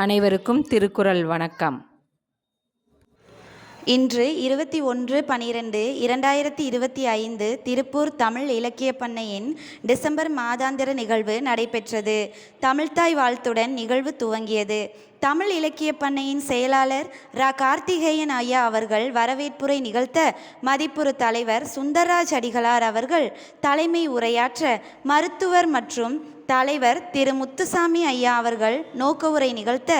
அனைவருக்கும் திருக்குறள் வணக்கம். இன்று 21/12/2025 திருப்பூர் தமிழ் இலக்கியப் பண்ணையின் டிசம்பர் மாதாந்திர நிகழ்வு நடைபெற்றது. தமிழ்த்தாய் வாழ்த்துடன் நிகழ்வு துவங்கியது. தமிழ் இலக்கியப் பண்ணையின் செயலாளர் கார்த்திகேயன் ஐயா அவர்கள் வரவேற்புரை நிகழ்த்த, மதிப்புறு தலைவர் சுந்தரராஜ் அடிகளார் அவர்கள் தலைமை உரையாற்ற, மருத்துவர் மற்றும் தலைவர் திரு முத்துசாமி ஐயா அவர்கள் நோக்க உரை நிகழ்த்த,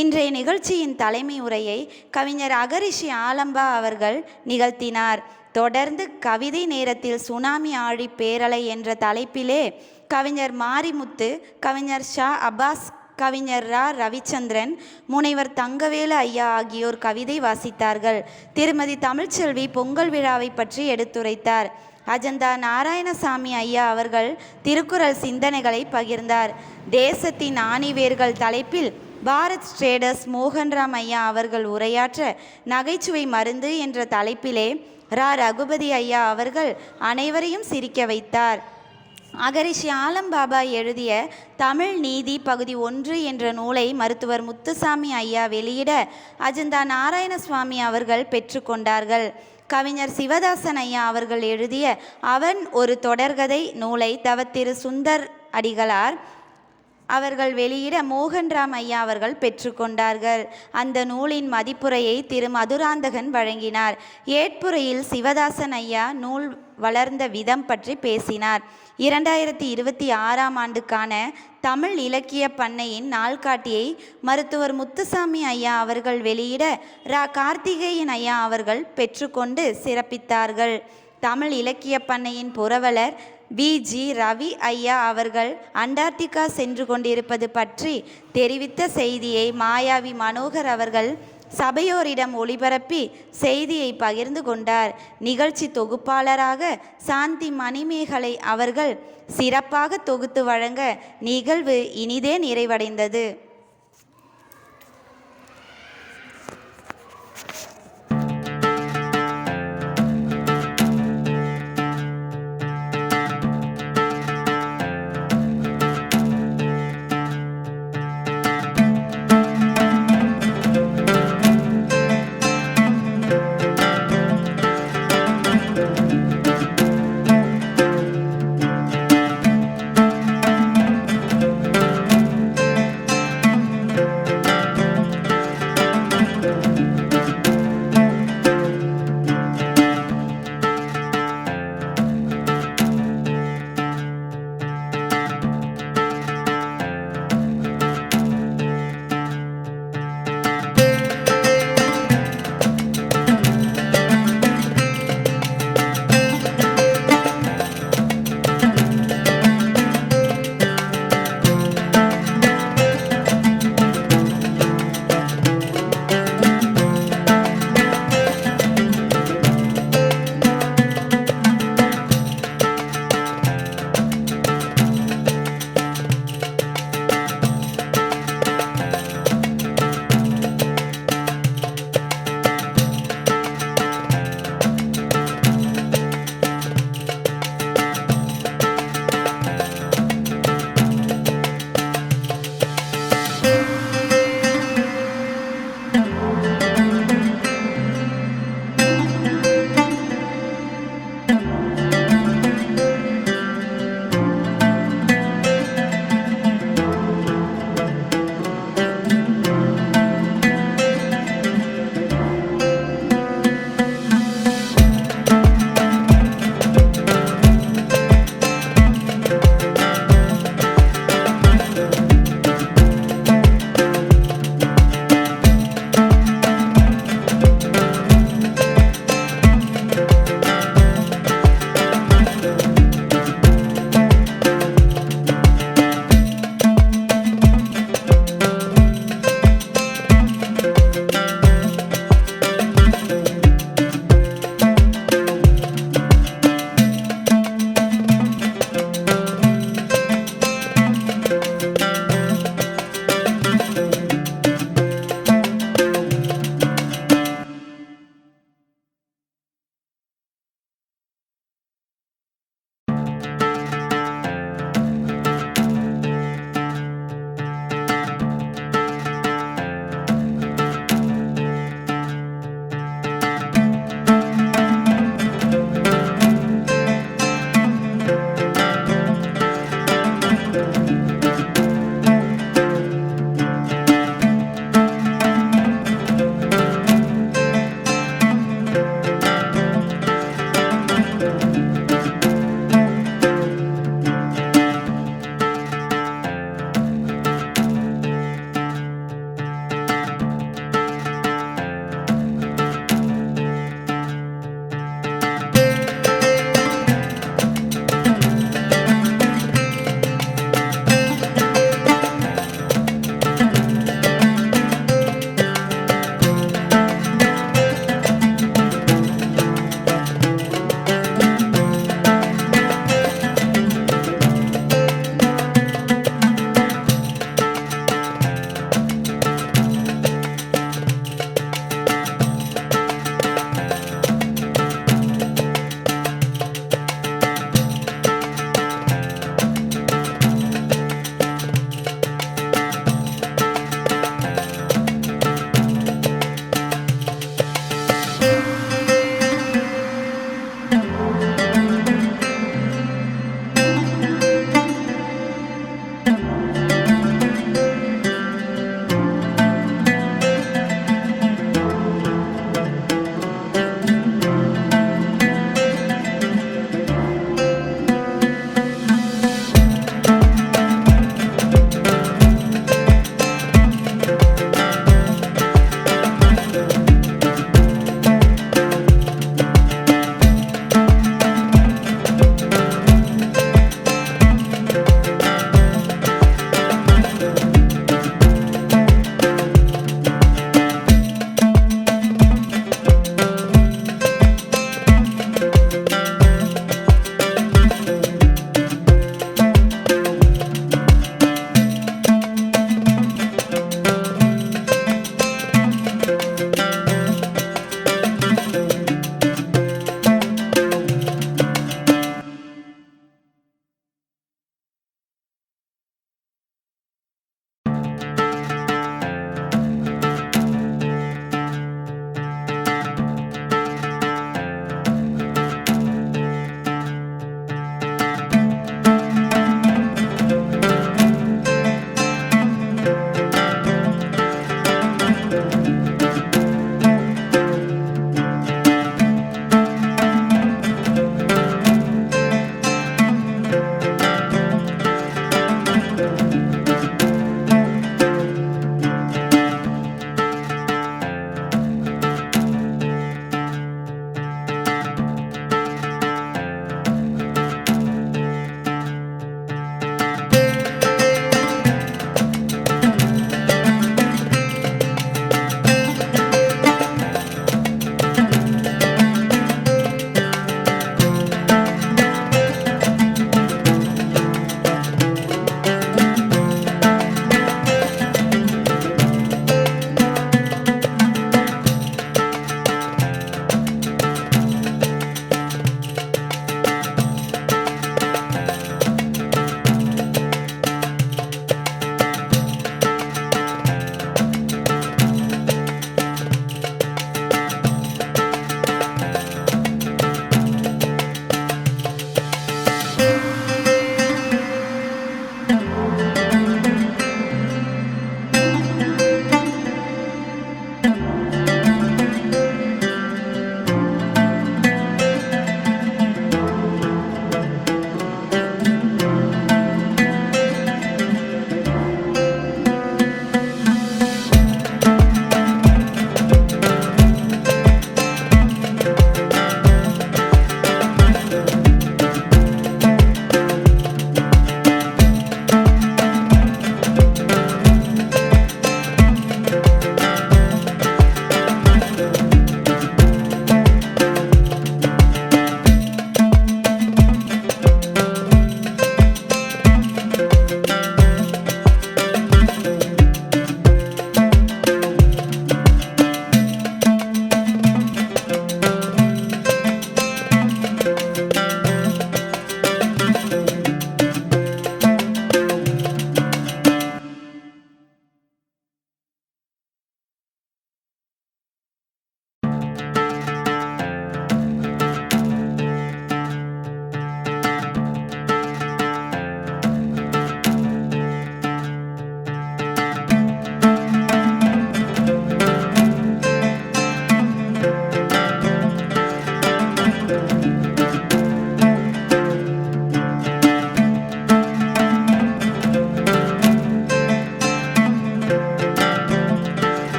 இன்றைய நிகழ்ச்சியின் தலைமை உரையை கவிஞர் அகரிஷி ஆலம்பா அவர்கள் நிகழ்த்தினார். தொடர்ந்து கவிதை நேரத்தில் சுனாமி ஆழி பேரலை என்ற தலைப்பிலே கவிஞர் மாரிமுத்து, கவிஞர் ஷா அப்பாஸ், கவிஞர் ரவிச்சந்திரன், முனைவர் தங்கவேலு ஐயா ஆகியோர் கவிதை வாசித்தார்கள். திருமதி தமிழ்ச்செல்வி பொங்கல் விழாவை பற்றி எடுத்துரைத்தார். அஜந்தா நாராயணசாமி ஐயா அவர்கள் திருக்குறள் சிந்தனைகளை பகிர்ந்தார். தேசத்தின் ஆணிவேர்கள் தலைப்பில் பாரத் ட்ரேடர்ஸ் மோகன்ராம் ஐயா அவர்கள் உரையாற்ற, நகைச்சுவை மருந்து என்ற தலைப்பிலே ரகுபதி ஐயா அவர்கள் அனைவரையும் சிரிக்க வைத்தார். அகரிஷி ஆலம்பாபா எழுதிய தமிழ் நீதி பகுதி 1 என்ற நூலை மருத்துவர் முத்துசாமி ஐயா வெளியிட, அஜந்தா நாராயணசுவாமி அவர்கள் பெற்றுக்கொண்டார்கள். கவிஞர் சிவதாசன் ஐயா அவர்கள் எழுதிய அவன் ஒரு தொடர்கதை நூலை தவத்திரு சுந்தர் அடிகளார் அவர்கள் வெளியிட மோகன்ராம் ஐயா அவர்கள் பெற்றுக்கொண்டார்கள். அந்த நூலின் மதிப்புரையை திரு மதுராந்தகன் வழங்கினார். ஏற்புரையில் சிவதாசன் ஐயா நூல் வளர்ந்த விதம் பற்றி பேசினார். 2026ஆம் ஆண்டுக்கான தமிழ் இலக்கிய பண்ணையின் நாள்காட்டியை மருத்துவர் முத்துசாமி ஐயா அவர்கள் வெளியிட கார்த்திகேயன் ஐயா அவர்கள் பெற்றுக்கொண்டு சிறப்பித்தார்கள். தமிழ் இலக்கிய பண்ணையின் புரவலர் ஜி ரவி ஐயா அவர்கள் அண்டார்டிகா சென்று கொண்டிருப்பது பற்றி தெரிவித்த செய்தியை மாயாவி மனோகர் அவர்கள் சபையோரிடம் ஒளிபரப்பி செய்தியை பகிர்ந்து கொண்டார். நிகழ்ச்சி தொகுப்பாளராக சாந்தி மணிமேகலை அவர்கள் சிறப்பாக தொகுத்து வழங்க நிகழ்வு இனிதே நிறைவடைந்தது.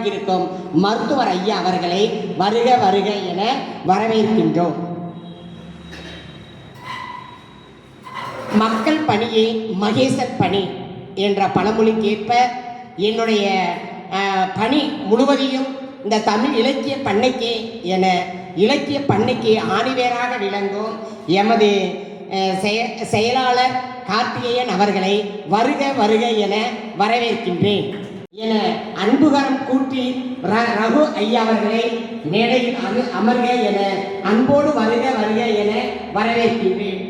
வழங்கியிருக்கும் மருத்துவர் ஐயா அவர்களை வருக வருக என வரவேற்கின்றோம். மக்கள் பணியே மகேசன் பணி என்ற பழமொழிக்கேற்ப என்னுடைய பணி முழுவதையும் இந்த தமிழ் இலக்கிய பண்ணைக்கு என இலக்கிய பண்ணைக்கு ஆணிவேராக விளங்கும் எமது செயலாளர் கார்த்திகேயன் அவர்களை வருக வருக என வரவேற்கின்றேன் என அன்புகரம் கூட்டி ரகு ஐயா அவர்களை மேடையில் அமர்க என அன்போடு வருக வருக என வரவேற்கின்றேன்.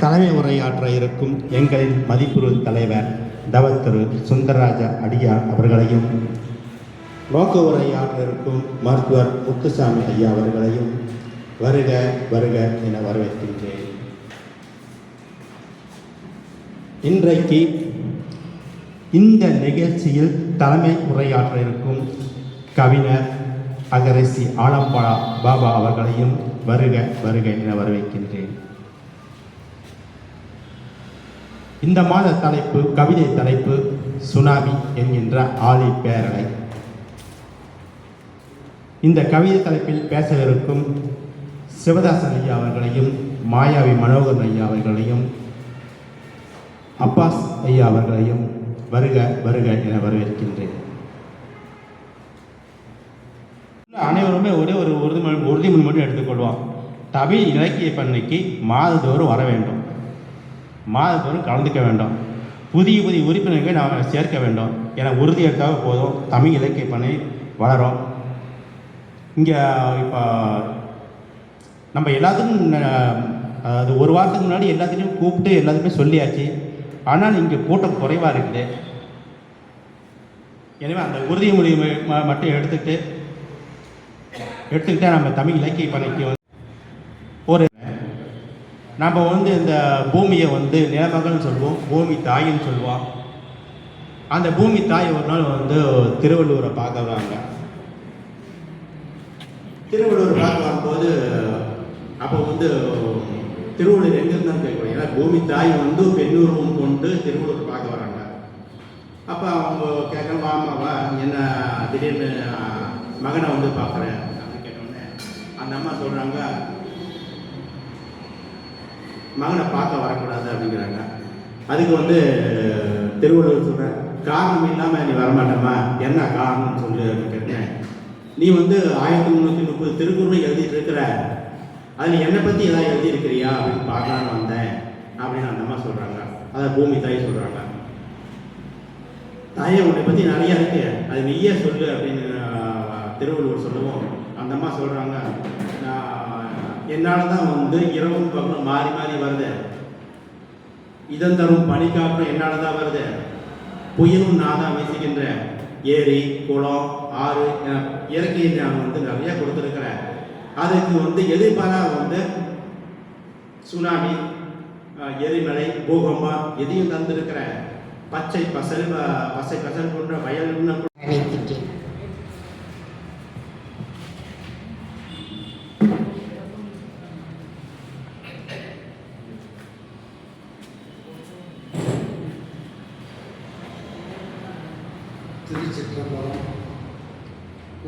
தலைமை உரையாற்ற இருக்கும் எங்களின் மதிப்புறு தலைவர் தவத்திரு சுந்தரராஜ அடியார் அவர்களையும், நோக்க உரையாற்ற இருக்கும் மருத்துவர் முத்துசாமி ஐயா அவர்களையும் வருக வருக என வரவேற்கின்றேன். இன்றைக்கு இந்த நிகழ்ச்சியில் தலைமை உரையாற்ற இருக்கும் கவிஞர் அகரசி ஆலம்பாளா பாபா அவர்களையும் வருக வருக என வரவேற்கின்றேன். இந்த மாத தலைப்பு, கவிதை தலைப்பு சுனாமி என்கின்ற ஆழி பேரலை. இந்த கவிதை தலைப்பில் பேசவிருக்கும் சிவதாசன் ஐயா அவர்களையும், மாயாவி மனோகரன் ஐயா அவர்களையும், அப்பாஸ் ஐயா அவர்களையும் வருக வருக என வரவேற்கின்றேன். அனைவருமே ஒரே ஒரு உறுதிமொழி மட்டும் எடுத்துக்கொள்வோம். தமிழ் இலக்கிய பண்ணைக்கு மாதந்தோறும் வர வேண்டும், மாதந்தோறும் கலந்துக்க வேண்டும், புதிய புதிய உறுப்பினர்களை நாம் சேர்க்க வேண்டும் என உறுதி எடுத்தாக போதும் தமிழ் இலக்கிய பண்ணை வளரும். இங்கே இப்போ நம்ம எல்லாத்துக்கும் அது ஒரு வாரத்துக்கு முன்னாடி எல்லாத்தையும் கூப்பிட்டு எல்லாத்துக்குமே சொல்லியாச்சு. ஆனால் இங்கே கூட்டம் குறைவாக இருக்குது. எனவே அந்த உறுதிமொழி மட்டும் எடுத்துக்கிட்டே நம்ம தமிழ் இலக்கிய பண்ணைக்கு ஒரு நம்ம இந்த பூமியை நிலமகள்னு சொல்லுவோம், பூமி தாயின்னு சொல்லுவோம். அந்த பூமி தாய் ஒரு நாள் திருவள்ளுவரை பார்க்க வராங்க. திருவள்ளுவர் பார்க்க வரும்போது அப்போ திருவள்ளுவர் எங்கிருந்தான்னு கேட்குறோம். ஏன்னா பூமி தாய் பெண்ணுருவம் கொண்டு திருவள்ளுவர் பார்க்க வராங்க. அப்போ அவங்க கேட்குறோம், வாமாவா என்ன திடீர்னு மகனை பார்க்குறேன் அப்படின்னு கேட்டோடனே அந்த அம்மா சொல்கிறாங்க, மகனை பார்க்க வரக்கூடாது அப்படிங்கிறாங்க. அதுக்கு திருவள்ளுவர் சொல்கிறேன், காரணம் இல்லாமல் நீ வரமாட்டேம்மா, என்ன காரணம்னு சொல்லு அப்படின்னு கேட்டேன். நீ 1330 திருக்குறளை எழுதிட்டு இருக்கிற, அதில் என்னை பற்றி எதாவது எழுதியிருக்கிறியா அப்படின்னு பார்க்கலான்னு வந்தேன் அப்படின்னு அந்த அம்மா சொல்கிறாங்க. அதை பூமி தாய் சொல்கிறாங்க, தாயை உன்னை பற்றி நிறையா இருக்கு, அது நீயே சொல்லு அப்படின்னு திருவள்ளுவர் சொல்லுவோம். அந்த அம்மா சொல்கிறாங்க, என்னால் தான் இரவும் பகலும் மாறி மாறி வருது, இதன் தரும் பனிக்காற்றும் என்னால் தான் வருது, புயலும் நான் தான் வீசுகின்றேன், ஏரி குளம் ஆறு இயற்கையை நான் நிறைய கொடுத்துருக்கிறேன். அதுக்கு எதிர்பாராக சுனாமி, எரிமலை, பூகம்பம் எதையும் தந்திருக்கிறேன். பச்சை பசல் போன்ற வயல் திருச்சிற்றம்பலம்.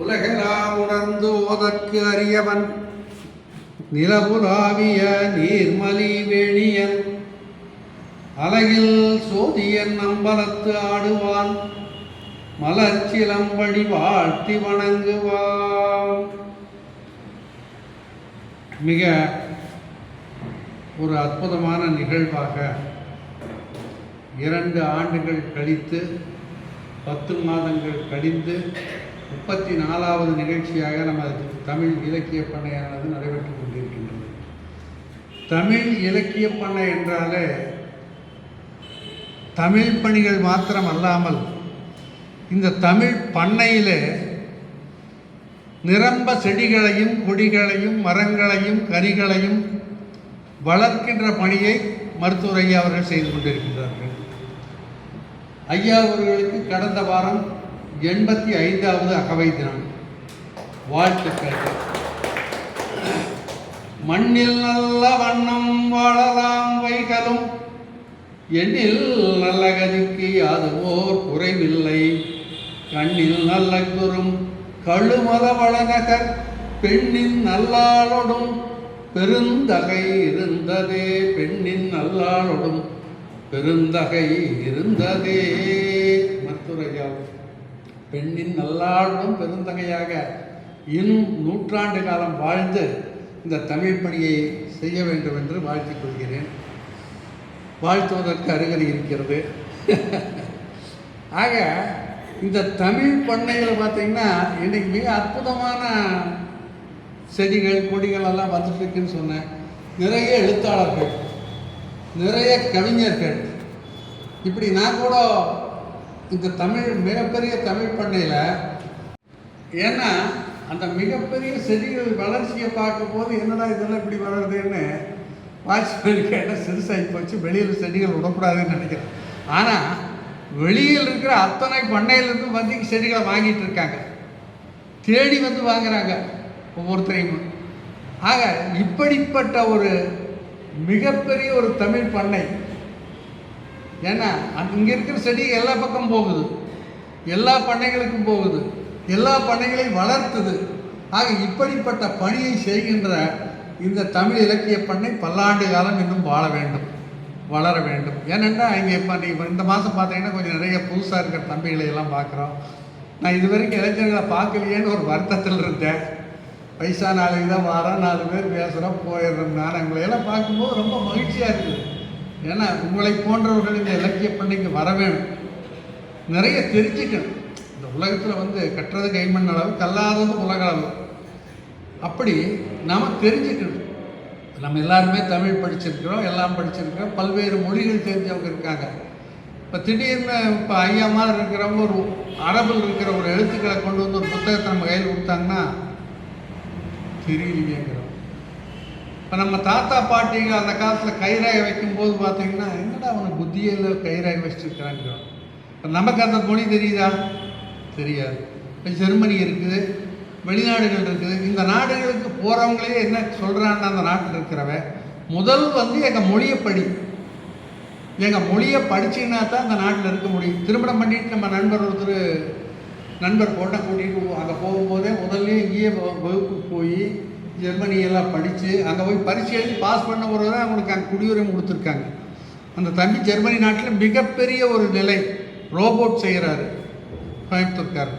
உலகெல்லாம் உணர்ந்து ஓதற்கு அறியவன், நிலவுலாவிய நீர்மலி வேணியன், அலகில் சோதியன் அம்பலத்து ஆடுவான், மலர்ச்சிலம்படி வாழ்த்தி வணங்குவான். மிக ஒரு அற்புதமான நிகழ்வாக 2 ஆண்டுகள் கழித்து 10 மாதங்கள் கழிந்து 34வது நிகழ்ச்சியாக நமது தமிழ் இலக்கிய பண்ணையானது நடைபெற்று கொண்டிருக்கின்றது. தமிழ் இலக்கிய பண்ணை என்றாலே தமிழ் பணிகள் மாத்திரம் அல்லாமல் இந்த தமிழ் பண்ணையிலே நிரம்ப செடிகளையும் கொடிகளையும் மரங்களையும் கனிகளையும் வளர்க்கின்ற பணியை மருத்துவர் ஐயா அவர்கள் செய்து கொண்டிருக்கின்றார்கள். ஐயா அவர்களுக்கு கடந்த வாரம் 85வது அகவை தினம். வாழ்த்துக்கள். மண்ணில் நல்ல வண்ணம் வாழலாம் வைகளும், எண்ணில் நல்ல கதிக்கு யாதுவோர் குறைவில்லை, கண்ணில் நல்ல குறும் கழுமத வளநகர் பெண்ணின் நல்லாளொடும் பெருந்தகை இருந்ததே. பெண்ணின் நல்லாளொடும் பெருந்தகை இருந்ததே. மத்துரையால் பெண்ணின் நல்லாளொடும் பெருந்தகையாக இன்னும் 100 ஆண்டு காலம் வாழ்ந்து இந்த தமிழ் பணியை செய்ய வேண்டும் என்று வாழ்த்திக் கொள்கிறேன். வாழ்த்துவதற்கு அருகதை இருக்கிறது. ஆக இந்த தமிழ் பண்ணைகளை பார்த்திங்கன்னா இன்றைக்கி மிக அற்புதமான செடிகள் கொடிகள் எல்லாம் வந்துட்டு இருக்குன்னு சொன்னேன். நிறைய எழுத்தாளர்கள், நிறைய கவிஞர்கள், இப்படி நான் கூட இந்த மிகப்பெரிய தமிழ் பண்ணையில், ஏன்னா அந்த மிகப்பெரிய செடிகள் வளர்ச்சியை பார்க்கும்போது என்னடா இதெல்லாம் இப்படி வளருதுன்னு வாட்ச்மேன் கேட்டால் சிறுசாகி போச்சு, வெளியில் செடிகள் விடக்கூடாதுன்னு நினைக்கிறேன். ஆனால் வெளியில் இருக்கிற அத்தனை பண்ணையிலிருந்து வந்து செடிகளை வாங்கிட்டு இருக்காங்க, தேடி வந்து வாங்குறாங்க ஒவ்வொருத்தரையும். ஆக இப்படிப்பட்ட ஒரு மிகப்பெரிய ஒரு தமிழ் பண்ணை, ஏன்னா இங்கே இருக்கிற செடி எல்லா பக்கம் போகுது, எல்லா பண்ணைகளுக்கும் போகுது, எல்லா பண்ணைகளையும் வளர்த்துது. ஆக இப்படிப்பட்ட பணியை செய்கின்ற இந்த தமிழ் இலக்கிய பண்ணை பல்லாண்டு காலம் இன்னும் வாழ வேண்டும், வளர வேண்டும். ஏனென்றால் இங்கே இப்போ இந்த மாதம் பார்த்தீங்கன்னா கொஞ்சம் நிறைய புதுசாக இருக்கிற தம்பிகளை எல்லாம் பார்க்குறோம். நான் இது வரைக்கும் இளைஞர்களை பார்க்கலையேன்னு ஒரு வருத்தத்தில் இருந்தேன். வயசான நாளைக்கு தான் வாரம் 4 பேர் பேசுகிறோம் போயிடுறோம். நான் உங்களையெல்லாம் பார்க்கும்போது ரொம்ப மகிழ்ச்சியாக இருக்குது. ஏன்னா உங்களை போன்றவர்கள் இந்த இலக்கிய பண்ணைக்கு வர வேணும், நிறைய தெரிஞ்சுக்கணும். இந்த உலகத்தில் வந்து கட்டுறது கைமண் அளவு, கல்லாதது உலக அளவு. அப்படி நாம் தெரிஞ்சுக்கணும். நம்ம எல்லாருமே தமிழ் படிச்சிருக்கிறோம், எல்லாம் படிச்சிருக்கிறோம், பல்வேறு மொழிகள் தெரிஞ்சவங்க இருக்காங்க. இப்போ திடீர்னு இப்போ ஐயா மாதிரி இருக்கிறவங்க ஒரு அரபில் இருக்கிற ஒரு எழுத்துக்களை கொண்டு வந்து ஒரு புத்தகத்தை நம்ம கையில் கொடுத்தாங்கன்னா தெரியலையேங்கிறோம். இப்போ நம்ம தாத்தா பாட்டிங்க அந்த காலத்தில் கைராக வைக்கும்போது பார்த்தீங்கன்னா என்னடா அவனுக்கு புத்தியில் கைராக வச்சுருக்கிறாங்கிறோம். இப்போ நமக்கு அந்த மொழி தெரியுதா? தெரியாது. இப்போ ஜெர்மனி இருக்குது, வெளிநாடுகள் இருக்குது. இந்த நாடுகளுக்கு போகிறவங்களே என்ன சொல்கிறான்னு அந்த நாட்டில் இருக்கிறவன் முதல் வந்து எங்கள் மொழியை படி, எங்கள் மொழியை படிச்சிங்கன்னா தான் அந்த நாட்டில் இருக்க முடியும். திருமணம் பண்ணிட்டு நம்ம நண்பர் பொண்ணை கூட்டிகிட்டு அங்கே போகும்போதே முதல்ல இங்கேயே வகுப்புக்கு போய் ஜெர்மனியெல்லாம் படித்து அங்கே போய் பரீட்சை எழுதி பாஸ் பண்ண ஒரு தான் அவங்களுக்கு அங்கே குடியுரிமை கொடுத்துருக்காங்க. அந்த தம்பி ஜெர்மனி நாட்டில் மிகப்பெரிய ஒரு நிலை ரோபோட் செய்கிறாரு கோயம்புத்தூர்கார்.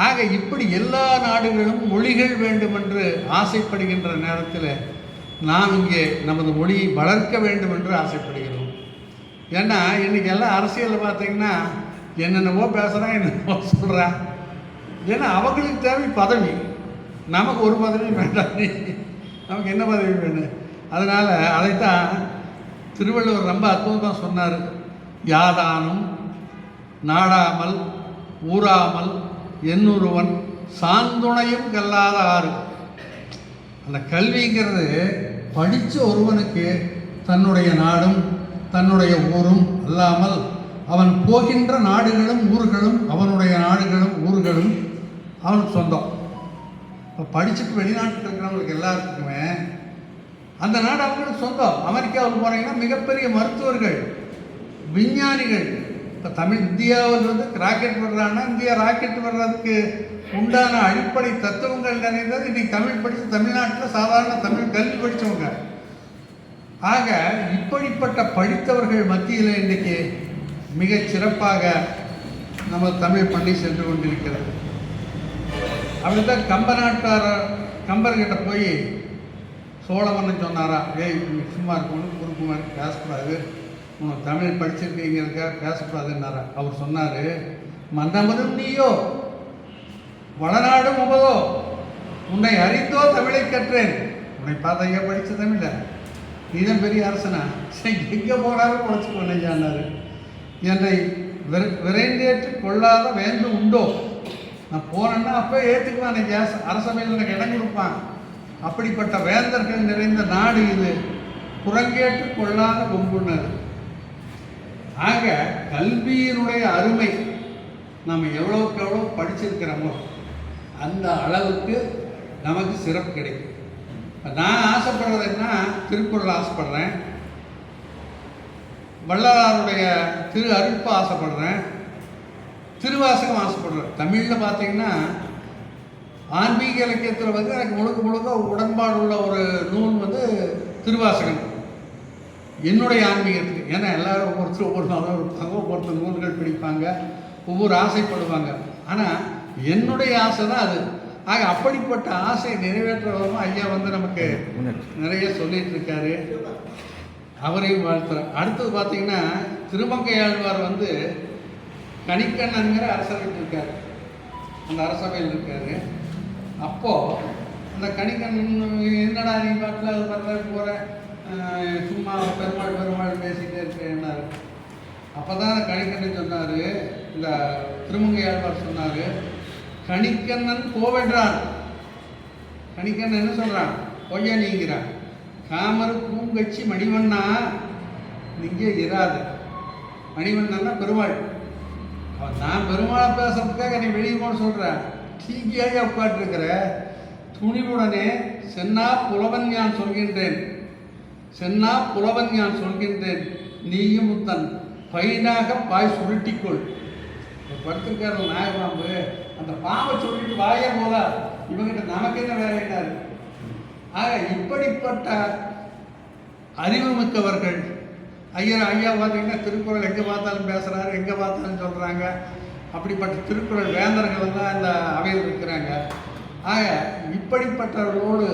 ஆக இப்படி எல்லா நாடுகளும் மொழிகள் வேண்டுமென்று ஆசைப்படுகின்ற நேரத்தில் நாம் இங்கே நமது மொழியை வளர்க்க வேண்டும் என்று ஆசைப்படுகிறோம். ஏன்னா இன்றைக்கி எல்லாம் அரசியலில் பார்த்திங்கன்னா என்னென்னவோ பேசுகிறான், என்னென்னவோ சொல்கிறான். ஏன்னா அவங்களுக்கு தேவை பதவி, நமக்கு ஒரு பதவி வேண்டாம். நமக்கு என்ன பதவி வேணும்? அதனால் அதைத்தான் திருவள்ளுவர் ரொம்ப அற்புதமாக சொன்னார். யாதானும் நாடாமல் ஊறாமல் என்னொருவன் சாந்துணையும் கல்லாத ஆறு. அந்த கல்விங்கிறது படித்த ஒருவனுக்கு தன்னுடைய நாடும் தன்னுடைய ஊரும் அல்லாமல் அவன் போகின்ற நாடுகளும் ஊர்களும் அவனுடைய நாடுகளும் ஊர்களும் அவனுக்கு சொந்தம். இப்போ படிச்சுட்டு வெளிநாட்டில் இருக்கிறவங்களுக்கு எல்லாருக்குமே அந்த நாடு அவங்களுக்கு சொந்தம். அமெரிக்காவுக்கு போனீங்கன்னா மிகப்பெரிய மருத்துவர்கள், விஞ்ஞானிகள். இப்போ இந்தியாவில் வந்து ராக்கெட் வர்றாங்கன்னா இந்தியா ராக்கெட் வர்றதுக்கு உண்டான அடிப்படை தத்துவங்கள் நிறைந்தது இன்றைக்கி தமிழ் படித்து தமிழ்நாட்டில் சாதாரண தமிழ் கல்வி படித்தவங்க. ஆக இப்படிப்பட்ட படித்தவர்கள் மத்தியில் இன்றைக்கி மிகச் சிறப்பாக நம்ம தமிழ் பண்ணி சென்று கொண்டிருக்கிறது. அப்படித்தான் கம்பர்கிட்ட போய் சோழமன்னன் சொன்னாரா, ஏய் சும்மா இருக்கணும், குறுக்குமார் பேசக்கூடாது, உனக்கு தமிழ் படிச்சிருக்கீங்க பேசக்கூடாதுன்னாரா. அவர் சொன்னார், மன்னமனும் நீயோ வளநாடு முகதோ உன்னை அறிந்தோ தமிழை கற்றேன். உன்னை பார்த்தையா படித்த தமிழ, நீதான் பெரிய அரசனா, எங்கே போனாலும் உழைச்சி கொள்ளையானார். என்னை விரைந்தேற்று கொள்ளாத வேந்து உண்டோ? நான் போனேன்னா அப்போ ஏற்றுக்குவான், அன்னைக்கு அரசவையில் எனக்கு இடம் கொடுப்பான். அப்படிப்பட்ட வேந்தர்கள் நிறைந்த நாடு இது, புறங்கேற்று கொள்ளாத கொம்புனர். ஆக கல்வியினுடைய அருமை நம்ம எவ்வளோக்கு எவ்வளோ படிச்சிருக்கிறோமோ அந்த அளவுக்கு நமக்கு சிறப்பு கிடைக்கும். நான் ஆசைப்படுறதுன்னா திருக்குறள் ஆசைப்படுறேன். வள்ளலாருடைய திரு அருட்பு ஆசைப்படுறேன், திருவாசகம் ஆசைப்படுறேன். தமிழில் பார்த்தீங்கன்னா ஆன்மீக இலக்கியத்தில் வந்து எனக்கு முழுக்க முழுக்க உடன்பாடு உள்ள ஒரு நூல் வந்து திருவாசகம் என்னுடைய ஆன்மீகத்துக்கு. ஏன்னா எல்லோரும் ஒவ்வொருத்தரும் ஒவ்வொரு நாளும் இருப்பாங்க, ஒவ்வொருத்தர் நூல்கள் பிடிப்பாங்க, ஒவ்வொரு ஆசைப்படுவாங்க. ஆனால் என்னுடைய ஆசை தான் அது. ஆக அப்படிப்பட்ட ஆசையை நிறைவேற்றுறவரும் ஐயா வந்து நமக்கு நிறைய சொல்லிட்டு இருக்காரு. அவரையும் வாழ்த்துறேன். அடுத்தது பார்த்தீங்கன்னா திருமங்கையாழ்வார் வந்து கணிக்கண்ணன்கிற அரசவையில் இருக்கார், அந்த அரசவையில் இருக்கார். அப்போது அந்த கணிக்கண்ணன் என்னடா நீ பாட்டில் அது வர்ற போகிற சும்மா பெருமாள் பேசிகிட்டே இருக்கேன்னாரு. அப்போ தான் கணிக்கண்ணன் சொன்னார், இந்த திருமங்கையாழ்வார் சொன்னார், கணிக்கண்ணன் கோவென்றான். கணிக்கண்ணன் என்ன சொல்கிறான்? பொய்யா நீங்கிறான். காமரு பூங்கச்சி மணிவண்ணா நீங்கே இராது. மணிவண்ணன்னா பெருமாள். நான் பெருமாளை பேசுறதுக்காக நீ வெளியே போன்னு சொல்கிறேன். தீங்கியாக உட்காந்துருக்கிற துணிவுடனே சென்னா புலவன் ஞான் சொல்கின்றேன், சென்னா புலவன் ஞான் சொல்கின்றேன், நீயும் முத்தன் பைனாக பாய் சுருட்டிக்கொள். படுத்திருக்காரு நாயபாம்பு, அந்த பாம்பை சொல்லிட்டு வாயே போதா, இவங்கிட்ட நமக்கு என்ன வேலையிட்டாரு. ஆக இப்படிப்பட்ட அறிவுமிக்கவர்கள் ஐயா பார்த்தீங்கன்னா திருக்குறள் எங்கே பார்த்தாலும் பேசுகிறாரு, எங்கே பார்த்தாலும் சொல்கிறாங்க. அப்படிப்பட்ட திருக்குறள் வேந்தர்கள் தான் இந்த அவையில் இருக்கிறாங்க. ஆக இப்படிப்பட்டவர்களோடு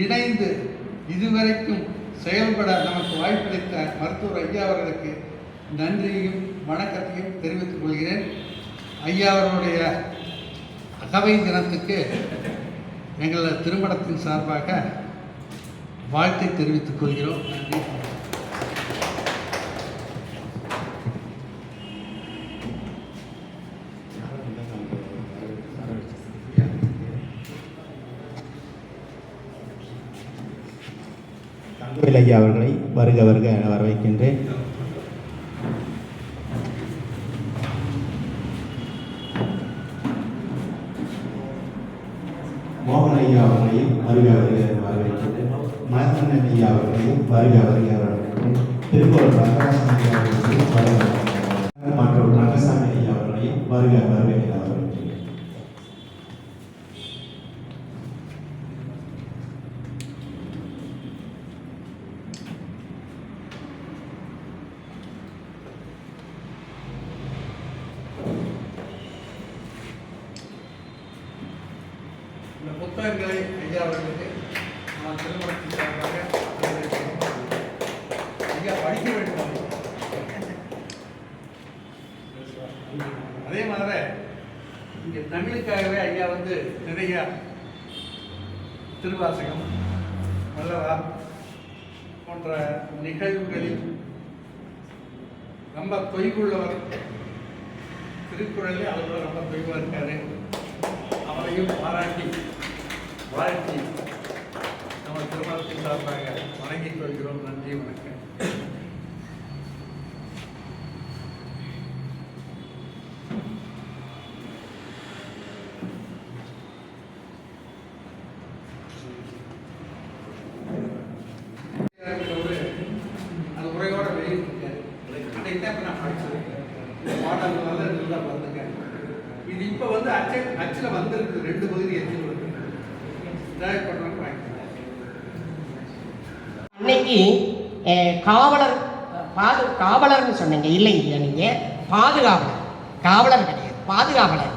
இணைந்து இதுவரைக்கும் செயல்பட நமக்கு வாய்ப்பளித்த மருத்துவர் ஐயா அவர்களுக்கு நன்றியையும் வணக்கத்தையும் தெரிவித்துக் கொள்கிறேன். ஐயா அவர்களுடைய அகவை தினத்துக்கு எங்கள் திருமணத்தின் சார்பாக வாழ்த்தை தெரிவித்துக் கொள்கிறோம். நன்றி. தங்கவேல் ஐயா அவர்களை வருக வருக என வரவேற்கின்றேன். மோகன் ஐயா அவர்களையும் வருக வருக என வரவேற்கின்றேன். மகன் ஐயா அவர்களையும் வருக வருக வரவேற்கின்றேன். திருக்குறள் ரங்கசாமி ஐயா அவர்களையும் வருக மற்றும் ரங்கசாமி ஐயா அவர்களையும் வருக வருக என வரவேற்கின்றேன். இந்த புத்தகங்களை ஐயா அவர்களுக்கு நான் திருமணத்தின் சார்பாக ஐயா படிக்க வேண்டும். அதே மாதிரி இங்கே தமிழுக்காகவே ஐயா வந்து நிறைய திருவாசகம், வள்ளலார் போன்ற நிகழ்வுகளில் ரொம்ப தொய்வுள்ளவர். திருக்குறளே அவர் ரொம்ப தொய்வாக இருக்காரு. அவரையும் பாராட்டி வாழ்த்தி நம்ம திருமணத்தின் சார்பாக வணங்கிக் கொள்கிறோம். நன்றி, வணக்கம். அது உரையோட வெளியிட்டிருக்காரு. அதைத்தான் நான் படிச்சிருக்கேன். இந்த பாடல்களால் நல்லா வந்துருக்கேன். இது இப்போ வந்து அச்சில் வந்திருக்கு, 2 பகுதி அச்சில் இருக்கு. தேவைப்படுறவங்க வாங்கிக்கலாம். அன்னைக்கு காவலர்னு சொன்னீங்க இல்லைங்க, நீங்கள் பாதுகாவலர். காவலர் கிடையாது, பாதுகாவலர்.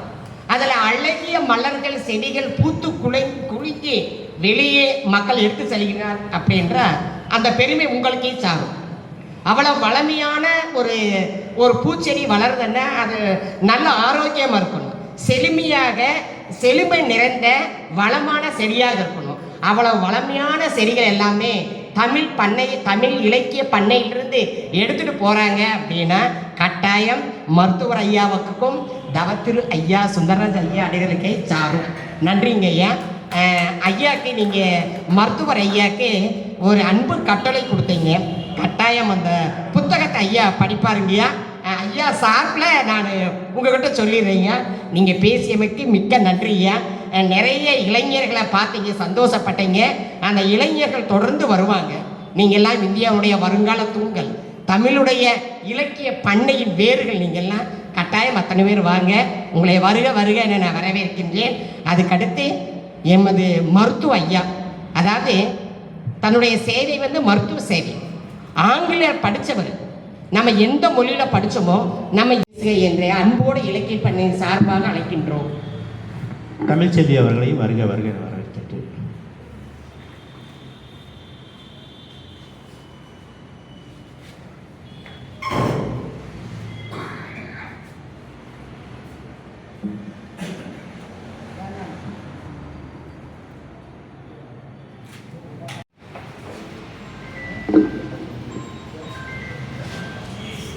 அதில் அழகிய மலர்கள் செடிகள் பூத்து குலுங்கி வெளியே மக்கள் எடுத்து செல்கிறார் அப்படின்ற அந்த பெருமை உங்களுக்கே சாரும். அவ்வளோ வளமையான ஒரு பூச்செடி வளருதுன்னா அது நல்ல ஆரோக்கியமாக இருக்கணும், செழுமை நிறைந்த வளமான செடியாக இருக்கணும். அவ்வளோ வளமையான செடிகள் எல்லாமே தமிழ் இலக்கிய பண்ணையிலிருந்து எடுத்துகிட்டு போகிறாங்க அப்படின்னா கட்டாயம் மருத்துவர் ஐயாவுக்கும் தவத்திரு ஐயா சுந்தரராஜ் ஐயா அடிகளுக்கே சாரும். நன்றிங்க ஐயா. ஐயாவுக்கு நீங்கள் மருத்துவர் ஐயாவுக்கு ஒரு அன்பு கட்டளை கொடுத்தீங்க. கட்டாயம் அந்த புத்தகத்தை ஐயா படிப்பாருங்கய்யா. ஐயா சார்பில் நான் உங்கள்கிட்ட சொல்லிடுறேங்க. நீங்கள் பேசியமைக்கு மிக்க நன்றியா. நிறைய இளைஞர்களை பார்த்தீங்க, சந்தோஷப்பட்டீங்க. அந்த இளைஞர்கள் தொடர்ந்து வருவாங்க. நீங்கள்லாம் இந்தியாவுடைய வருங்கால தூண்கள். தமிழுடைய இலக்கிய பண்ணையின் வேர்கள் நீங்கள்லாம் கட்டாயம் அத்தனை பேர் வாங்க. உங்களை வருக வருக என நான் வரவேற்கின்றேன். அதுக்கடுத்து எமது மருத்துவ ஐயா, அதாவது தன்னுடைய சேவை மருத்துவ சேவை, ஆங்கிலம் படித்தவர். நம்ம எந்த மொழியில் படித்தோமோ நம்ம என்ற அன்போடு இலக்கிய பண்ணையின் சார்பாக அழைக்கின்றோம். தமிழ்ச்செல்வி அவர்களை வருக வருக என வரவேற்கின்றேன்.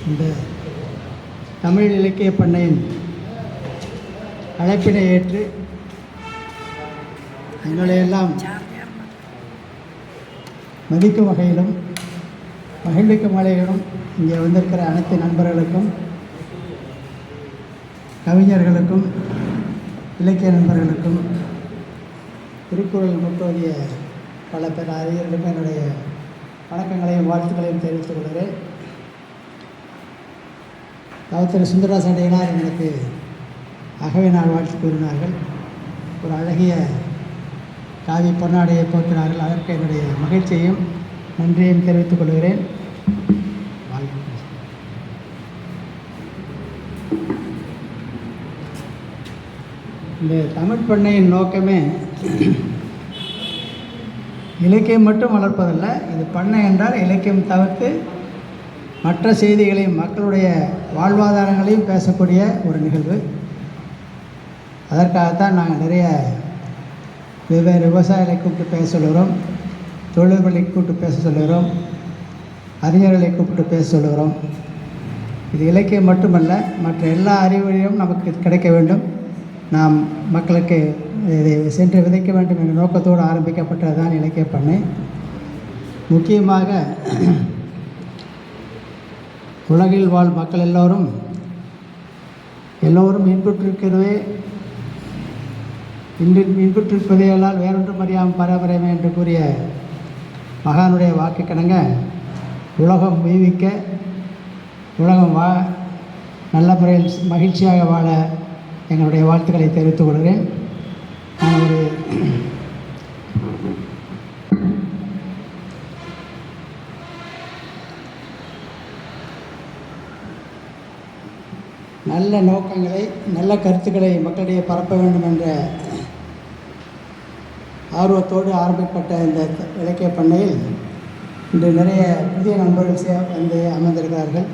இந்த தமிழ் இலக்கிய பண்ணையின் அழைப்பினை ஏற்று எங்களையெல்லாம் மதிக்கும் வகையிலும் மகிழ்விக்கும் வகையிலும் இங்கே வந்திருக்கிற அனைத்து நண்பர்களுக்கும், கவிஞர்களுக்கும், இலக்கிய நண்பர்களுக்கும், திருக்குறள் முற்றோதிய பல பேர் அறிஞர்களுக்கும் என்னுடைய வணக்கங்களையும் வாழ்த்துக்களையும் தெரிவித்துக் கொள்கிறேன். திரு சுந்தரராஜ அடிகளார் எனக்கு அகவை நாள் வாழ்த்து கூறினார்கள். ஒரு அழகிய காவி பொன்னாடையை போற்றினார்கள். அதற்கு என்னுடைய மகிழ்ச்சியையும் நன்றியையும் தெரிவித்துக் கொள்கிறேன். இந்த தமிழ் பண்ணையின் நோக்கமே இலக்கியம் மட்டும் வளர்ப்பதல்ல. இது பண்ணை என்றால் இலக்கியம் தவிர்த்து மற்ற செய்திகளையும் மக்களுடைய வாழ்வாதாரங்களையும் பேசக்கூடிய ஒரு நிகழ்வு. அதற்காகத்தான் நாங்கள் நிறைய வெவ்வேறு விவசாயிகளை கூப்பிட்டு பேச சொல்லுகிறோம், தொழில்களை கூப்பிட்டு பேச சொல்லுகிறோம், அறிஞர்களை கூப்பிட்டு பேச சொல்லுகிறோம். இது இலக்கியம் மட்டுமல்ல, மற்ற எல்லா அறிவுரையும் நமக்கு கிடைக்க வேண்டும். நாம் மக்களுக்கு இதை சென்று விதைக்க வேண்டும் என்ற நோக்கத்தோடு ஆரம்பிக்கப்பட்டது தான் இலக்கிய பண்ணை. முக்கியமாக உலகில் வாழ் மக்கள் எல்லோரும் இன்புற்றிருக்கிறதே, இன்புற்றிருப்பதையெல்லாம் வேறொன்றும் அறியாமல் பரபரமே என்று கூறிய மகானுடைய வாக்கு கிணங்க உலகம் உய்விக்க, உலகம் நல்ல முறையில் மகிழ்ச்சியாக வாழ எங்களுடைய வாழ்த்துக்களை தெரிவித்துக் கொள்கிறேன். நான் ஒரு நல்ல நோக்கங்களை, நல்ல கருத்துக்களை மக்களிடையே பரப்ப வேண்டும் என்ற ஆர்வத்தோடு ஆரம்பிக்கப்பட்ட இந்த இலக்கிய பண்ணையில் இன்று நிறைய புதிய நண்பர்கள் வந்து அமர்ந்திருக்கிறார்கள்.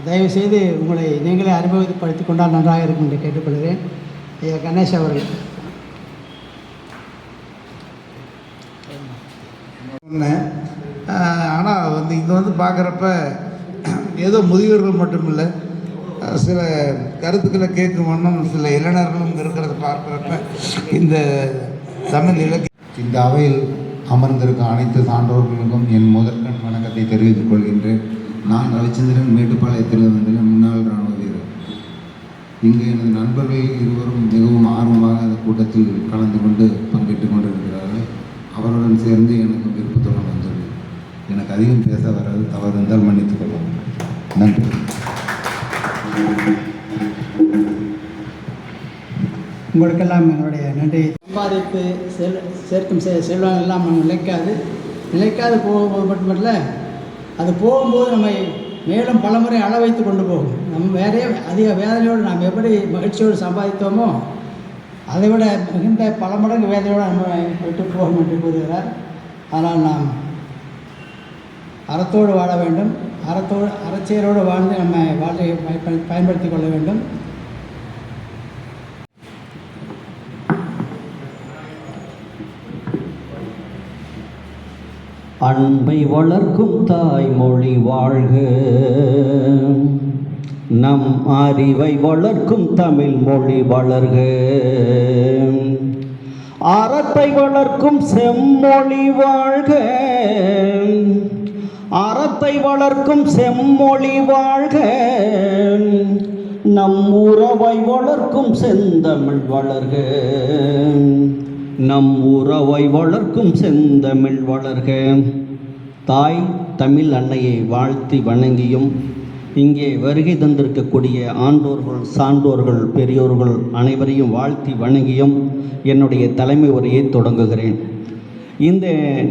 தயவுசெய்து உங்களை நீங்களே அறிமுகப்படுத்திக் கொண்டால் நன்றாக இருக்கும் என்று கேட்டுக்கொள்கிறேன். ஐயா கணேஷ் அவர்கள். ஆனால் இது பார்க்குறப்ப ஏதோ முதியோர்கள் மட்டும் இல்லை, சில கருத்துக்களை கேட்கும் வண்ணம் சில இளைஞர்களும் இருக்கிறத பார்க்குறப்ப இந்த தமிழ் இலக்கிய இந்த அவையில் அமர்ந்திருக்கும் அனைத்து சான்றோர்களுக்கும் என் முதற்கண் வணக்கத்தை தெரிவித்துக் கொள்கின்றேன். நான் ரவிச்சந்திரன், மேட்டுப்பாளையத்திலிருந்து முன்னாள் இராணுவ வீரர். இங்கு எனது நண்பர்கள் இருவரும் மிகவும் ஆர்வமாக அந்த கூட்டத்தில் கலந்து கொண்டு பங்கேற்று கொண்டிருக்கிறார்கள். அவருடன் சேர்ந்து எனக்கு விருப்பத்துடன் வந்துள்ளது. எனக்கு அதிகம் பேச வராது, தவறு இருந்தால் மன்னித்துக் கொள்ளும். நன்றி. உங்களுக்கெல்லாம் என்னுடைய நன்றி. சம்பாதித்து சேர்க்கும் செல்வம் எல்லாம் நிலைக்காது போகும்போது மட்டுமல்ல, அது போகும்போது நம்மை மேலும் பலமுறை அள வைத்து கொண்டு போகும். அதிக வேதனையோடு நாம் எப்படி மகிழ்ச்சியோடு சம்பாதித்தோமோ அதை விட மிகுந்த பல மடங்கு வேதனையோடு நம்ம விட்டு போகும் என்று கூறுகிறார். ஆனால் நாம் அறத்தோடு வாழ வேண்டும், அறச்செயலோடு வாழ்ந்து நம்ம வாழ்க்கையை பயன்படுத்தி கொள்ள வேண்டும். அன்பை வளர்க்கும் தாய்மொழி வாழ்க, நம் அறிவை வளர்க்கும் தமிழ் மொழி வளர்க, அறத்தை வளர்க்கும் செம்மொழி வாழ்க, அறத்தை வளர்க்கும் செம்மொழி வாழ்க, நம் உறவை வளர்க்கும் செந்தமிழ் வளர்க, நம் உறவை வளர்க்கும் செந்தமிழ் வளர்க. தாய் தமிழ் அன்னையை வாழ்த்தி வணங்கியும் இங்கே வருகை தந்திருக்கக்கூடிய ஆண்டோர்கள், சான்றோர்கள், பெரியோர்கள் அனைவரையும் வாழ்த்தி வணங்கியும் என்னுடைய தலைமை உரையை தொடங்குகிறேன். இந்த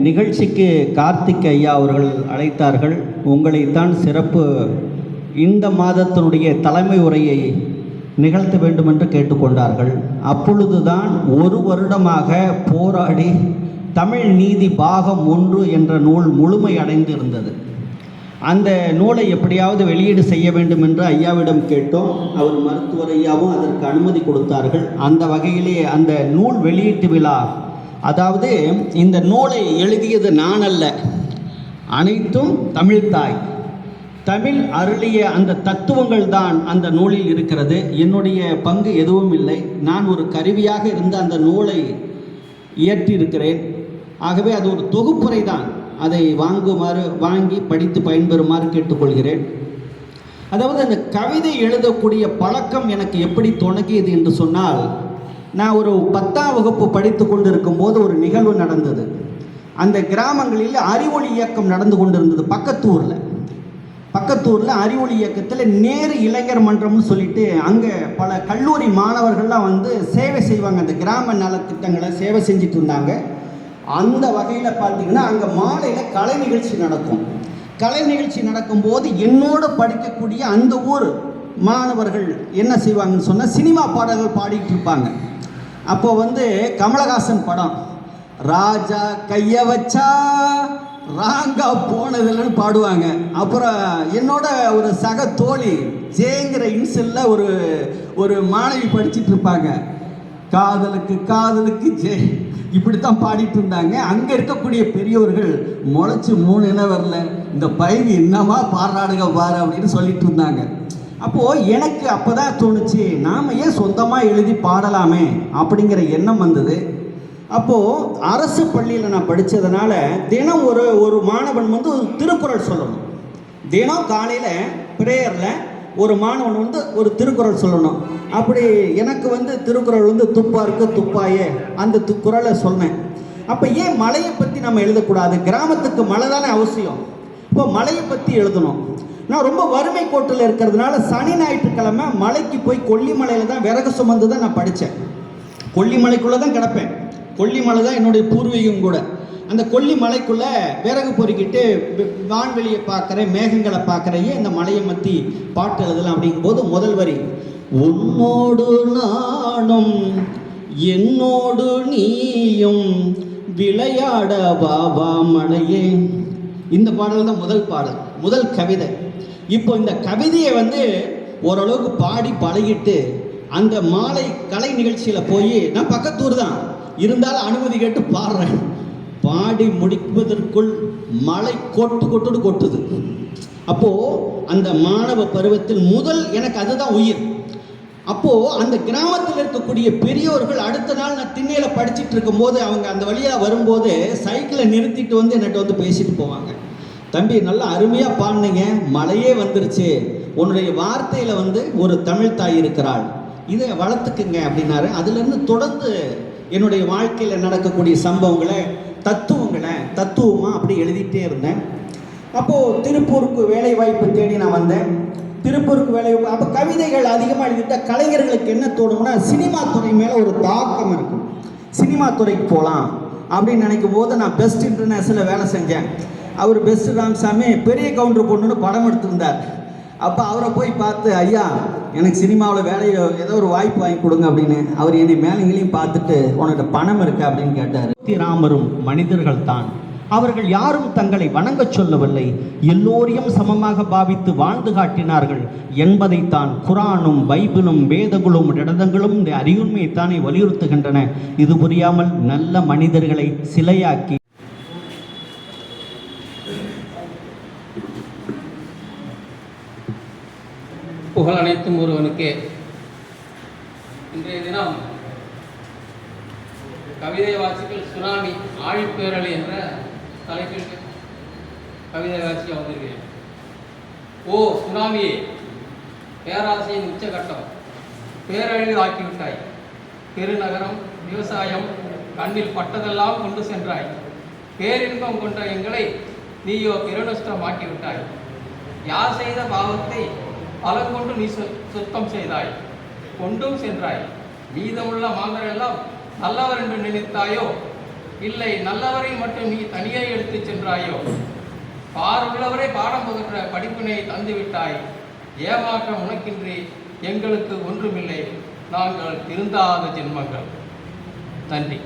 நிகழ்ச்சிக்கு கார்த்திக் ஐயா அவர்கள் அழைத்தார்கள். உங்களைத்தான் சிறப்பு இந்த மாதத்தினுடைய தலைமை உரையை நிகழ்த்த வேண்டும் என்று கேட்டுக்கொண்டார்கள். அப்பொழுதுதான் 1 வருடமாக போராடி தமிழ் நீதி பாகம் 1 என்ற நூல் முழுமை அடைந்திருந்தது. அந்த நூலை எப்படியாவது வெளியீடு செய்ய வேண்டும் என்று ஐயாவிடம் கேட்டோம். அவர் மருத்துவர் ஐயாவும் அதற்கு அனுமதி கொடுத்தார்கள். அந்த வகையிலே அந்த நூல் வெளியீட்டு விழா, அதாவது இந்த நூலை எழுதியது நான் அல்ல, அனைத்தும் தமிழ்த்தாய் தமிழ் அருளிய அந்த தத்துவங்கள் தான் அந்த நூலில் இருக்கிறது. என்னுடைய பங்கு எதுவும் இல்லை. நான் ஒரு கருவியாக இருந்த அந்த நூலை இயற்றியிருக்கிறேன். ஆகவே அது ஒரு தொகுப்புரை தான். அதை வாங்கி படித்து பயன்பெறுமாறு கேட்டுக்கொள்கிறேன். அதாவது அந்த கவிதை எழுதக்கூடிய பழக்கம் எனக்கு எப்படி தொடங்கியது என்று சொன்னால், நான் ஒரு 10ஆம் வகுப்பு படித்து கொண்டு இருக்கும்போது ஒரு நிகழ்வு நடந்தது. அந்த கிராமங்களில் அறிவொளி இயக்கம் நடந்து கொண்டிருந்தது. பக்கத்தூரில் அறிவொளி இயக்கத்தில் நேரு இளைஞர் மன்றம்னு சொல்லிட்டு அங்கே பல கல்லூரி மாணவர்கள்லாம் வந்து சேவை செய்வாங்க. அந்த கிராம நலத்திட்டங்களை சேவை செஞ்சுட்டு இருந்தாங்க. அந்த வகையில் பார்த்தீங்கன்னா அங்கே மாலையில் கலை நிகழ்ச்சி நடக்கும். கலை நிகழ்ச்சி நடக்கும்போது என்னோடு படிக்கக்கூடிய அந்த ஊர் மாணவர்கள் என்ன செய்வாங்கன்னு சொன்னால், சினிமா பாடல்கள் பாடிட்டு இருப்பாங்க. அப்போது வந்து கமலஹாசன் படம் ராஜா கைய வச்சா ராங்கா போனதில்லைன்னு பாடுவாங்க. அப்புறம் என்னோட ஒரு சக தோழி ஜேங்கிற இன்செல்ல ஒரு மாணவி படிச்சுட்டு இருப்பாங்க. காதலுக்கு ஜே, இப்படித்தான் பாடிட்டு இருந்தாங்க. அங்கே இருக்கக்கூடிய பெரியவர்கள் முளைச்சி 3 இன வரல, இந்த பையன் என்னமா பாடுறாடுங்க பாரு அப்படின்னு சொல்லிட்டு இருந்தாங்க. அப்போது எனக்கு அப்போ தான் தோணுச்சு, நாம் ஏன் சொந்தமாக எழுதி பாடலாமே அப்படிங்கிற எண்ணம் வந்தது. அப்போது அரசு பள்ளியில் நான் படித்ததுனால தினம் ஒரு மாணவன் வந்து ஒரு திருக்குறள் சொல்லணும். தினம் காலையில் ப்ரேயரில் ஒரு மாணவன் வந்து ஒரு திருக்குறள் சொல்லணும். அப்படி எனக்கு வந்து திருக்குறள் வந்து துப்பாருக்கு துப்பாயே அந்த குறளை சொன்னேன். அப்போ ஏன் மலையை பற்றி நம்ம எழுதக்கூடாது? கிராமத்துக்கு மழை தானே அவசியம். இப்போ மலையை பற்றி எழுதணும். நான் ரொம்ப வறுமை கோட்டில் இருக்கிறதுனால சனி ஞாயிற்றுக்கிழமை மலைக்கு போய் கொல்லிமலையில் தான் விறகு சுமந்து தான் நான் படித்தேன். கொல்லிமலைக்குள்ளே தான் கிடப்பேன். கொல்லிமலை தான் என்னுடைய பூர்வீகம் கூட. அந்த கொல்லிமலைக்குள்ளே விறகு பொறுக்கிட்டு வான்வெளியை பார்க்குறேன், மேகங்களை பார்க்குறையே இந்த மலையை பற்றி பாட்டு எழுதலாம். அப்படிங்கும்போது முதல் வரி, உன்னோடு நானும் என்னோடு நீயும் விளையாட பாபா மலையே. இந்த பாடல் தான் முதல் பாடல், முதல் கவிதை. இப்போ இந்த கவிதையை வந்து ஓரளவுக்கு பாடி பழகிட்டு அந்த மாலை கலை நிகழ்ச்சியில் போய், நான் பக்கத்தூர் தான் இருந்தாலும் அனுமதி கேட்டு பாடுறேன். பாடி முடிப்பதற்குள் மழை கொட்டுது. அப்போது அந்த மாணவ பருவத்தில் முதல் எனக்கு அதுதான் உயிர். அப்போது அந்த கிராமத்தில் இருக்கக்கூடிய பெரியோர்கள் அடுத்த நாள் நான் திண்ணையில் படிச்சுட்டு இருக்கும்போது அவங்க அந்த வழியாக வரும்போது சைக்கிளை நிறுத்திட்டு வந்து என்கிட்ட வந்து பேசிட்டு போவாங்க. தம்பி, நல்லா அருமையாக பாடினீங்க, மழையே வந்துருச்சு, உன்னுடைய வார்த்தையில் வந்து ஒரு தமிழ் தாய் இருக்கிறாள், இதை வளர்த்துக்குங்க அப்படின்னாரு. அதுலேருந்து தொடர்ந்து என்னுடைய வாழ்க்கையில் நடக்கக்கூடிய சம்பவங்களை தத்துவமாக அப்படி எழுதிட்டே இருந்தேன். அப்போது திருப்பூருக்கு வேலை வாய்ப்பு தேடி நான் வந்தேன். திருப்பூருக்கு வேலை, அப்போ கவிதைகள் அதிகமாக எழுதிட்டால் கலைஞர்களுக்கு என்ன தோணும்னா, சினிமா துறை மேலே ஒரு தாக்கம் இருக்கும். சினிமா துறைக்கு போகலாம் அப்படின்னு நினைக்கும் போது நான் பெஸ்ட் இன்டர்நேஷனலில் வேலை செஞ்சேன். அவர் பெஸ்ட் ராமசாமி பெரிய கவுண்டர் பொண்ணுன்னு படம் எடுத்திருந்தார். அப்போ அவரை போய் பார்த்து, ஐயா எனக்கு சினிமாவில் வேலையை ஏதோ ஒரு வாய்ப்பு வாங்கி கொடுங்க அப்படின்னு. அவர் என்னை மேலைங்களையும் பார்த்துட்டு, உனக்கு பணம் இருக்கா அப்படின்னு கேட்டார். ராமரும் மனிதர்கள் தான், அவர்கள் யாரும் தங்களை வணங்கச் சொல்லவில்லை, எல்லோரையும் சமமாக பாவித்து வாழ்ந்து காட்டினார்கள் என்பதைத்தான் குரானும் பைபிளும் வேதங்களும் இடதங்களும் இந்த அறிவுண்மையைத்தானே வலியுறுத்துகின்றன. இது புரியாமல் நல்ல மனிதர்களை சிலையாக்கி புகழ் அனைத்தும் ஒருவனுக்கே. இன்றைய தினம் கவிதை வாசிகள் சுனாமி ஆழிப்பேரலை என்ற தலைப்பில் கவிதை வாசி வந்திருக்கிறேன். ஓ சுனாமியே, பேராசையின் உச்சகட்டம், பேரழிவு ஆக்கிவிட்டாய். பெருநகரம், விவசாயம், கண்ணில் பட்டதெல்லாம் கொண்டு சென்றாய். பேரின்பம் கொண்ட எங்களை நீயோ பிரநஷ்டமாக்கி விட்டாய். யார் செய்த பாவத்தை பலங்கொண்டு நீ சுத்தம் செய்தாய், கொண்டும் சென்றாய். மீதமுள்ள மாந்தரெல்லாம் நல்லவர் என்று நினைத்தாயோ, இல்லை நல்லவரை மட்டும் நீ தனியே எடுத்து சென்றாயோ? பாருள்ளவரை பாடம் புகற்ற படிப்பினை தந்துவிட்டாய். ஏமாற்றம் உனக்கின்றி எங்களுக்கு ஒன்றுமில்லை, நாங்கள் திருந்தாத ஜென்மங்கள். நன்றி.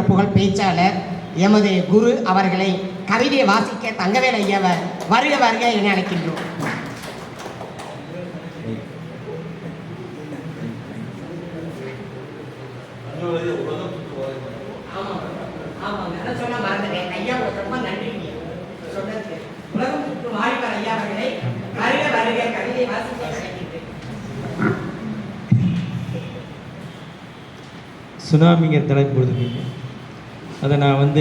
புகழ் பேச்சாளர் எமது குரு அவர்களை கவிதை வாசிக்க தங்கவேல் ஐயாவை வருக வருக என அழைக்கின்றோம். சுனாமிங்கிற தலைப்பு கொடுத்துருக்கீங்க. அதை நான்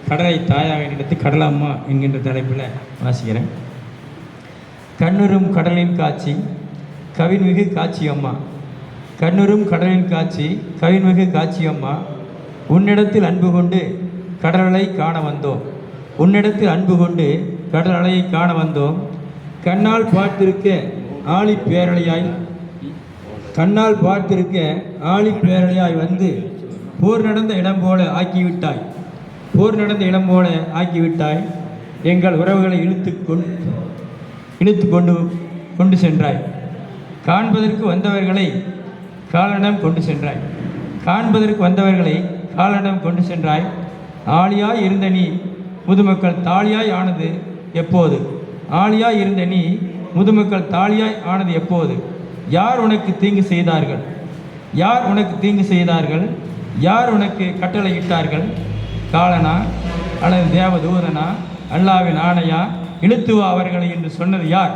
கடலை தாயாக எடுத்து கடலம்மா என்கின்ற தலைப்பில் வாசிக்கிறேன். கண்ணுறும் கடலின் காட்சி கவின்மிகு காட்சி அம்மா, கண்ணுறும் கடலின் காட்சி கவின்மிகு காட்சி அம்மா, உன்னிடத்தில் அன்பு கொண்டு கடலலை காண வந்தோம், உன்னிடத்தில் அன்பு கொண்டு கடல் அலையை காண வந்தோம். கண்ணால் பார்த்திருக்க ஆழி பேரலையாய், கண்ணால் பார்த்திருக்க ஆழி பேரலையாய் வந்து போர் நடந்த இடம் போல ஆக்கிவிட்டாய், போர் நடந்த இடம் போல ஆக்கிவிட்டாய். எங்கள் உறவுகளை இழுத்து கொண்டு சென்றாய். காண்பதற்கு வந்தவர்களை காலனிடம் கொண்டு சென்றாய், காண்பதற்கு வந்தவர்களை காலனிடம் கொண்டு சென்றாய். ஆளியாய் இருந்த நீ முதுமக்கள் தாலியாய் ஆனது எப்போது, ஆளியாய் இருந்த நீ முதுமக்கள் தாலியாய் ஆனது எப்போது? யார் உனக்கு தீங்கு செய்தார்கள், யார் உனக்கு தீங்கு செய்தார்கள், யார் உனக்கு கட்டளையிட்டார்கள்? காலனா அல்லது தேவதூதனா, அல்லாவின் ஆணையா, இழுத்துவா அவர்களை என்று சொன்னது யார்?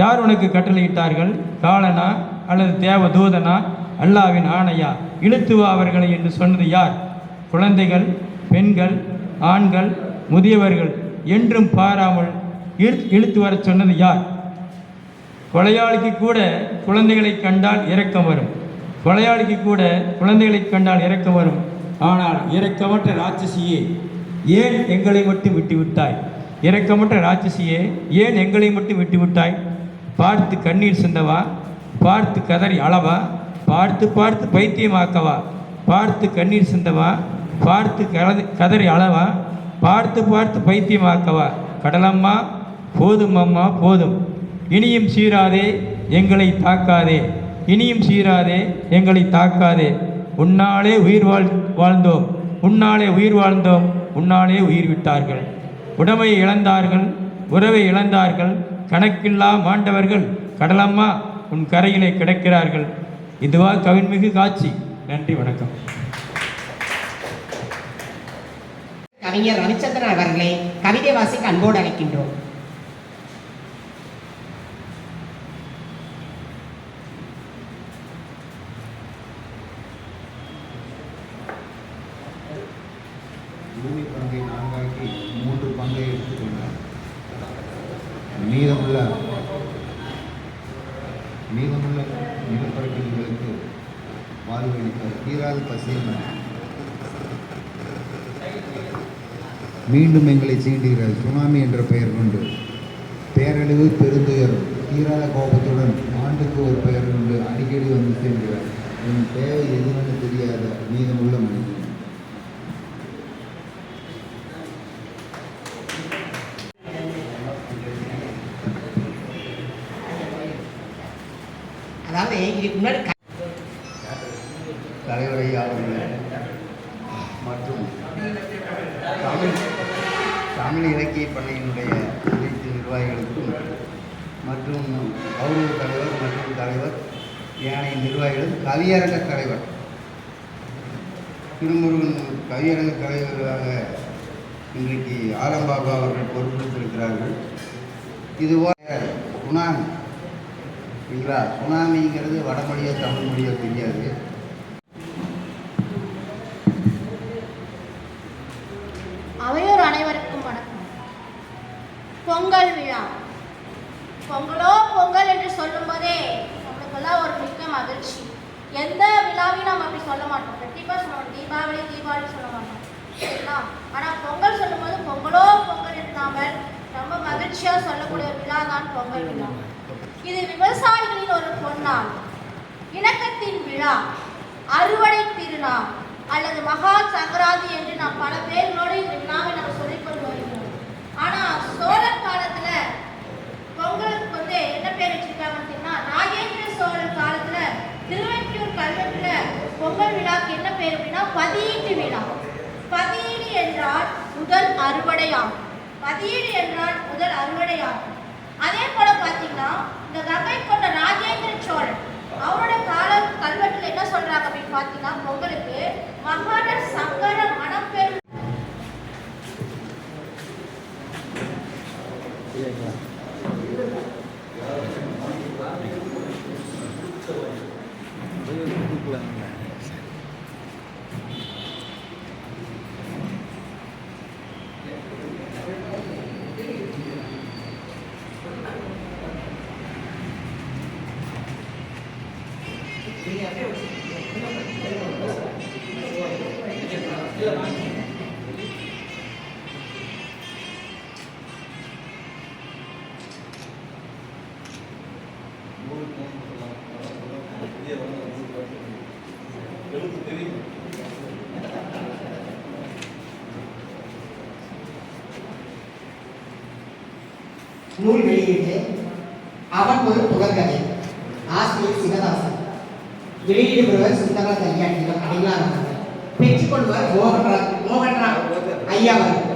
யார் உனக்கு கட்டளையிட்டார்கள்? காலனா அல்லது தேவதூதனா, அல்லாவின் ஆணையா, இழுத்துவா அவர்களை என்று சொன்னது யார்? குழந்தைகள், பெண்கள், ஆண்கள், முதியவர்கள் என்றும் பாராமல் இழுத்து வர சொன்னது யார்? கொலையாளிக்கு கூட குழந்தைகளை கண்டால் இரக்கம் வரும், கொலையாளிக்கு கூட குழந்தைகளை கண்டால் இரக்கம் வரும். ஆனால் இரக்கமற்ற ராட்சசியே ஏன் எங்களை மட்டும் விட்டுவிட்டாய்? இரக்கமற்ற ராட்சசியே ஏன் எங்களை மட்டும் விட்டுவிட்டாய்? பார்த்து கண்ணீர் சிந்தவா, பார்த்து கதறி அளவா, பார்த்து பார்த்து பைத்தியமாக்கவா? பார்த்து கண்ணீர் சிந்தவா, பார்த்து கதறி அளவா, பார்த்து பார்த்து பைத்தியமாக்கவா? கடலம்மா போதும் அம்மா போதும், இனியும் சீராதே எங்களை தாக்காதே, இனியும் சீராதே எங்களை தாக்காதே. உன்னாலே உயிர் வாழ்ந்தோம், உன்னாலே உயிர் வாழ்ந்தோம், உன்னாலே உயிர் விட்டார்கள். உடமையை இழந்தார்கள், உறவை இழந்தார்கள், கணக்கில்லா மாண்டவர்கள் கடலம்மா உன் கரையிலே கிடக்கிறார்கள். இதுவா கவின்மிகு காட்சி? நன்றி, வணக்கம். கவிஞர் ரவிச்சந்திரன் அவர்களை கவிதை வாசிக்க அன்போடு அழைக்கின்றோம். பூமி பங்கை 4ஆக்கி 3 பங்கை எடுத்துக்கொண்டார். மீதமுள்ள நிலப்பரப்பில்களுக்கு வாழ்வளித்தார். தீராத பசியில் மீண்டும் எங்களை சீண்டுகிறார். சுனாமி என்ற பெயர் கொண்டு பேரழிவு பெருந்துயரும் தீராத கோபத்துடன் ஆண்டுக்கு ஒரு பெயர் கொண்டு அடிக்கடி வந்து சேர்கிறார். என் தேவை எதுவென்று தெரியாத மீதமுள்ள மனிதன். அதாவது இதுக்கு முன்னாடி தலைவரை அவர்கள் மற்றும் தமிழ் இலக்கிய பண்ணையினுடைய அனைத்து நிர்வாகிகளுக்கும் மற்றும் கௌரவ தலைவர் மற்றும் தலைவர் ஏனைய நிர்வாகிகளும் கவியரங்க தலைவர் திருமுருகன் கவியரங்க தலைவராக இன்றைக்கு ஆலம்பாபா அவர்கள் பொறுப்பெடுத்திருக்கிறார்கள். இதுபோல சுனாமி இல்லைங்களா? சுனாமிங்கிறது வடமொழியோ தமிழ் மொழியோ தெரியாது. அவையோர் அனைவருக்கும் வணக்கம். பொங்கல் விழா, பொங்கலோ பொங்கல் என்று சொல்லும் போதே நம்மளுக்கெல்லாம் ஒரு மிக்க மகிழ்ச்சி. எந்த விழாவையும் நம்ம அப்படி சொல்ல மாட்டோம். கண்டிப்பாக சொல்லுவோம், தீபாவளி தீபாவளி சொல்ல மாட்டோம். சரிங்களா? ஆனால் பொங்கல் சொல்லும்போது பொங்கலோ பொங்கல் இல்லாமல் ரொம்ப மகிழ்ச்சியாக சொல்லக்கூடிய ஒரு விழா தான் பொங்கல் விழா. இது விவசாயிகளின் ஒரு பொன்னாள், இணக்கத்தின் விழா, அறுவடை திருநாள் அல்லது மகா சங்கராந்தி என்று நாம் பல பேர்களோடு இந்த விழாவை நம்ம சொல்லிக்கொண்டு வருகிறோம். ஆனால் சோழர் காலத்தில் பொங்கலுக்கு வந்து என்ன பேர் வச்சிருக்காங்க அப்படின்னா, ராஜேந்திர சோழர் காலத்தில் திருவெற்றியூர் கல்வெட்டில் பொங்கல் விழாக்கு என்ன பேர் அப்படின்னா பதியீட்டு விழா. பதியீடு என்றால் முதல் அறுவடையாகும். பதியீடு என்றால் முதல் அறுவடையாகும். அதே போல பார்த்தீங்கன்னா இந்த கங்கை கொண்ட ராஜேந்திர சோழன் அவரோட கால கல்வெட்டில் என்ன சொல்றாங்க அப்படின்னு பார்த்தீங்கன்னா, பொங்கலுக்கு மகாட சங்கர மணப்பெரும் நூல் வெளியீட்டு அவன் ஒரு புகழ்கதை. ஆசிரியர் சிவதாசன். வெளியீடு பெறுவர் சுந்தர கையாண்டிகள் அடையாளம். பெற்றுக்கொள்வர் மோகன்ராவ் ஐயா அவர்கள்.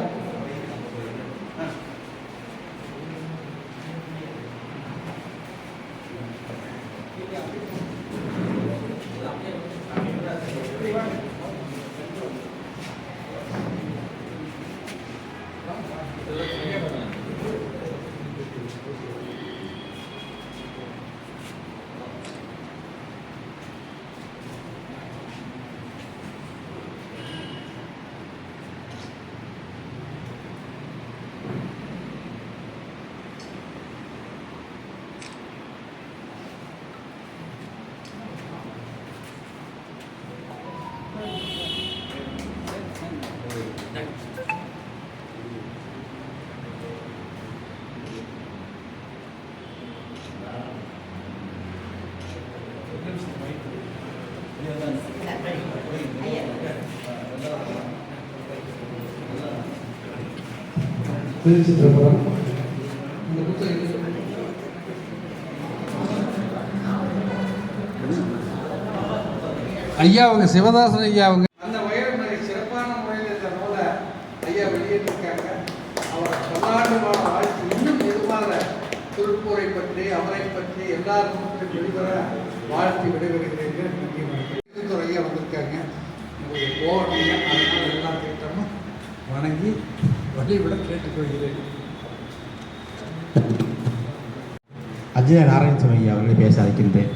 திருச்சிற்றம்பலம். ஐயா அவங்க சிவதாசன் ஐயா அவங்க அந்த வயது சிறப்பான முறையில் இந்த நூலை ஐயா வெளியேற்றிருக்காங்க. அவர் பல்லாண்டு வாழ்த்து இன்னும் எதுவாக திருப்பூரை பற்றி அவரை பற்றி எல்லா நூல்களையும் வெளிவர வாழ்த்து விடைபெறுகிறீர்கள். ஐயா வந்திருக்காங்க. உங்களுக்கு போகணும், அதனால் எல்லா திட்டமும் வணங்கி வழிவிட கேட்டுக்கொள்கிறேன். அஜய நாராயணசுவாமி ஐயா அவர்களை பேச அழைக்கின்றேன்.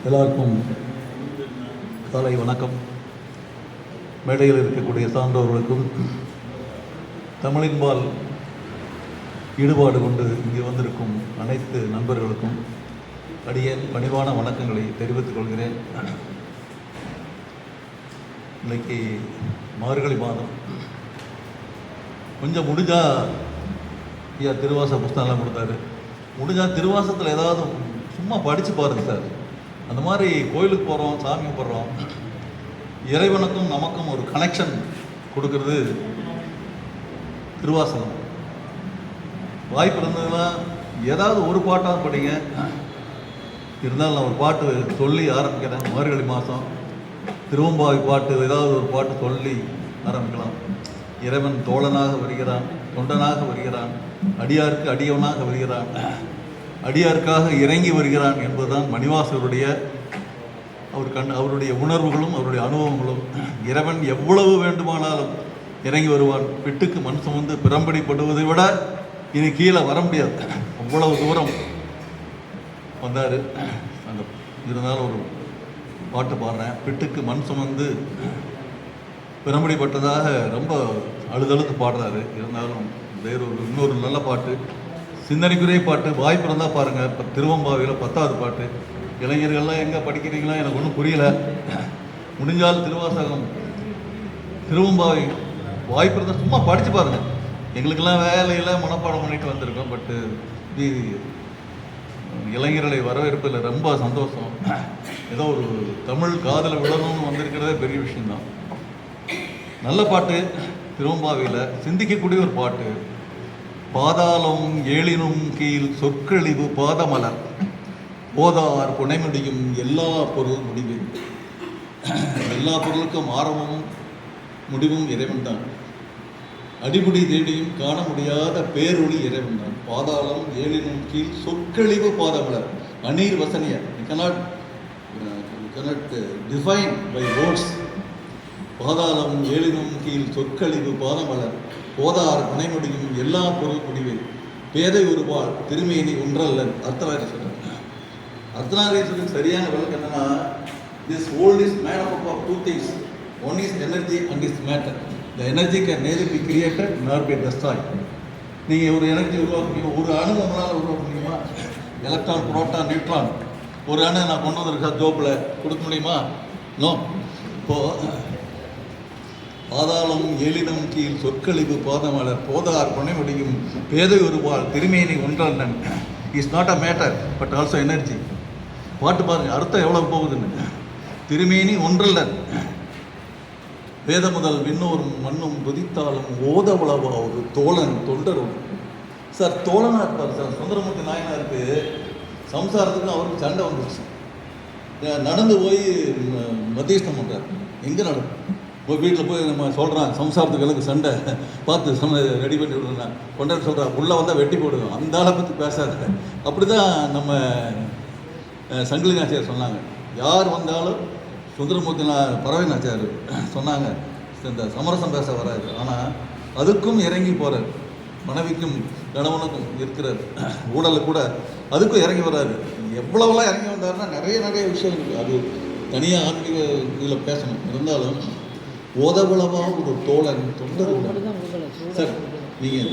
எல்லாருக்கும் காலை வணக்கம். மேடையில் இருக்கக்கூடிய சான்றோர்களுக்கும் தமிழின்பால் ஈடுபாடு கொண்டு இங்கே வந்திருக்கும் அனைத்து நண்பர்களுக்கும் அடியேன் பணிவான வணக்கங்களை தெரிவித்துக் கொள்கிறேன். இன்றைக்கி மார்கழி மாதம். கொஞ்சம் முடிஞ்சால் ஐயா திருவாச புஸ்தகம்லாம் கொடுத்தாரு. முடிஞ்சால் திருவாசத்தில் ஏதாவது சும்மா படித்து பாருங்கள் சார். அந்த மாதிரி கோயிலுக்கு போகிறோம், சாமி போடுறோம், இறைவனுக்கும் நமக்கும் ஒரு கனெக்ஷன் கொடுக்கறது திருவாசகம். வாய்ப்பு இருந்ததுன்னா ஏதாவது ஒரு பாட்டாக படிங்க. இருந்தாலும் நான் ஒரு பாட்டு சொல்லி ஆரம்பிக்கிறேன். மார்கழி மாதம் திருவம்பாவை பாட்டு ஏதாவது ஒரு பாட்டு சொல்லி ஆரம்பிக்கலாம். இறைவன் தோழனாக வருகிறான், தொண்டனாக வருகிறான், அடியாருக்கு அடியவனாக வருகிறான், அடியாருக்காக இறங்கி வருகிறான் என்பதுதான் மணிவாசகருடைய அவருடைய உணர்வுகளும் அவருடைய அனுபவங்களும் இறைவன் எவ்வளவு வேண்டுமானாலும் இறங்கி வருவான். பிட்டுக்கு மண் சுமந்து பிறம்படிப்படுவதை விட இனி கீழே வர முடியாது, அவ்வளவு தூரம் வந்தார். அந்த இருந்தாலும் ஒரு பாட்டு பாடுறேன். பிட்டுக்கு மண் சுமந்து பிறம்படிப்பட்டதாக ரொம்ப அழுதழுத்து பாடுறாரு. இருந்தாலும் வேறு இன்னொரு நல்ல பாட்டு, சிந்தனைக்குரிய பாட்டு, வாய்ப்பு இருந்தால் பாருங்கள். இப்போ திருவம்பாவையில் 10வது பாட்டு. இளைஞர்கள்லாம் எங்கே படிக்கிறீங்களா எனக்கு ஒன்றும் புரியல. முடிஞ்சால் திருவாசகம் திருவம்பாவை வாய்ப்பு இருந்தால் சும்மா படித்து பாருங்கள். எங்களுக்கெல்லாம் வேலையில் மனப்பாடம் பண்ணிட்டு வந்திருக்கோம். பட்டு இளைஞர்களை வரவேற்பதில் ரொம்ப சந்தோஷம். ஏதோ ஒரு தமிழ் காதலை விடணும்னு வந்திருக்கிறதே பெரிய விஷயம்தான். நல்ல பாட்டு. திருவம்பாவையில் சிந்திக்கக்கூடிய ஒரு பாட்டு. பாதாளம் ஏழினும் கீழ் சொற்கழிவு பாதமலர் போதார் புனைமுடியும் எல்லா பொருள் முடிவு. எல்லா பொருளுக்கும் ஆரம்பமும் முடிவும் இறைவன் தான். அடிமுடி தேடியும் காண முடியாத பேரொளி இறைவன் தான். பாதாளம் ஏழினும் கீழ் சொற்கழிவு பாதமலர். அநீர் வசனிய cannot define by words. பாதாளம் ஏழினும் கீழ் சொற்கழிவு பாதமலர் போதார் புனைமுடியும் எல்லா பொருள் முடிவு. பேதை ஒருபால் திருமேனி ஒன்றல்லன். அர்த்தநாரீஸ்வரர். அர்த்தநாரீஸ்வரருக்கு சரியான விளக்கம் என்னன்னா, this world is made up of two things. One is energy and is matter. The energy can neither be created nor be destroyed. நீங்கள் ஒரு எனர்ஜி உருவாக்க முடியும். ஒரு அணு நம்மளால் உருவாக்க முடியுமா? Electron, proton, neutron. ஒரு அணு நான் கொண்டு வந்திருக்கா ஜோப்பில் கொடுக்க முடியுமா? நோ. இப்போது பாதாளம் ஏழினம் கீழ் சொற்கழிவு பாதமலர் போதார் புனை முடியும் பேதை ஒருபால் திருமேனி ஒன்றல்லன். Is not a matter but also energy. பாட்டு பாருங்கள், அர்த்தம் எவ்வளோ போகுதுன்னு. திருமேனி ஒன்றல்லன். வேத முதல் விண்ணோரும் மண்ணும் துதித்தாலும் ஓத உளவா ஒரு தோழன் தொண்டரும். சார் தோழனாக இருப்பார் சார். சுந்தரமூர்த்தி நாயனாருக்கு சம்சாரத்துக்கு அவருக்கு சண்டை வந்துருச்சு. நடந்து போய் மத்தியஸ்தம் பண்ணுறார். எங்கே நடக்கும்? போய் வீட்டில் போய் நம்ம சொல்கிறான், சம்சாரத்துக்கு எனக்கு சண்டை பார்த்து ரெடி பண்ணி விடுறேன். கொண்டாடி சொல்கிறான், உள்ளே வந்தால் வெட்டி போடுவோம். அந்த ஆளை பற்றி பேசாத. அப்படி தான் நம்ம சங்கிலி நாச்சியார் சொன்னாங்க. யார் வந்தாலும் சுந்தரமூர்த்தி பறவை நாச்சியார் சொன்னாங்க, இந்த சமரசம் பேச வராது. ஆனால் அதுக்கும் இறங்கி போகிறார். மனைவிக்கும் கணவனுக்கும் இருக்கிற ஊழல் கூட அதுக்கும் இறங்கி வர்றாரு. எவ்வளோவெல்லாம் இறங்கி வந்தாருன்னா நிறைய விஷயம் இருக்குது. அது தனியாக ஆன்மீக இதில் பேசணும். இருந்தாலும் ஓதவளவா ஒரு தோழன் தொண்டர் சார், நீங்கள்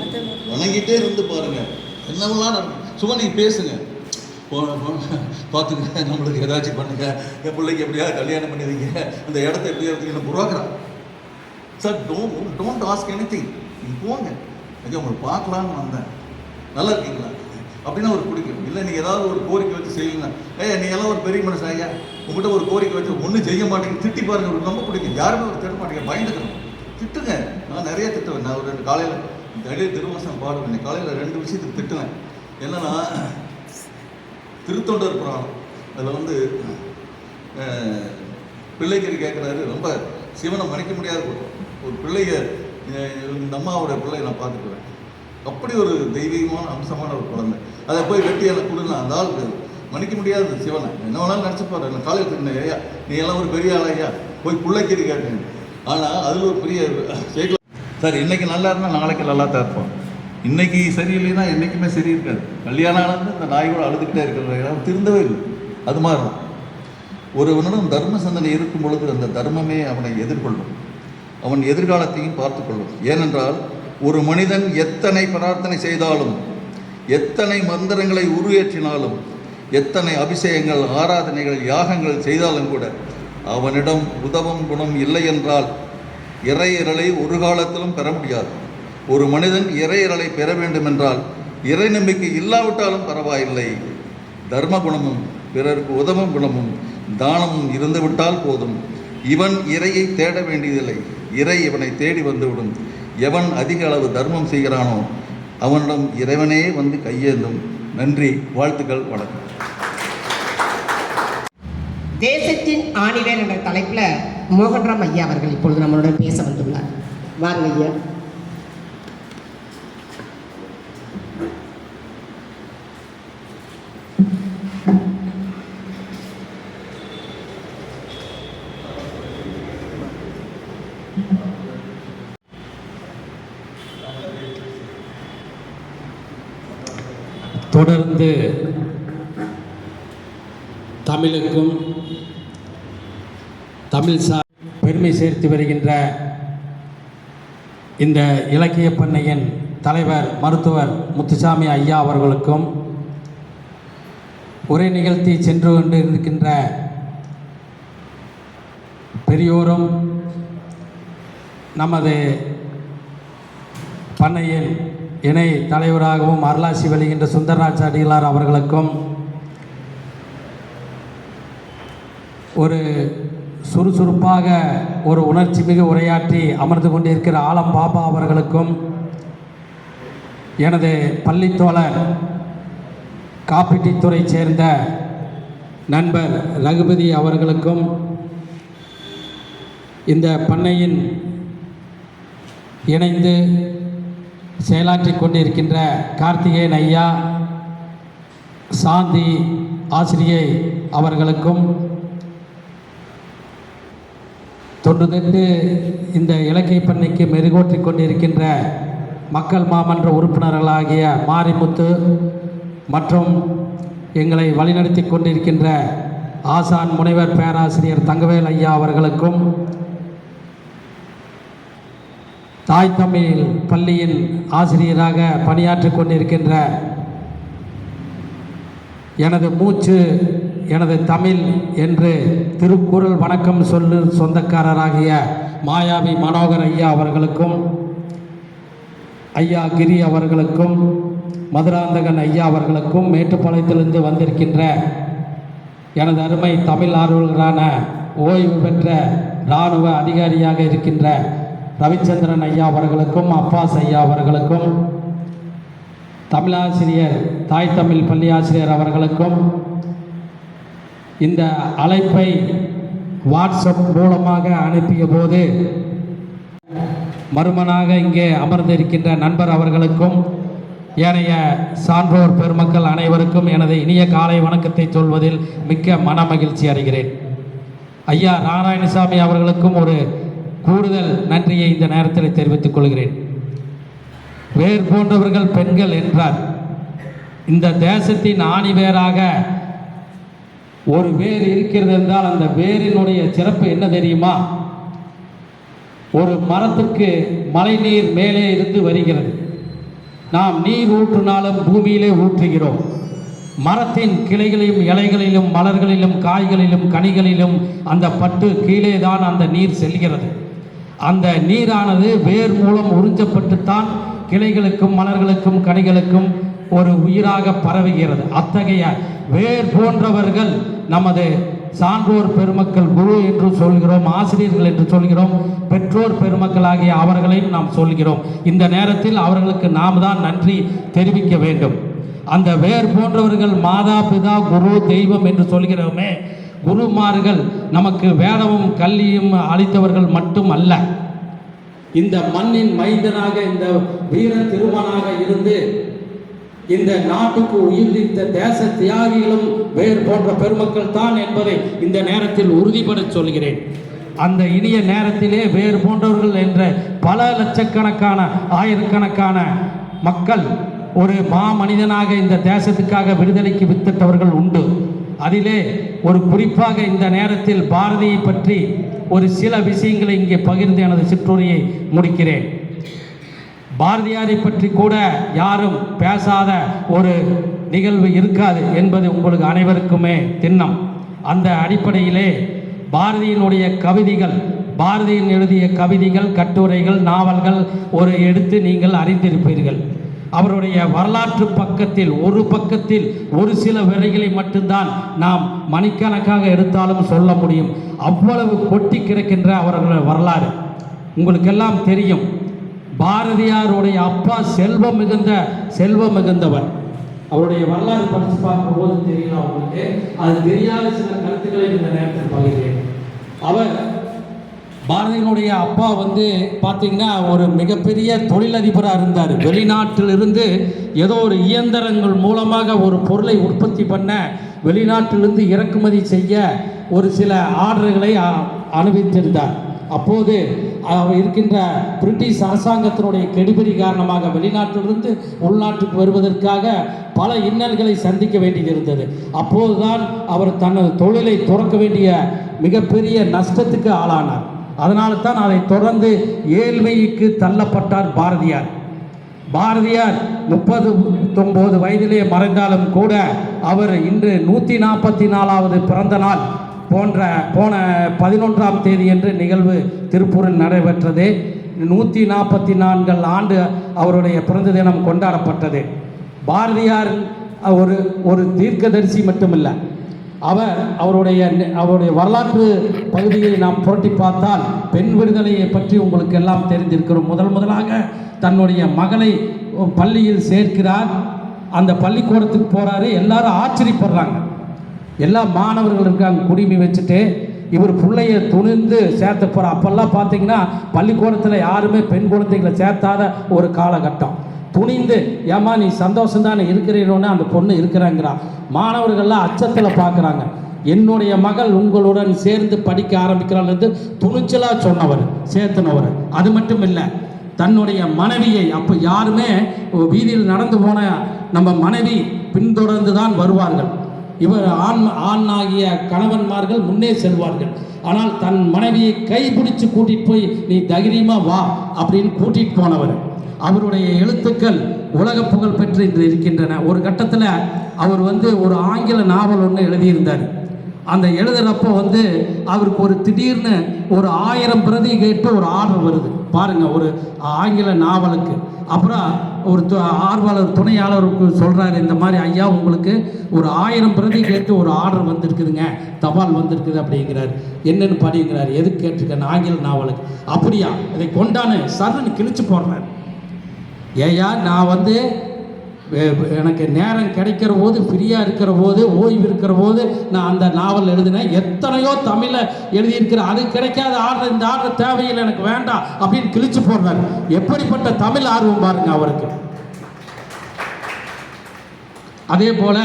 வணங்கிட்டே இருந்து பாருங்கள் என்னவெல்லாம் நடக்கும். சும்மா நீங்கள் பேசுங்க, பார்த்துங்க, நம்மளுக்கு ஏதாச்சும் பண்ணுங்க, என் பிள்ளைக்கு எப்படியாவது கல்யாணம் பண்ணி வைங்க, அந்த இடத்த எப்படியாவது எனக்கு உருவாக்குறான் sir. Don't ask anything. நீங்கள் போங்க, ஐயா உங்களை பார்க்கலான்னு வந்தேன், நல்லா இருக்கீங்களா அப்படின்னா ஒரு பிடிக்கும். இல்லை நீங்கள் ஏதாவது ஒரு கோரிக்கை வச்சு செய்யலாம், நீ எல்லாம் ஒரு பெரிய மனுஷன் ஐயா, உங்கள்கிட்ட ஒரு கோரிக்கை வச்சு ஒன்றும் செய்ய மாட்டேங்க, திட்டி பாருங்க. ஒரு ரொம்ப பிடிக்கும். யாருமே ஒரு திட்ட மாட்டேங்க, பயந்துக்கணும். திட்டுங்க. நான் நிறைய திட்டுவேன். நான் ஒரு 2 காலையில் திடீர் திருவாசகம் பாடுவேன். காலையில் 2 விஷயத்துக்கு திட்டுவேன். என்னன்னா, திருத்தொண்டர் புராணம் அதில் பிள்ளைக்கு கேட்குறாரு. ரொம்ப சிவனை மன்னிக்க முடியாத ஒரு பிள்ளைய, இந்த அம்மாவோட பிள்ளையை நான் பார்த்துக்குவேன். அப்படி ஒரு தெய்வீகமான அம்சமான ஒரு குழந்தை. அதை போய் வெட்டி எனக்கு கொடுங்க. அந்த ஆளுக்கு மன்னிக்க முடியாது சிவனை. என்ன வேணாலும் நினச்சிப்பாரு. நான் காலையில் தின்ன, ஐயா நீ எல்லாம் ஒரு பெரிய ஆள் ஐயா, போய் பிள்ளைக்கு கேட்டேன். ஆனால் அதில் ஒரு பெரிய செய்யலாம் சார். இன்றைக்கி நல்லா இருந்தால் நாளைக்கு நல்லா தான் இருப்போம். இன்றைக்கி சரியில்லைன்னா என்றைக்குமே சரி இருக்காது. கல்யாணம் ஆனது இந்த நாய் கூட அழுதுகிட்டே இருக்கிற திருந்தவே இல்லை. அது மாதிரி தான் ஒருவனிடம் தர்ம சிந்தனை இருக்கும் பொழுது அந்த தர்மமே அவனை எதிர்கொள்ளும். அவன் எதிர்காலத்தையும் பார்த்து கொள்ளும். ஏனென்றால் ஒரு மனிதன் எத்தனை பிரார்த்தனை செய்தாலும், எத்தனை மந்திரங்களை உருவேற்றினாலும், எத்தனை அபிஷேகங்கள், ஆராதனைகள், யாகங்கள் செய்தாலும் கூட அவனிடம் உதவும் குணம் இல்லை என்றால் இறையறலை ஒரு காலத்திலும் பெற முடியாது. ஒரு மனிதன் இறையறலை பெற வேண்டுமென்றால் இறை நம்பிக்கை இல்லாவிட்டாலும் பரவாயில்லை, தர்ம குணமும் பிறருக்கு உதவும் குணமும் தானமும் இருந்துவிட்டால் போதும். இவன் இறையை தேட வேண்டியதில்லை, இறை இவனை தேடி வந்துவிடும். எவன் அதிக அளவு தர்மம் செய்கிறானோ அவனிடம் இறைவனே வந்து கையேந்தும். நன்றி, வாழ்த்துக்கள், வணக்கம். தேசத்தின் ஆணிவேர் என்ற தலைப்பில் மோகன்ராம் ஐயா அவர்கள் இப்பொழுது நம்மளுடன் பேச வந்துள்ளார். வாருங்க ஐயா. தொடர்ந்து தமிழுக்கும் தமிழ் பெருமை சேர்த்து வருகின்ற இந்த இலக்கிய பண்ணையின் தலைவர் மருத்துவர் முத்துசாமி ஐயா அவர்களுக்கும் உரை நிகழ்த்தி சென்று கொண்டு இருக்கின்ற பெரியோரும் நமது பண்ணையின் இணை தலைவராகவும் அருளாசி வெளிகின்ற சுந்தரராஜ் அடிகளார் அவர்களுக்கும் ஒரு சுறுசுறுப்பாக ஒரு உணர்ச்சி மிகு உரையாற்றி அமர்ந்து கொண்டிருக்கிற ஆலம் பாபா அவர்களுக்கும் எனது பள்ளித்தோழர் காப்பீட்டுத்துறை சேர்ந்த நண்பர் ரகுபதி அவர்களுக்கும் இந்த பண்ணையின் இணைந்து செயலாற்றி கொண்டிருக்கின்ற கார்த்திகேயன் ஐயா, சாந்தி ஆசிரியை அவர்களுக்கும் தொன்றுதற்கு இந்த இலக்கிய பண்ணைக்கு மெருகூற்றி கொண்டிருக்கின்ற மக்கள் மாமன்ற உறுப்பினர்களாகிய மாரிமுத்து மற்றும் எங்களை வழிநடத்தி கொண்டிருக்கின்ற ஆசான் முனைவர் பேராசிரியர் தங்கவேல் ஐயா அவர்களுக்கும் தாய் தமிழ் பள்ளியின் ஆசிரியராக பணியாற்றி கொண்டிருக்கின்ற எனது மூச்சு எனது தமிழ் என்று திருக்குறள் வணக்கம் சொல்லு சொந்தக்காரராகிய மாயாவி மனோகர் ஐயா அவர்களுக்கும், ஐயா கிரி அவர்களுக்கும், மதுராந்தகன் ஐயா அவர்களுக்கும், மேட்டுப்பாளையத்திலிருந்து வந்திருக்கின்ற எனது அருமை தமிழ் ஆர்வலரான ஓய்வு பெற்ற இராணுவ அதிகாரியாக இருக்கின்ற ரவிச்சந்திரன் ஐயா அவர்களுக்கும், அப்பாஸ் ஐயா அவர்களுக்கும், தமிழாசிரியர் தாய் தமிழ் பள்ளி ஆசிரியர் அவர்களுக்கும், இந்த அழைப்பை வாட்ஸ்அப் மூலமாக அனுப்பிய போது மருமனாக இங்கே அமர்ந்திருக்கின்ற நண்பர் அவர்களுக்கும், ஏனைய சான்றோர் பெருமக்கள் அனைவருக்கும் எனது இனிய காலை வணக்கத்தை சொல்வதில் மிக்க மன மகிழ்ச்சி அடைகிறேன். ஐயா நாராயணசாமி அவர்களுக்கும் ஒரு கூடுதல் நன்றியை இந்த நேரத்தில் தெரிவித்துக் கொள்கிறேன். வேர் போன்றவர்கள் பெண்கள் என்றார். இந்த தேசத்தின் ஆணிவேராக ஒரு வேர் இருக்கிறது என்றால் அந்த வேரினுடைய சிறப்பு என்ன தெரியுமா? ஒரு மரத்துக்கு மழை நீர் மேலே இருந்து வருகிறது. நாம் நீர் ஊற்றினாலும் பூமியிலே ஊற்றுகிறோம். மரத்தின் கிளைகளிலும் இலைகளிலும் மலர்களிலும் காய்களிலும் கனிகளிலும் அந்த பட்டு கீழே தான் அந்த நீர் செல்கிறது. அந்த நீரானது வேர் மூலம் உறிஞ்சப்பட்டுத்தான் கிளைகளுக்கும் மலர்களுக்கும் கனிகளுக்கும் ஒரு உயிராக பரவுகிறது. அத்தகைய வேர் போன்றவர்கள் நமது சான்றோர் பெருமக்கள், குரு என்று சொல்கிறோம், ஆசிரியர்கள் என்று சொல்கிறோம், பெற்றோர் பெருமக்கள் ஆகிய அவர்களையும் நாம் சொல்கிறோம். இந்த நேரத்தில் அவர்களுக்கு நாம் தான் நன்றி தெரிவிக்க வேண்டும். அந்த வேர் போன்றவர்கள் மாதா பிதா குரு தெய்வம் என்று சொல்கிறோமே, குருமார்கள் நமக்கு வேதமும் கல்வியும் அளித்தவர்கள் மட்டும் அல்ல, இந்த மண்ணின் மைந்தனாக இந்த வீர திருமனாக இருந்து இந்த நாட்டுக்கு உயிர்த்த தேச தியாகிகளும் வேறு போன்ற பெருமக்கள் தான் என்பதை இந்த நேரத்தில் உறுதிபட சொல்கிறேன். அந்த இனிய நேரத்திலே வேறு போன்றவர்கள் என்ற பல லட்சக்கணக்கான ஆயிரக்கணக்கான மக்கள் ஒரு மாமனிதனாக இந்த தேசத்துக்காக விடுதலைக்கு வித்திட்டவர்கள் உண்டு. அதிலே ஒரு குறிப்பாக இந்த நேரத்தில் பாரதியை பற்றி ஒரு சில விஷயங்களை இங்கே பகிர்ந்து எனது சிற்றுரையை முடிக்கிறேன். பாரதியாரை பற்றி கூட யாரும் பேசாத ஒரு நிகழ்வு இருக்காது என்பது உங்களுக்கு அனைவருக்குமே திண்ணம். அந்த அடிப்படையிலே பாரதியினுடைய கவிதைகள், பாரதியின் எழுதிய கவிதைகள், கட்டுரைகள், நாவல்கள் ஒரு எடுத்து நீங்கள் அறிந்திருப்பீர்கள். அவருடைய வரலாற்று பக்கத்தில் ஒரு பக்கத்தில் ஒரு சில வரிகளை மட்டும்தான் நாம் மணிக்கணக்காக எடுத்தாலும் சொல்ல முடியும். அவ்வளவு கொட்டி கிடக்கின்ற அவர்களுடைய வரலாறு உங்களுக்கெல்லாம் தெரியும். பாரதியாருடைய அப்பா செல்வம் மிகுந்தவர். அவருடைய வரலாறு படித்து பார்க்கும்போது தெரியல அவங்களுக்கு. அது தெரியாத சில கருத்துக்களை இந்த நேரத்தில் பகிர்கிறேன். அவர் பாரதியினுடைய அப்பா பார்த்தீங்கன்னா ஒரு மிகப்பெரிய தொழிலதிபராக இருந்தார். வெளிநாட்டிலிருந்து ஏதோ ஒரு இயந்திரங்கள் மூலமாக ஒரு பொருளை உற்பத்தி பண்ண, வெளிநாட்டிலிருந்து இறக்குமதி செய்ய ஒரு சில ஆர்டர்களை அனுபவித்திருந்தார். அப்போது இருக்கின்ற பிரிட்டிஷ் அரசாங்கத்தினுடைய கெடுபிடி காரணமாக வெளிநாட்டிலிருந்து உள்நாட்டுக்கு வருவதற்காக பல இன்னல்களை சந்திக்க வேண்டியது இருந்தது. அப்போதுதான் அவர் தனது தொழிலை துறக்க வேண்டிய மிகப்பெரிய நஷ்டத்துக்கு ஆளானார். அதனால தான் அதை தொடர்ந்து ஏழ்மைக்கு தள்ளப்பட்டார் பாரதியார். பாரதியார் 39 வயதிலே மறைந்தாலும் கூட அவர் இன்று 144வது பிறந்த நாள் போன 11ஆம் தேதி என்று நிகழ்வு திருப்பூரில் நடைபெற்றது. 144 ஆண்டு அவருடைய பிறந்த தினம் கொண்டாடப்பட்டது. பாரதியார் ஒரு தீர்க்கதரிசி மட்டுமில்லை, அவருடைய வரலாற்று பகுதியை நாம் புரட்டி பார்த்தால் பெண் விடுதலையை பற்றி உங்களுக்கு எல்லாம் தெரிந்திருக்கிறோம். முதலாக தன்னுடைய மகளை பள்ளியில் சேர்க்கிறார். அந்த பள்ளிக்கூடத்துக்கு போகிறாரு. எல்லாரும் ஆச்சரியப்படுறாங்க. எல்லா மாணவர்கள் இருக்காங்க குடிமி வச்சுட்டு, இவர் பிள்ளைய துணிந்து சேர்த்த போகிறார். அப்போல்லாம் பார்த்தீங்கன்னா பள்ளிக்கூடத்தில் யாருமே பெண் குழந்தைகளை சேர்த்தாத ஒரு காலகட்டம். துணிந்து, ஏமா நீ சந்தோஷம்தானே இருக்கிறீனோன்னு அந்த பொண்ணு இருக்கிறாங்கிறான். மாணவர்கள்லாம் அச்சத்தில் பார்க்குறாங்க. என்னுடைய மகள் உங்களுடன் சேர்ந்து படிக்க ஆரம்பிக்கிறாள் என்று துணிச்சலாக சொன்னவர், சேர்த்துனவர். அது மட்டும் இல்லை, தன்னுடைய மனைவியை, அப்போ யாருமே வீதியில் நடந்து போன நம்ம மனைவி பின்தொடர்ந்து தான் வருவார்கள். இவர் ஆணாகிய கணவன்மார்கள் முன்னே செல்வார்கள். ஆனால் தன் மனைவியை கைப்பிடிச்சு கூட்டிகிட்டு போய் நீ தைரியமாக வா அப்படின்னு கூட்டிகிட்டு போனவர். அவருடைய எழுத்துக்கள் உலக புகழ் பெற்று இன்று இருக்கின்றன. ஒரு கட்டத்தில் அவர் ஒரு ஆங்கில நாவல் ஒன்று எழுதியிருந்தார். அந்த எழுதுகிறப்போ அவருக்கு ஒரு திடீர்னு ஒரு 1000 பிரதி கேட்டு ஒரு ஆர்டர் வருது பாருங்கள், ஒரு ஆங்கில நாவலுக்கு. அப்புறம் ஒரு ஆர்வலர் துணையாளருக்கு சொல்கிறாரு, இந்த மாதிரி ஐயா உங்களுக்கு ஒரு 1000 பிரதி கேட்டு ஒரு ஆர்டர் வந்திருக்குதுங்க, தபால் வந்திருக்குது அப்படிங்கிறார். என்னென்னு படிங்கிறார். எதுக்கு கேட்டிருக்கேன்? ஆங்கில நாவலுக்கு. அப்படியா, இதை கொண்டான்னு சர்ன்னு கிழிச்சு போடுறாரு. ஏயா நான் எனக்கு நேரம் கிடைக்கிற போது, ஃப்ரீயாக இருக்கிற போது, ஓய்வு இருக்கிற போது நான் அந்த நாவல் எழுதினேன். எத்தனையோ தமிழில் எழுதியிருக்கிற, அது கிடைக்காத ஆர்டர், இந்த ஆர்டர் தேவையில்லை, எனக்கு வேண்டாம் அப்படின்னு கிழிச்சு போடுறாரு. எப்படிப்பட்ட தமிழ் ஆர்வம் பாருங்க அவருக்கு. அதே போல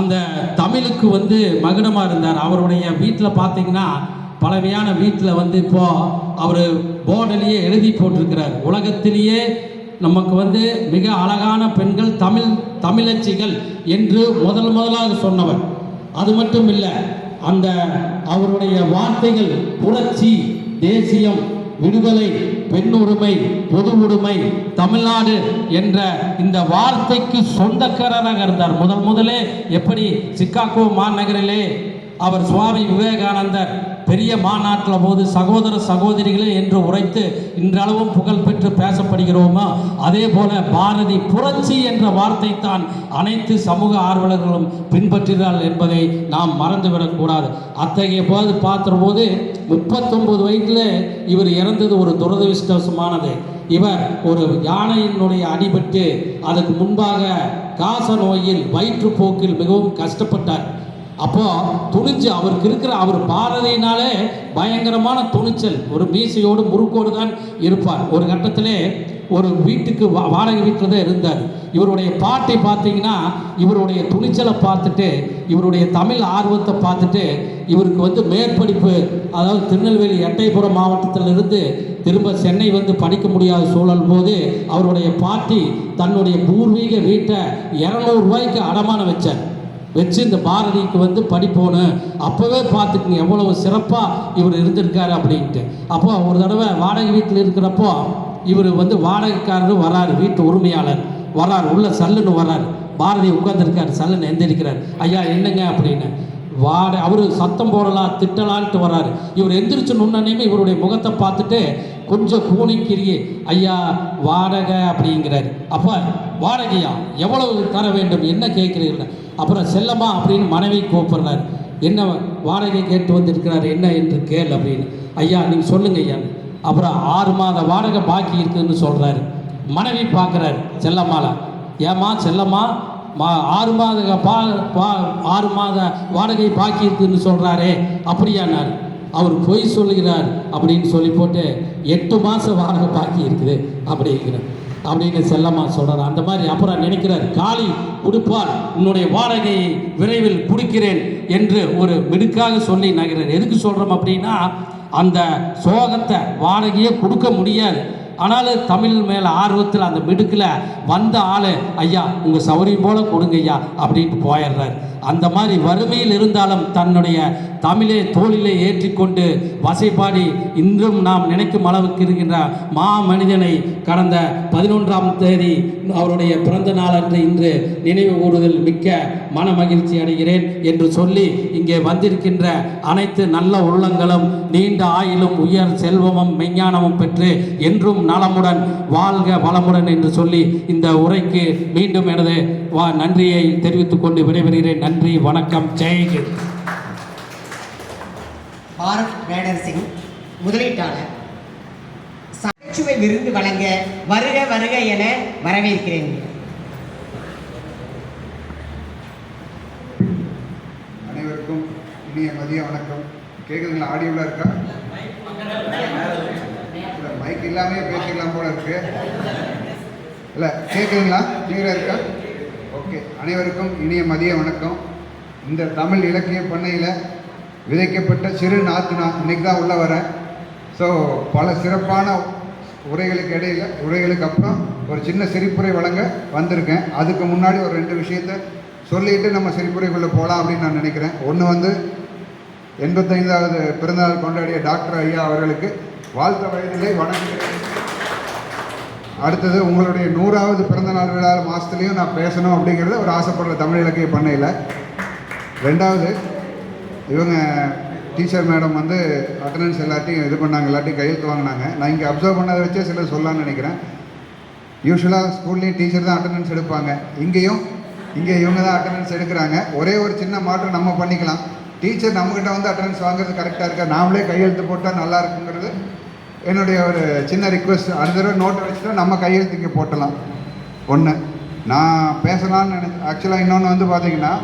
அந்த தமிழுக்கு மகுடமாக இருந்தார். அவருடைய வீட்டில் பார்த்தீங்கன்னா பலவையான வீட்டில் இப்போ அவர் போர்டிலேயே எழுதி போட்டிருக்கிறார், உலகத்திலேயே நமக்கு மிக அழகான பெண்கள் தமிழச்சிகள் என்று முதலாக சொன்னவர். அது மட்டும் இல்லை, அந்த அவருடைய வார்த்தைகள் புரட்சி, தேசியம், விடுதலை, பெண் உரிமை, பொது உரிமை, தமிழ்நாடு என்ற இந்த வார்த்தைக்கு சொந்தக்காரராக இருந்தார். முதலே எப்படி சிக்காகோ மாநகரிலே அவர் சுவாமி விவேகானந்தர் பெரிய மாநாட்டில் போது சகோதர சகோதரிகளே என்று உரைத்து இன்றளவும் புகழ்பெற்று பேசப்படுகிறோமோ, அதே போல பாரதி புரட்சி என்ற வார்த்தை தான் அனைத்து சமூக ஆர்வலர்களும் பின்பற்றுகிறார்கள் என்பதை நாம் மறந்துவிடக்கூடாது. அத்தகைய போது பார்த்த போது 39 வயதில் இவர் இறந்தது ஒரு துரதிருஷ்டவசமானது. இவர் ஒரு யானையினுடைய அடிபட்டு அதுக்கு முன்பாக காச நோயில் வயிற்றுப்போக்கில் மிகவும் கஷ்டப்பட்டார். அப்போ துணிச்சு அவருக்கு இருக்கிற, அவர் பாரதியினாலே பயங்கரமான துணிச்சல், ஒரு மீசையோடு முறுக்கோடு தான் இருப்பார். ஒரு கட்டத்திலே ஒரு வீட்டுக்கு வாடகை வீட்டில் தான் இருந்தார். இவருடைய பாட்டை பார்த்தீங்கன்னா இவருடைய துணிச்சலை பார்த்துட்டு, இவருடைய தமிழ் ஆர்வத்தை பார்த்துட்டு இவருக்கு மேற்படிப்பு, அதாவது திருநெல்வேலி எட்டயபுரம் மாவட்டத்திலிருந்து திரும்ப சென்னை படிக்க முடியாத சூழல் போது அவருடைய பாட்டி தன்னுடைய பூர்வீக வீட்டை 200 ரூபாய்க்கு அடமானம் வச்சு இந்த பாரதிக்கு படிப்போன்னு. அப்போவே பார்த்துக்குங்க எவ்வளவு சிறப்பாக இவர் இருந்திருக்காரு அப்படின்ட்டு. அப்போ ஒரு தடவை வாடகை வீட்டில் இருக்கிறப்போ இவர் வாடகைக்காரர் வராரு, வீட்டு உரிமையாளர் வராரு, உள்ள சல்லுன்னு வராரு. பாரதி உட்கார்ந்துருக்காரு, சல்லுன்னு எந்திரிக்கிறார். ஐயா என்னங்க அப்படின்னு அவர் சத்தம் போடலாம் திட்டலான்ட்டு வர்றாரு. இவர் எந்திரிச்சு நுண்ணனையுமே இவருடைய முகத்தை பார்த்துட்டு கொஞ்சம் கூணிக்கிறியே, ஐயா வாடகை அப்படிங்கிறாரு. அப்போ வாடகையா, எவ்வளவு தர வேண்டும், என்ன கேட்குறீர்கள்? அப்புறம் செல்லம்மா அப்படின்னு மனைவி கூப்பிட்றாரு. என்ன வாடகை கேட்டு வந்திருக்கிறார், என்ன என்று கேள் அப்படின்னு. ஐயா நீங்கள் சொல்லுங்க ஐயா. அப்புறம் 6 மாத வாடகை பாக்கி இருக்குதுன்னு சொல்கிறாரு. மனைவி பார்க்குறாரு செல்லம்மால, ஏம்மா செல்லம்மா 6 மாத வாடகை பாக்கி இருக்குதுன்னு சொல்கிறாரே அப்படியானார். அவர் பொய் சொல்லுகிறார் அப்படின்னு சொல்லி போட்டு 8 மாதம் வாடகை பாக்கி இருக்குது அப்படின்னு செல்லம்மா சொல்கிறார். அந்த மாதிரி அப்புறம் நினைக்கிறார், காளி கொடுப்பால் உன்னுடைய வாடகையை விரைவில் கொடுக்கிறேன் என்று ஒரு மிடுக்காக சொல்லி நகிறார். எதுக்கு சொல்கிறோம் அப்படின்னா அந்த சோகத்தை வாடகையே கொடுக்க முடியாது. ஆனாலும் தமிழ் மேலே ஆர்வத்தில் அந்த மிடுக்கில் வந்த ஆள், ஐயா உங்கள் சௌரியம் போல் கொடுங்க ஐயா அப்படின்ட்டு போயிடுறார். அந்த மாதிரி வறுமையில் இருந்தாலும் தன்னுடைய தமிழை தோளிலே ஏற்றிக்கொண்டு வசைப்பாடி இன்றும் நாம் நினைக்கும் அளவுக்கு இருக்கின்ற மனிதனை கடந்த 11ஆம் தேதி அவருடைய பிறந்த நாள் அன்று இன்று நினைவு கூறுதல் மிக்க மன மகிழ்ச்சி அடைகிறேன் என்று சொல்லி இங்கே வந்திருக்கின்ற அனைத்து நல்ல உள்ளங்களும் நீண்ட ஆயிலும் உயர் செல்வமும் மெஞ்ஞானமும் பெற்று என்றும் நலமுடன் வாழ்க வளமுடன் என்று சொல்லி இந்த உரைக்கு மீண்டும் எனது நன்றியை தெரிவித்துக் கொண்டு விடைபெறுகிறேன். நன்றி, வணக்கம், ஜெய்ஹிந்த். பாரத் பேனர் சிங் முதலீட்டாளர் நகைச்சுவை விருந்து வழங்க வருக வருக என வரவேற்கிறேன். அனைவருக்கும் இனிய மதிய வணக்கம். கேட்குதுங்களா? ஆடியோவில் இருக்கா? மைக் இல்லாமே பேசிக்கலாம் போல இருக்கு. இல்லை கேட்குதுங்களா? கிளியராக இருக்கா? ஓகே. அனைவருக்கும் இனிய மதிய வணக்கம். இந்த தமிழ் இலக்கிய பண்ணையில் விதைக்கப்பட்ட சிறு நாற்று நான் இன்றைக்கி தான் உள்ளே வரேன். ஸோ பல சிறப்பான உரைகளுக்கு அப்புறம் ஒரு சின்ன சிரிப்புரை வழங்க வந்திருக்கேன். அதுக்கு முன்னாடி ஒரு 2 விஷயத்தை சொல்லிட்டு நம்ம சிரிப்புரைக்குள்ளே போகலாம் அப்படின்னு நான் நினைக்கிறேன். ஒன்று வந்து 85வது பிறந்தநாள் கொண்டாடிய டாக்டர் ஐயா அவர்களுக்கு வாழ்த்த வயதிலே வணங்குகிறேன். அடுத்தது உங்களுடைய 100வது பிறந்தநாள் விழா மாதத்துலேயும் நான் பேசணும் அப்படிங்கிறத ஒரு ஆசைப்படுற தமிழ் இலக்கிய பண்ணையில். 2வது இவங்க டீச்சர் மேடம் வந்து அட்டண்டன்ஸ் எல்லாத்தையும் இது பண்ணாங்க, எல்லாத்தையும் கையெழுத்து வாங்கினாங்க. நான் இங்கே அப்சர்வ் பண்ணதை வச்சே சிலர் சொல்லலான்னு நினைக்கிறேன். யூஸ்வலாக ஸ்கூல்லேயும் டீச்சர் தான் அட்டண்டன்ஸ் எடுப்பாங்க, இங்கே இவங்க தான் அட்டண்டன்ஸ் எடுக்கிறாங்க. ஒரே ஒரு சின்ன மாற்றம் நம்ம பண்ணிக்கலாம். டீச்சர் நம்மக்கிட்ட வந்து அட்டண்டன்ஸ் வாங்குறது கரெக்டாக இருக்கா, நாமளே கையெழுத்து போட்டால் நல்லா இருக்குங்கிறது என்னுடைய ஒரு சின்ன ரிக்வெஸ்ட். அடுத்த தடவை நோட்டை வச்சுட்டா நம்ம கையெழுத்து இங்கே போட்டலாம். ஒன்று நான் பேசலான்னு ஆக்சுவலாக இன்னொன்று வந்து பார்த்திங்கன்னா,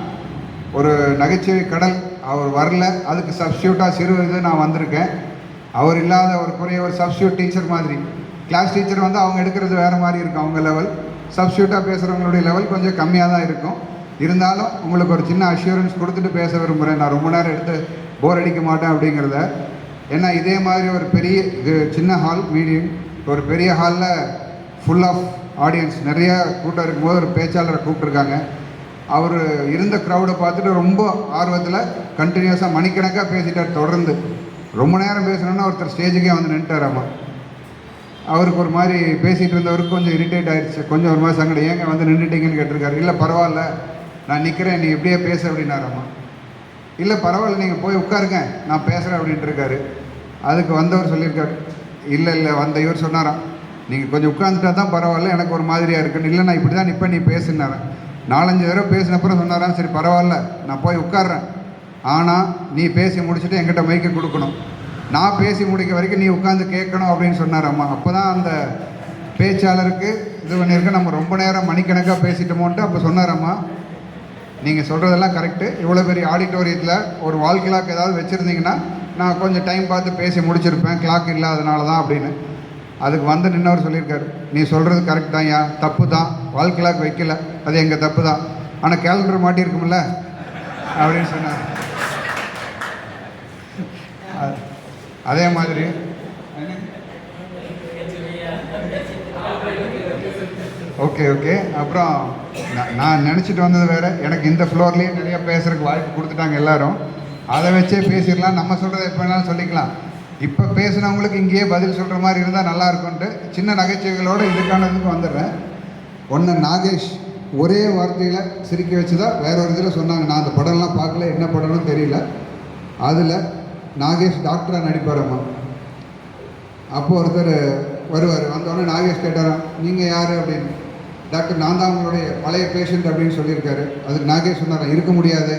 ஒரு நகைச்சுவை கடல் அவர் வரல, அதுக்கு சப்ஸ்டியூட்டாக சிறு இது நான் வந்திருக்கேன். அவர் இல்லாத ஒரு குறைய ஒரு சப்ஸ்டியூட் டீச்சர் மாதிரி. கிளாஸ் டீச்சர் வந்து அவங்க எடுக்கிறது வேறு மாதிரி இருக்கும், அவங்க லெவல். சப்ஸ்டியூட்டாக பேசுகிறவங்களுடைய லெவல் கொஞ்சம் கம்மியாக தான் இருக்கும். இருந்தாலும் உங்களுக்கு ஒரு சின்ன அஷ்யூரன்ஸ் கொடுத்துட்டு பேச விரும்புகிறேன். நான் ரொம்ப நேரம் எடுத்து போர் அடிக்க மாட்டேன் அப்படிங்கிறத. ஏன்னா இதே மாதிரி ஒரு பெரிய சின்ன ஹால், மீடியம், ஒரு பெரிய ஹாலில் ஃபுல் ஆஃப் ஆடியன்ஸ் நிறைய கூட்டம் இருக்கும்போது ஒரு பேச்சாளரை கூப்பிட்ருக்காங்க. அவர் இருந்த க்ரௌடை பார்த்துட்டு ரொம்ப ஆர்வத்தில் கண்டினியூஸாக மணிக்கணக்காக பேசிட்டார். தொடர்ந்து ரொம்ப நேரம் பேசணுன்னா ஒருத்தர் ஸ்டேஜுக்கே வந்து நின்றுட்டாராமா. அவருக்கு ஒரு மாதிரி பேசிகிட்டு இருந்தவருக்கு கொஞ்சம் இரிட்டேட் ஆகிடுச்சு, கொஞ்சம் ஒரு மாதிரி சங்கடம். ஏங்க வந்து நின்றுட்டீங்கன்னு கேட்டிருக்காரு. இல்லை பரவாயில்ல நான் நிற்கிறேன், நீ எப்படியே பேச அப்படின்னாராமா. இல்லை பரவாயில்ல நீங்கள் போய் உட்காருங்க நான் பேசுகிறேன் அப்படின்ட்டு இருக்காரு. அதுக்கு வந்தவர் சொல்லியிருக்காரு, இல்லை வந்த இவர் சொன்னாராம், நீங்கள் கொஞ்சம் உட்காந்துட்டா தான் பரவாயில்ல, எனக்கு ஒரு மாதிரியாக இருக்குன்னு. இல்லை நான் இப்படி தான் நிற்பேன், நீ பேசுனாரேன். 4-5 தடவை பேசினப்புறம் சொன்னாராம், சரி பரவாயில்ல நான் போய் உட்கார்றேன், ஆனால் நீ பேசி முடிச்சுட்டு என்கிட்ட மைக்கை கொடுக்கணும், நான் பேசி முடிக்க வரைக்கும் நீ உட்காந்து கேட்கணும் அப்படின்னு சொன்னாராம்மா. அப்போ தான் அந்த பேச்சாளருக்கு இது பண்ணியிருக்க, நம்ம ரொம்ப நேரம் மணிக்கணக்காக பேசிட்டோமோன்ட்டு அப்போ சொன்னாராம்மா, நீங்கள் சொல்கிறதெல்லாம் கரெக்டு, இவ்வளோ பெரிய ஆடிட்டோரியத்தில் ஒரு வால் கிளாக் ஏதாவது வச்சுருந்தீங்கன்னா நான் கொஞ்சம் டைம் பார்த்து பேசி முடிச்சிருப்பேன், கிளாக் இல்லாதனால தான் அப்படின்னு. அதுக்கு வந்து நின்னவர் சொல்லியிருக்காரு, நீ சொல்கிறது கரெக்ட் தான், தப்பு தான், வால் கிளாக் வைக்கல, அது எங்கள் தப்பு தான், ஆனால் கேலண்டர் மாட்டியிருக்கும்ல அப்படின்னு சொன்னார். அதே மாதிரி ஓகே அப்புறம் நான் நினச்சிட்டு வந்தது வேறு, எனக்கு இந்த ஃப்ளோர்லேயே நிறையா பேசுகிறதுக்கு வாய்ப்பு கொடுத்துட்டாங்க எல்லோரும், அதை வச்சே பேசிடலாம், நம்ம சொல்கிறத எப்போ வேணாலும் சொல்லிக்கலாம். இப்போ பேசுனவங்களுக்கு இங்கேயே பதில் சொல்கிற மாதிரி இருந்தால் நல்லாயிருக்கும்ன்ட்டு சின்ன நகைச்சுவைகளோடு இதுக்கானதுக்கு வந்துடுறேன். ஒன்று, நாகேஷ் ஒரே வார்த்தையில் சிரிக்க வச்சு தான் வேற ஒரு இதில் சொன்னாங்க. நான் அந்த படம்லாம் பார்க்கல, என்ன படம்னு தெரியல. அதில் நாகேஷ் டாக்டராக நடிப்பாரம்மா. அப்போது ஒருத்தர் வருவார், வந்தோடனே நாகேஷ் கேட்டாராம், நீங்கள் யார் அப்படின்னு. டாக்டர் நான் தான் உங்களுடைய பழைய பேஷண்ட் அப்படின்னு சொல்லியிருக்காரு. அதுக்கு நாகேஷ் சொன்னாராம், இருக்க முடியாது.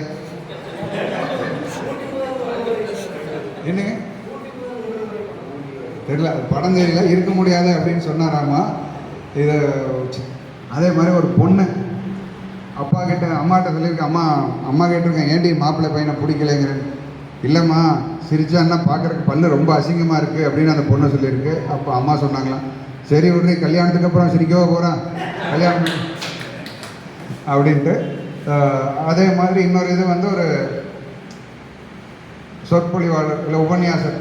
என்னங்க தெரியல, படம் தெரியல, இருக்க முடியாது அப்படின்னு சொன்னாராம்மா. இது அதே மாதிரி ஒரு பொண்ணு அப்பா கிட்ட அம்மாட்ட சொல்லியிருக்கேன், அம்மா கேட்டிருக்கேன், ஏண்டி மாப்பிள்ளை பையனை பிடிக்கலைங்கிறேன்னு. இல்லைம்மா சிரிச்சான்னா பார்க்குறக்கு பல்லு ரொம்ப அசிங்கமாக இருக்குது அப்படின்னு அந்த பொண்ணு சொல்லியிருக்கு. அப்போ அம்மா சொன்னாங்களாம், சரி விட்றி, கல்யாணத்துக்கு அப்புறம் சிரிக்கவோ போகிறான் கல்யாணம் அப்படின்ட்டு. அதே மாதிரி இன்னொரு இது வந்து ஒரு சொற்பொழிவாளர் இல்லை உபன்யாசர்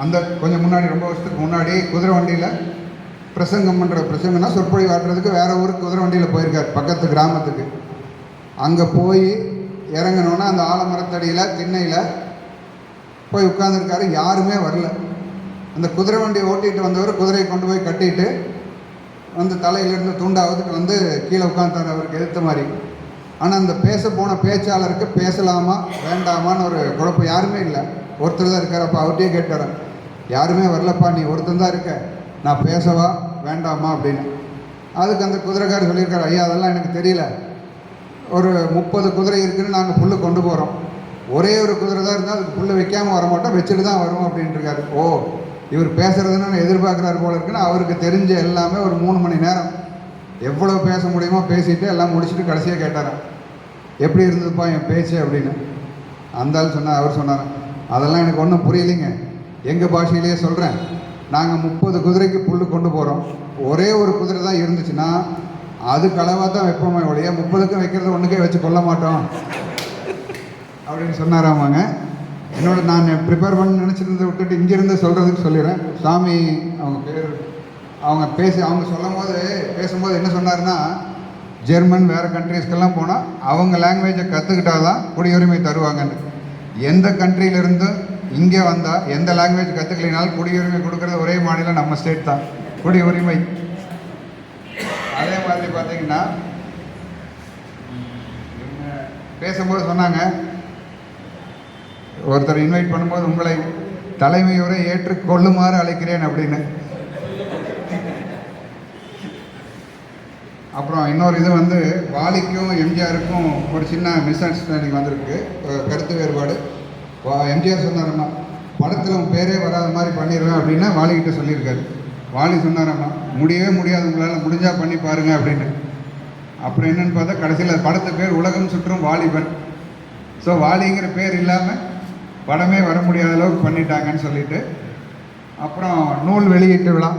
அந்த கொஞ்சம் முன்னாடி, ரொம்ப வருஷத்துக்கு முன்னாடி குதிரை வண்டியில் பிரசங்கம் பண்ணுற, பிரசங்கம்னா சொற்பொழி ஆட்டுறதுக்கு வேறு ஊருக்கு குதிரை வண்டியில் போயிருக்கார், பக்கத்து கிராமத்துக்கு. அங்கே போய் இறங்கினோன்னா அந்த ஆலமரத்தடியில் திண்ணையில் போய் உட்காந்துருக்காரு. யாருமே வரல. அந்த குதிரை வண்டியை ஓட்டிகிட்டு வந்தவர் குதிரையை கொண்டு போய் கட்டிட்டு வந்து தலையிலேருந்து தூண்டாவதுக்கு வந்து கீழே உட்காந்துட்டார் அவருக்கு எதிர்த்த மாதிரி. ஆனால் அந்த பேச போன பேச்சாளருக்கு பேசலாமா வேண்டாமான்னு ஒரு குழப்பம். யாருமே இல்லை, ஒருத்தர் தான் இருக்கார். அப்போ அவர்கிட்டயே கேட்டார், யாருமே வரலப்பா, நீ ஒருத்தன் தான் இருக்க, நான் பேசவா வேண்டாமா அப்படின்னு. அதுக்கு அந்த குதிரைக்காரர் சொல்லியிருக்காரு, ஐயா அதெல்லாம் எனக்கு தெரியல, ஒரு 30 குதிரை இருக்குன்னு நாங்கள் புல்லு கொண்டு போகிறோம், ஒரே ஒரு குதிரை தான் இருந்தால் அதுக்கு புல்லு வைக்காமல் வர மாட்டோம், வச்சுட்டு தான் வருவோம் அப்படின்ட்டுருக்காரு. ஓ, இவர் பேசுகிறதுன்னு நான் எதிர்பார்க்குறாரு போல இருக்குன்னு அவருக்கு தெரிஞ்ச எல்லாமே ஒரு 3 மணி நேரம் எவ்வளோ பேச முடியுமோ பேசிட்டு எல்லாம் முடிச்சுட்டு கடைசியாக கேட்டாரான், எப்படி இருந்ததுப்பா என் பேச்சு அப்படின்னு. அந்த ஆள் சொன்னார், அவர் சொன்னார், அதெல்லாம் எனக்கு ஒன்றும் புரியலைங்க, எங்கள் பாஷையிலேயே சொல்கிறேன், நாங்கள் 30 குதிரைக்கு புல் கொண்டு போகிறோம், ஒரே ஒரு குதிரை தான் இருந்துச்சுன்னா அதுக்கு அளவாக தான் வைப்போமே ஒழிய 30க்கும் வைக்கிறது ஒன்றுக்கே வச்சு கொள்ள மாட்டோம் அப்படின்னு சொன்னாராமாங்க. என்னோட நான் ப்ரிப்பேர் பண்ணி நினச்சிருந்ததை விட்டுட்டு இங்கேருந்து சொல்கிறதுக்கு சொல்லிடுறேன். சாமி அவங்க பேர், அவங்க பேசும்போது என்ன சொன்னார்னா, ஜெர்மன் வேறு கண்ட்ரீஸ்க்கெல்லாம் போனால் அவங்க லாங்குவேஜை கற்றுக்கிட்டா தான் குடியுரிமை தருவாங்கன்னு. எந்த கண்ட்ரியிலேருந்து இங்கே வந்தால் எந்த லாங்குவேஜ் கற்றுக்கலினாலும் குடியுரிமை கொடுக்குறது ஒரே மாநிலம் நம்ம ஸ்டேட் தான், குடியுரிமை. அதே மாதிரி பார்த்தீங்கன்னா பேசும்போது சொன்னாங்க, ஒருத்தர் இன்வைட் பண்ணும்போது உங்களை தலைமையுரை ஏற்றுக்கொள்ளுமாறு அழைக்கிறேன் அப்படின்னு. அப்புறம் இன்னொரு இது வந்து வாலிக்கும் எம்ஜிஆருக்கும் ஒரு சின்ன மிஸ் அண்டர்ஸ்டாண்டிங் வந்திருக்கு, கருத்து வேறுபாடு. எம்ஜிஆர் சொன்னாரம்மா, படத்தில் உன் பேரே வராத மாதிரி பண்ணிடுவேன் அப்படின்னா வாலிக்கிட்ட சொல்லியிருக்காரு. வாலி சொன்னாரம்மா, முடியவே முடியாது, உங்களால் முடிஞ்சால் பண்ணி பாருங்க அப்படின்னு. அப்புறம் என்னென்னு பார்த்தா கடைசியில் படத்து பேர் உலகம் சுற்றும் வாலிபன். ஸோ வாலிங்கிற பேர் இல்லாமல் படமே வர முடியாத அளவுக்கு பண்ணிட்டாங்கன்னு சொல்லிட்டு, அப்புறம் நூல் வெளியீட்டு விழா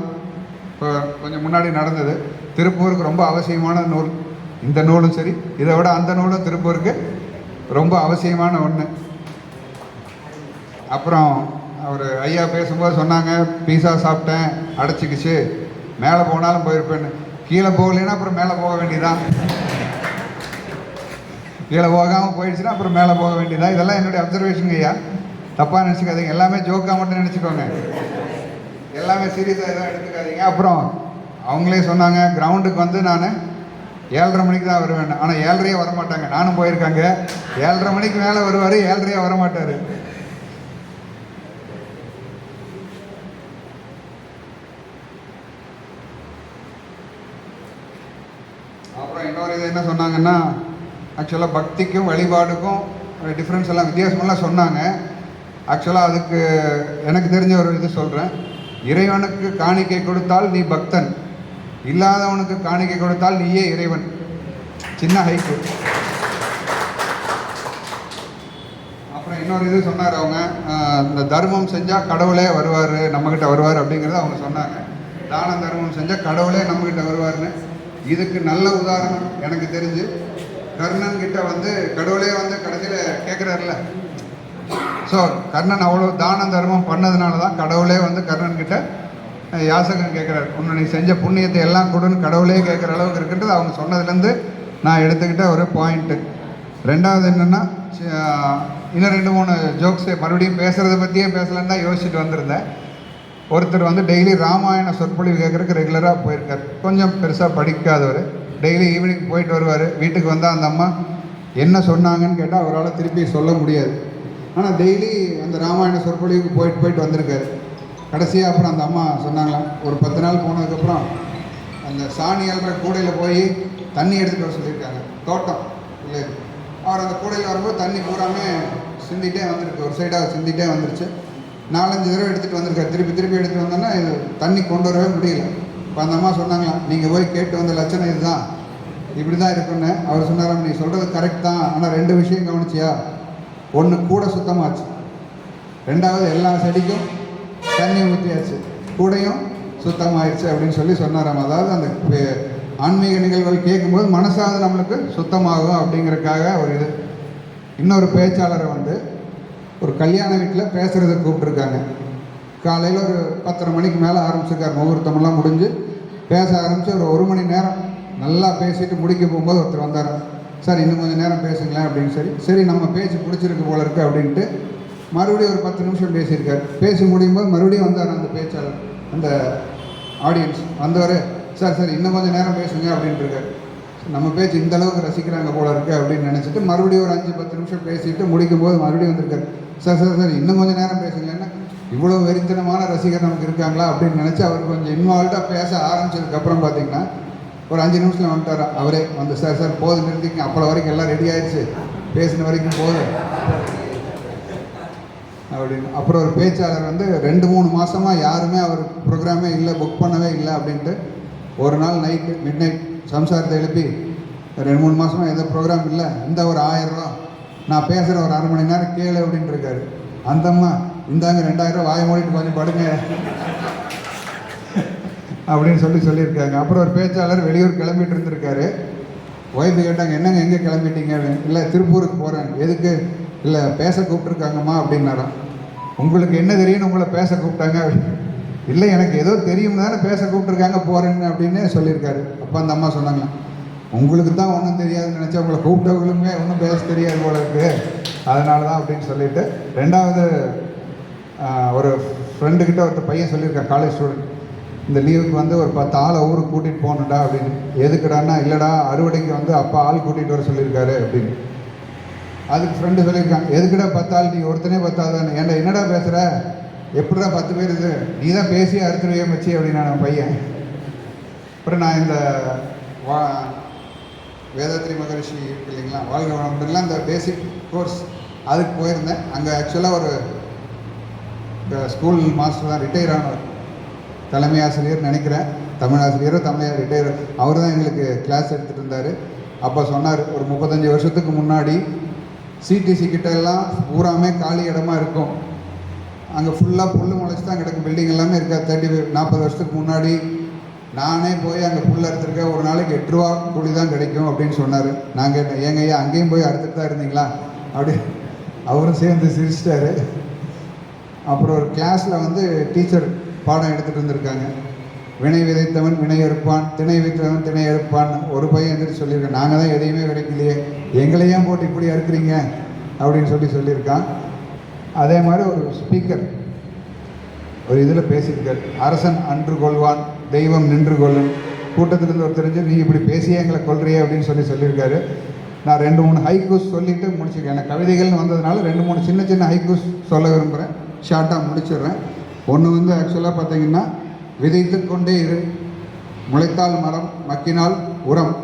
இப்போ கொஞ்சம் முன்னாடி நடந்தது. திருப்பூருக்கு ரொம்ப அவசியமான நூல் இந்த நூலும் சரி, இதை விட அந்த நூலும் திருப்பூருக்கு ரொம்ப அவசியமான ஒன்று. அப்புறம் அவர் ஐயா பேசும்போது சொன்னாங்க, பீஸா சாப்பிட்டேன் அடைச்சிக்கிச்சு, மேலே போனாலும் போயிருப்பேன்னு. கீழே போகலைன்னா அப்புறம் மேலே போக வேண்டியதான், கீழே போகாமல் போயிடுச்சுன்னா அப்புறம் மேலே போக வேண்டியதான். இதெல்லாம் என்னுடைய அப்சர்வேஷன் ஐயா, தப்பாக நினச்சிக்காதீங்க, எல்லாமே ஜோக்காக மட்டும் நினச்சிக்கோங்க, எல்லாமே சீரியஸாக எதாவது எடுத்துக்காதீங்க. அப்புறம் அவங்களே சொன்னாங்க, கிரவுண்டுக்கு வந்து நான் 7:30 மணிக்கு தான் வருவேன், ஆனால் 7:30 வர மாட்டாங்க. நானும் போயிருக்காங்க, 7:30 மணிக்கு மேலே வருவார், 7:30 வர மாட்டார். அப்புறம் இன்னொரு இது என்ன சொன்னாங்கன்னா, ஆக்சுவலாக பக்திக்கும் வழிபாடுக்கும் டிஃப்ரென்ஸ் எல்லாம் வித்தியாசமெல்லாம் சொன்னாங்க. ஆக்சுவலாக அதுக்கு எனக்கு தெரிஞ்ச ஒரு இது சொல்கிறேன். இறைவனுக்கு காணிக்கை கொடுத்தால் நீ பக்தன், இல்லாதவனுக்கு காணிக்கை கொடுத்தால் நீயே இறைவன். சின்ன ஹைக்கு. அப்புறம் இன்னொரு இது சொன்னார் அவங்க, இந்த தர்மம் செஞ்சால் கடவுளே வருவார், நம்மக்கிட்ட வருவார் அப்படிங்கிறத அவங்க சொன்னாங்க. தான தர்மம் செஞ்சால் கடவுளே நம்மக்கிட்ட வருவார்னு. இதுக்கு நல்ல உதாரணம் எனக்கு தெரிஞ்சு, கர்ணன் கிட்ட வந்து கடவுளே வந்து கடைசியில் கேட்குறாருல. ஸோ கர்ணன் அவ்வளோ தான தர்மம் பண்ணதுனால தான் கடவுளே வந்து கர்ணன் கிட்ட யாசகம் கேட்குறாரு, உன்னை நீ செஞ்ச புண்ணியத்தை எல்லாம் கொடுன்னு கடவுளே கேட்குற அளவுக்கு இருக்குன்றது அவங்க சொன்னதுலேருந்து நான் எடுத்துக்கிட்ட ஒரு பாயிண்ட்டு. ரெண்டாவது என்னென்னா, இன்னும் 2-3 ஜோக்ஸு மறுபடியும் பேசுகிறத பற்றியே பேசலான்னு தான் யோசிச்சுட்டு வந்திருந்தேன். ஒருத்தர் வந்து டெய்லி ராமாயண சொற்பொழிவு கேட்குறதுக்கு ரெகுலராக போயிருக்கார். கொஞ்சம் பெருசாக படிக்காதவர், டெய்லி ஈவினிங் போயிட்டு வருவார். வீட்டுக்கு வந்தால் அந்த அம்மா என்ன சொன்னாங்கன்னு கேட்டால் அவரால் திருப்பி சொல்ல முடியாது. ஆனால் டெய்லி அந்த ராமாயண சொற்பொழிவுக்கு போயிட்டு வந்திருக்காரு. கடைசியாக அப்புறம் அந்த அம்மா சொன்னாங்களாம், ஒரு 10 நாள் போனதுக்கப்புறம் அந்த சாணி அல்ற கூடையில் போய் தண்ணி எடுத்துகிட்டு வர சொல்லியிருக்காங்க, தோட்டம் இல்லை. அவர் அந்த கூடையில் வரும்போது தண்ணி பூராமே சிந்திகிட்டே வந்துருக்கு, ஒரு சைடாக சிந்திகிட்டே வந்துருச்சு. 4-5 தடவை எடுத்துகிட்டு வந்திருக்காரு. திருப்பி எடுத்துகிட்டு வந்தோன்னா இது தண்ணி கொண்டு வரவே முடியல. இப்போ அந்த அம்மா சொன்னாங்களாம், நீங்கள் போய் கேட்டு வந்த லட்சணம் இதுதான், இப்படி தான் இருக்குன்னு. அவர் சொன்னாராம், நீ சொல்கிறது கரெக்ட் தான், ஆனால் 2 விஷயம் கவனிச்சியா? ஒன்று, கூட சுத்தமாச்சு. 2வது, எல்லா செடிக்கும் தண்ணி ஊற்றியாச்சு, கூடையும் சுத்தமாகிடுச்சு அப்படின்னு சொல்லி சொன்னாராம். அதாவது அந்த ஆன்மீக நிகழ்வுகள் கேட்கும்போது மனசாவது நம்மளுக்கு சுத்தமாகும் அப்படிங்கிறதுக்காக ஒரு இது. இன்னொரு பேச்சாளரை வந்து ஒரு கல்யாண வீட்டில் பேசுகிறதுக்கு கூப்பிட்ருக்காங்க. காலையில் ஒரு 10:30 மணிக்கு மேலே ஆரம்பிச்சிருக்கார். முகூர்த்தமெல்லாம் முடிஞ்சு பேச ஆரம்பித்து ஒரு மணி நேரம் நல்லா பேசிட்டு முடிக்க போகும்போது ஒருத்தர் வந்தார். சார் இன்னும் கொஞ்சம் நேரம் பேசுங்களேன் அப்படின்னு. சரி நம்ம பேச்சு பிடிச்சிருக்கு போல இருக்குது அப்படின்ட்டு மறுபடியும் ஒரு 10 நிமிஷம் பேசியிருக்கார். பேசி முடியும் போது மறுபடியும் வந்தார் அந்த பேச்சாளர், அந்த ஆடியன்ஸ் வந்தவர். சார் இன்னும் கொஞ்சம் நேரம் பேசுங்க அப்படின்ட்டு இருக்கார். நம்ம பேச்சு இந்த அளவுக்கு ரசிக்கிறாங்க போல இருக்குது அப்படின்னு நினச்சிட்டு மறுபடியும் ஒரு 5-10 நிமிஷம் பேசிட்டு முடிக்கும் போது மறுபடியும் வந்திருக்காரு. சார் இன்னும் கொஞ்சம் நேரம் பேசுங்கன்னா இவ்வளோ வெறித்தனமான ரசிகர் நமக்கு இருக்காங்களா அப்படின்னு நினச்சி அவர் கொஞ்சம் இன்வால்வ்டாக பேச ஆரம்பிச்சதுக்கப்புறம் பார்த்தீங்கன்னா ஒரு 5 நிமிஷத்தில் வந்துட்டார். அவரே வந்து சார் போதும் நிறுத்திங்க, அப்போ வரைக்கும் எல்லாம் ரெடி ஆயிடுச்சு, பேசின வரைக்கும் போதும் அப்படின்னு. அப்புறம் ஒரு பேச்சாளர் வந்து 2-3 மாதமாக யாருமே அவர் ப்ரோக்ராமே இல்லை, புக் பண்ணவே இல்லை அப்படின்ட்டு ஒரு நாள் நைட்டு மிட்-நைட் சம்சாரத்தை எழுப்பி 2-3 மாதமாக எந்த ப்ரோக்ராம் இல்லை, இந்த ஒரு 1000 ரூபா நான் பேசுகிற ஒரு அரை மணி நேரம் கேளு அப்படின்ட்டு இருக்காரு. அந்தம்மா இந்தாங்க 2000 ரூபா, வாயை மூடிட்டு கொஞ்சம் படுங்க அப்படின்னு சொல்லியிருக்காங்க. அப்புறம் ஒரு பேச்சாளர் வெளியூர் கிளம்பிட்டு இருந்திருக்காரு. ஒய்ஃபு கேட்டாங்க, என்னங்க எங்கே கிளம்பிட்டீங்க அப்படின்னு. இல்லை திருப்பூருக்கு போகிறேன். எதுக்கு? இல்லை பேச கூப்பிட்ருக்காங்கம்மா அப்படின்னாராம். உங்களுக்கு என்ன தெரியும்னு உங்களை பேச கூப்பிட்டாங்க? இல்லை எனக்கு ஏதோ தெரியும் தானே பேச கூப்பிட்ருக்காங்க போகிறேன்னு அப்படின்னு சொல்லியிருக்காரு. அப்போ அந்த அம்மா சொன்னாங்க, உங்களுக்கு தான் ஒன்றும் தெரியாதுன்னு நினச்சா உங்களை கூப்பிட்டவங்களுமே ஒன்றும் பேச தெரியாது போல இருக்குது, அதனால தான் அப்படின்னு சொல்லிட்டு. ரெண்டாவது ஒரு ஃப்ரெண்டுக்கிட்ட ஒருத்தர் பையன் சொல்லியிருக்கான், காலேஜ் ஸ்டூடெண்ட், இந்த லீவுக்கு வந்து ஒரு 10 ஆளை ஊருக்கு கூட்டிகிட்டு போகணுண்டா அப்படின்னு. எதுக்குடான்னா, இல்லைடா அறுவடைக்கு வந்து அப்பா ஆள் கூட்டிகிட்டு வர சொல்லியிருக்காரு அப்படின்னு. அதுக்கு ஃப்ரெண்டு சொல்லியிருக்கான், எதுக்குடா 10 ஆள், நீ ஒருத்தனே 10 தானே, ஏன்டா என்னடா பேசுகிற, எப்படிடா 10 பேர் இது, நீ தான் பேசி அறுத்துருவே வச்சு அப்படின்னா நான் பையன். அப்புறம் நான் இந்த வேதாத்ரி மகரிஷி இருக்கு இல்லைங்களா, வாழ்க வளமுடன், இந்த பேசிக் கோர்ஸ் அதுக்கு போயிருந்தேன். அங்கே ஆக்சுவலாக ஒரு ஸ்கூல் மாஸ்டர் தான், ரிட்டையர் ஆனவர், தலைமை ஆசிரியர் நினைக்கிறேன், தமிழ் ஆசிரியரோ தமிழ் ரிட்டையர், அவர் தான் எங்களுக்கு கிளாஸ் எடுத்துகிட்டு இருந்தார். அப்போ சொன்னார், ஒரு 35 வருஷத்துக்கு முன்னாடி சிடிசி கிட்ட எல்லாம் பூராமே காலி இடமா இருக்கும், அங்கே ஃபுல்லாக புல் முளைச்சி தான் கிடக்கும், பில்டிங் எல்லாமே இருக்காது. 30-40 வருஷத்துக்கு முன்னாடி நானே போய் அங்கே புல் அறுத்துருக்கேன், ஒரு நாளைக்கு 8 ரூபா கூலி தான் கிடைக்கும் அப்படின்னு சொன்னார். நான் கேட்டேன், ஏங்க ஐயா அங்கேயும் போய் அறுத்துட்டு தான் இருந்தீங்களா அப்படி, அவரும் சேர்ந்து சிரிச்சிட்டாரு. அப்புறம் ஒரு கிளாஸில் வந்து டீச்சர் பாடம் எடுத்துகிட்டு இருந்திருக்காங்க. வினை விதைத்தவன் வினை அறுப்பான், திணை விதைத்தவன் திணை அறுப்பான். ஒரு பையன் எழுந்திரிச்சு சொல்லியிருக்கேன், நாங்கள் தான் எதையுமே கிடைக்கலையே, எங்களையும் போட்டு இப்படி அறுக்குறீங்க அப்படின்னு சொல்லியிருக்கான். அதே மாதிரி ஒரு ஸ்பீக்கர் ஒரு இதில் பேசியிருக்கார், அரசன் அன்று கொள்வான் தெய்வம் நின்று கொள்ளும். கூட்டத்திலிருந்து ஒரு தெரிஞ்சு, நீ இப்படி பேசியே எங்களை கொள்றியே அப்படின்னு சொல்லியிருக்காரு. நான் 2-3 ஹைக்கூஸ் சொல்லிவிட்டு முடிச்சிருக்கேன். எனக்கு கவிதைகள்னு வந்ததுனால 2-3 சின்ன ஹைக்கூஸ் சொல்ல விரும்புகிறேன், ஷார்ட்டாக முடிச்சிடுறேன். ஒன்று வந்து ஆக்சுவலாக பார்த்தீங்கன்னா, விதைத்து கொண்டே இரு, முளைத்தால் மரம், மக்கினால் உரம்.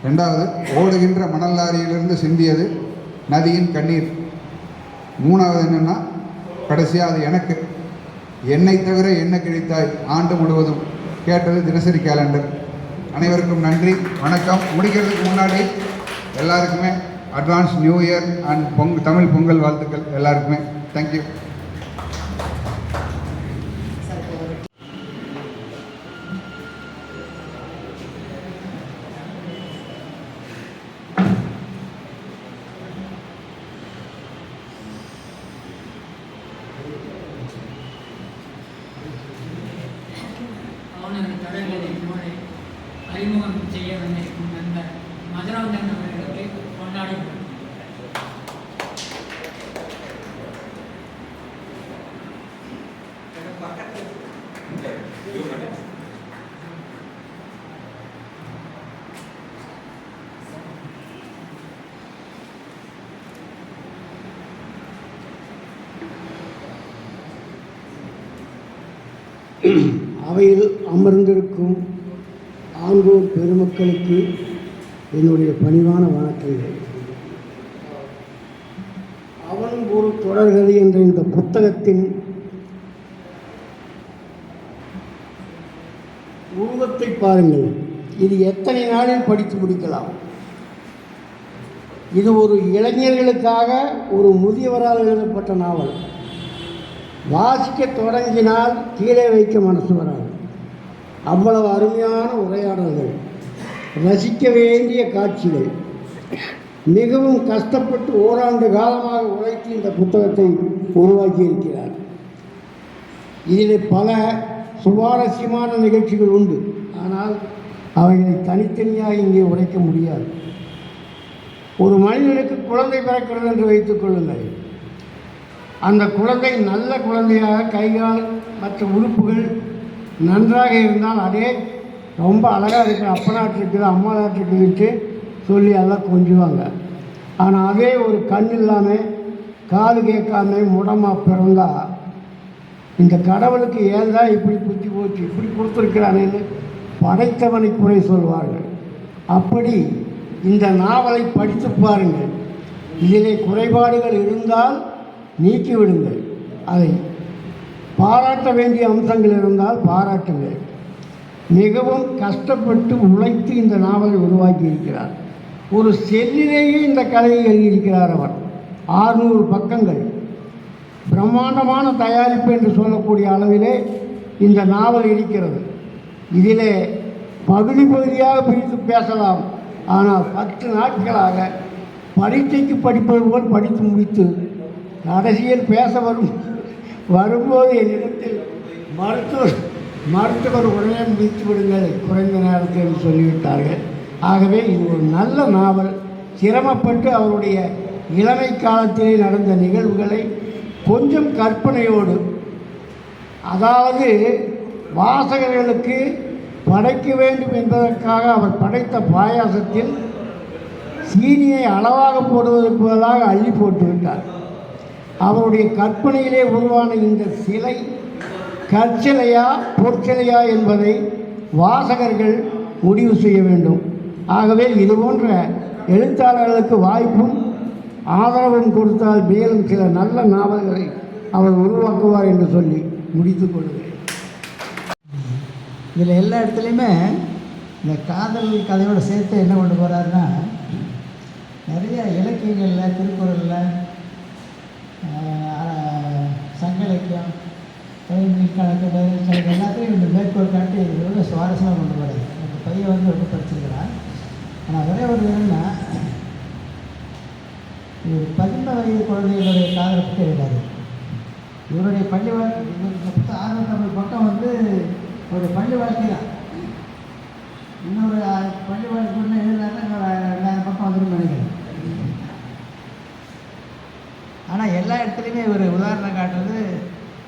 ரெண்டாவது, ஓடுகின்ற மணல் லாரியிலிருந்து சிந்தியது நதியின் கண்ணீர். மூணாவது என்னென்னா, கடைசியாக அது எனக்கு, என்னை தவிர என்ன கிடைத்தாய் ஆண்டு முழுவதும். கேட்டது தினசரி கேலண்டர். அனைவருக்கும் நன்றி, வணக்கம். முடிக்கிறதுக்கு முன்னாடி எல்லாருக்குமே advance new year and Tamil Pongal வாழ்த்துக்கள் எல்லாருக்குமே. தேங்க்யூ. அறிமுகம் செய்ய வந்திருக்கும் நண்பர் மதுராந்தன் அவர்களுக்கு கொண்டாடி அவையில் அமர்ந்திருக்கும் ஆங்கோர் பெருமக்களுக்கு என்னுடைய பணிவான வணக்கங்கள். அவன் ஒரு தொடர்கதை என்ற இந்த புத்தகத்தின் உருவத்தை பாருங்கள். இது எத்தனை நாளில் படித்து முடிக்கலாம். இது ஒரு இளைஞர்களுக்காக ஒரு முதியவரால் எழுதப்பட்ட நாவல். வாசிக்க தொடங்கினால் கீழே வைக்க மனசு வராது. அவ்வளவு அருமையான உரையாடல்கள், ரசிக்க வேண்டிய காட்சிகள். மிகவும் கஷ்டப்பட்டு ஓராண்டு காலமாக உழைத்து இந்த புத்தகத்தை உருவாக்கி இருக்கிறார். இதில் பல சுவாரஸ்யமான நிகழ்ச்சிகள் உண்டு. ஆனால் அவைகளை தனித்தனியாக இங்கே உரைக்க முடியாது. ஒரு மனிதனுக்கு குழந்தை பிறக்கிறது என்று வைத்துக் கொள்ளுங்கள். அந்த குழந்தை நல்ல குழந்தையாக கைகால் மற்ற உறுப்புகள் நன்றாக இருந்தால் அதே ரொம்ப அழகாக இருக்கிற அப்பா நாட்டு இருக்குது அம்மா நாட்டு இருக்குதுன்ட்டு சொல்லி எல்லாம் கொஞ்சுவாங்க. ஆனால் அதே ஒரு கண் இல்லாமல் காது கேட்காம முடமாக பிறந்தா இந்த கடவுளுக்கு ஏன் தான் இப்படி புத்தி போச்சு இப்படி கொடுத்துருக்கிறானேன்னு படைத்தவனை குறை சொல்வார்கள். அப்படி இந்த நாவலை படித்து பாருங்கள். இதிலே குறைபாடுகள் இருந்தால் நீக்கிவிடுங்கள். அதை பாராட்ட வேண்டிய அம்சங்கள் இருந்தால் பாராட்டுங்கள். மிகவும் கஷ்டப்பட்டு உழைத்து இந்த நாவலை உருவாக்கி இருக்கிறார். ஒரு செல்லிலேயே இந்த கதையை எழுதியிருக்கிறார் அவர். 600 பக்கங்கள். பிரம்மாண்டமான தயாரிப்பு என்று சொல்லக்கூடிய அளவிலே இந்த நாவல் இருக்கிறது. இதிலே பகுதி பகுதியாக பிரித்து பேசலாம். ஆனால் 10 நாட்களாக பரீட்சைக்கு படிப்பது போல் படித்து முடித்து கடைசியில் பேச வரும்போது என்னிடத்தில் மருத்துவர் உடனே முடித்து விடுங்கள் குறைந்த நேரத்தில் சொல்லிவிட்டார்கள். ஆகவே இது ஒரு நல்ல நாவல். சிரமப்பட்டு அவருடைய இளமை காலத்திலே நடந்த நிகழ்வுகளை கொஞ்சம் கற்பனையோடு, அதாவது வாசகர்களுக்கு படைக்க வேண்டும் என்பதற்காக அவர் படைத்த பாயாசத்தில் சீனியை அளவாக போடுவதற்கு பதிலாக அள்ளி போட்டுவிட்டார். அவருடைய கற்பனையிலே உருவான இந்த சிலை கற்சிலையா பொற்சிலையா என்பதை வாசகர்கள் முடிவு செய்ய வேண்டும். ஆகவே இதுபோன்ற எழுத்தாளர்களுக்கு வாய்ப்பும் ஆதரவும் கொடுத்தால் மேலும் சில நல்ல நாவல்களை அவர் உருவாக்குவார் என்று சொல்லி முடித்துக் கொள்கிறேன். இதில் எல்லா இடத்துலையுமே இந்த காதல் கதையோடு சேர்த்து என்ன கொண்டு போகிறாருன்னா, நிறைய இலக்கியங்களில் திருக்குறளில் சங்க இலக்கியம் கணக்கு எல்லாத்தையும் இந்த மேற்கோள் காட்டி இது ரொம்ப சுவாரஸ்யமாக கொண்டு போகிறாரு. அந்த பையன் வந்து ரொம்ப படிச்சிருக்கிறான். ஆனால் ஒரே ஒரு என்னன்னா, இவர் 15 வயது குழந்தைகளுடைய காதலை பற்றி எழுதாரு. இவருடைய பள்ளி வாழ்க்கை 650 பக்கம் வந்து ஒரு பள்ளி வாழ்க்கை தான். இன்னொரு பள்ளி வாழ்க்கை ஒன்று எழுதுனாருன்னா இன்னொரு 2000 பக்கம் வந்துடும் நினைக்கிறேன். ஆனால் எல்லா இடத்துலையுமே ஒரு உதாரணம் காட்டுறது,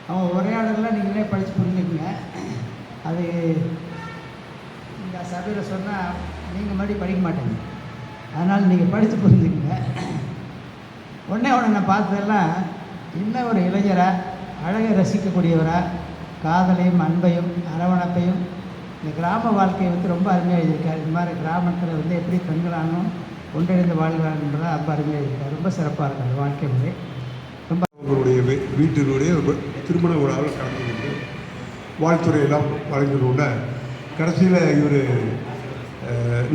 அவங்க உரையாடலாம் நீங்களே படித்து புரிஞ்சுக்குங்க. அது இந்த சபையில் சொன்னால் நீங்கள் மறுபடியும் படிக்க மாட்டீங்க. அதனால் நீங்கள் படித்து புரிஞ்சுக்குங்க. ஒன்றே நான் பார்த்ததெல்லாம் இன்னும் ஒரு இளைஞராக அழகை ரசிக்கக்கூடியவராக காதலையும் அன்பையும் அரவணைப்பையும் இந்த கிராம வாழ்க்கையை வந்து ரொம்ப அருமையாக எழுதியிருக்கார். இந்த மாதிரி கிராமத்தில் வந்து எப்படி பெண்களானும் ஒன்றிணைந்து வாழ்கிறாங்கன்றதை ரொம்ப அருமையாக எழுதியிருக்கார். ரொம்ப சிறப்பாக இருக்கார் வாழ்க்கை முறை. ரொம்ப அவங்களுடைய வீட்டினுடைய திருமண விழாவில் கலந்து கொண்டு வாழ்த்துறையெல்லாம் வழங்கினோட கடைசியில் இவர்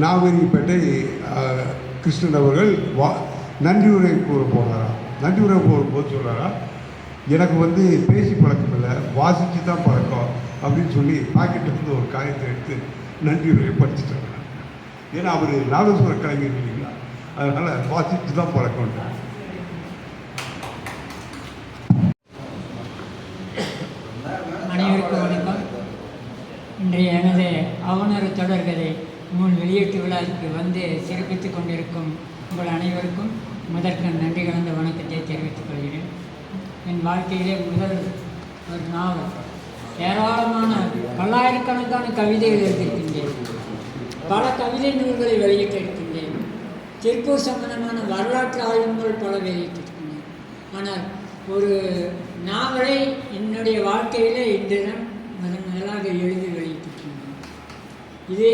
நாகரிகப்பேட்டை கிருஷ்ணன் அவர்கள் நன்றி உரை கூற போனாரா. நன்றி உரை போகும்போது சொல்கிறாரா, எனக்கு வந்து பேசி பழக்கம் இல்லை, வாசித்து தான் பழக்கம் அப்படின்னு சொல்லி பாக்கெட்டில் ஒரு காயத்தை எடுத்து நன்றி உரையை படிச்சுட்டாங்க. ஏன்னா அவர் நாதஸ்வர கலைஞர் இல்லைங்களா, அதனால் வாசித்து தான் பழக்கம். அனைவருக்கும் வணக்கம். இன்றைய எனது அவனரு தொடர்கதை நூல் வெளியீட்டு விழாவுக்கு வந்து சிறப்பித்துக் கொண்டிருக்கும் உங்கள் அனைவருக்கும் முதற்கண் நன்றி கலந்த வணக்கத்தை தெரிவித்துக் கொள்கிறேன். என் வாழ்க்கையிலே முதல் ஒரு நாவல், ஏராளமான பல்லாயிரக்கணக்கான கவிதைகள் எழுதியிருக்கின்றேன். பல கவிதை நூல்களை வெளியிட்டிருக்கின்றேன். திருப்பூர் சம்பந்தமான வரலாற்று ஆய்வுகள் பல வெளியிட்டிருக்கின்றேன். ஆனால் ஒரு நாவலை என்னுடைய வாழ்க்கையில் இன்றுதான் முதலாக எழுதி வெளியிட்டிருக்கின்றேன். இது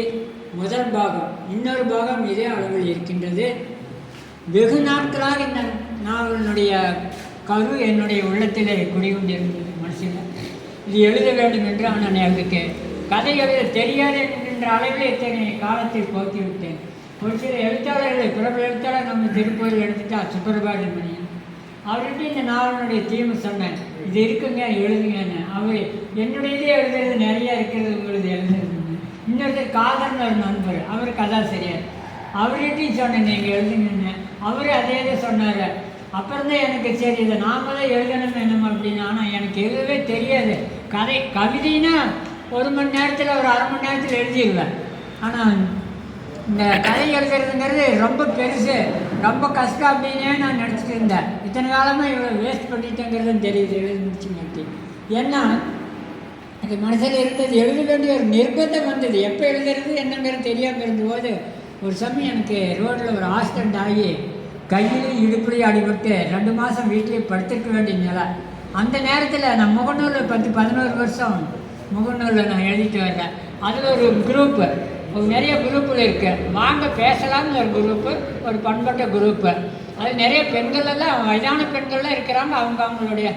முதல் பாகம். இன்னொரு பாகம் இதே அளவில் இருக்கின்றது. வெகு நாட்களாக இந்த நாவலினுடைய கரு என்னுடைய உள்ளத்திலே குடிகொண்டிருந்தது மனசில். இது எழுத வேண்டும் என்று. ஆனால் எனக்கு கதை எழுத தெரியாது என்கின்ற அளவில் இத்தனை காலத்தை போக்கிவிட்டேன். ஒரு சில எழுத்தாளர்களை, பிரபல எழுத்தாளர் நம்ம திருப்பூரில் எடுத்துட்டா சுப்பிரபாண்டியன் மணியன், அவர்கிட்ட இந்த நாவலுடைய தீமை சொன்னேன், இது இருக்குங்க எழுதுங்கன்னு. அவர் என்னுடையதே எழுதுறது நிறையா இருக்கிறது, உங்களது எழுதுறது. இன்னொருத்தர் காதல்னு ஒரு நண்பர், அவர் கதாசிரியர், அவர்கிட்டையும் சொன்னேன் நீங்கள் எழுதுங்கன்னு. அவர் அதே தான் சொன்னார். அப்புறம் தான் எனக்கு சரி இதை நாம தான் எழுதணும் வேணும் அப்படின்னு. ஆனால் எனக்கு எழுதவே தெரியாது. கவிதைன்னா 1 மணி நேரத்தில் ஒரு அரை மணி நேரத்தில் எழுதிடுவேன். ஆனால் இந்த கதை எழுதுறதுங்கிறது ரொம்ப பெருசு, ரொம்ப கஷ்டம் அப்படின்னே நான் நினச்சிட்டு இருந்தேன். இத்தனை காலமாக இவ்வளோ வேஸ்ட் பண்ணிட்டேங்கிறதும் தெரியுது எழுதி முடிச்சுங்காட்டி. ஏன்னா அது மனசில் இருந்தது, எழுத வேண்டிய ஒரு நிர்பந்தம் வந்தது. எப்போ எழுதுறது என்னங்கிறது தெரியாமல் இருந்தபோது ஒரு சமயம் எனக்கு ரோட்டில் ஒரு ஆக்சிடெண்ட் ஆகி கையிலையும் இடுப்புலையும் அடிபட்டு 2 மாதம் வீட்டிலேயே படுத்திருக்க வேண்டிய நிலை. அந்த நேரத்தில் நான் முகநூலில் 10-11 வருஷம் முகநூலில் நான் எழுதிட்டு வர்றேன். அதில் ஒரு குரூப்பு, நிறைய குரூப்பில் இருக்குது. வாங்க பேசலாம்னு ஒரு குரூப்பு, ஒரு பண்பட்ட குரூப்பு. அது நிறைய பெண்கள் எல்லாம், வயதான பெண்கள்லாம் இருக்கிறாங்க. அவங்களுடைய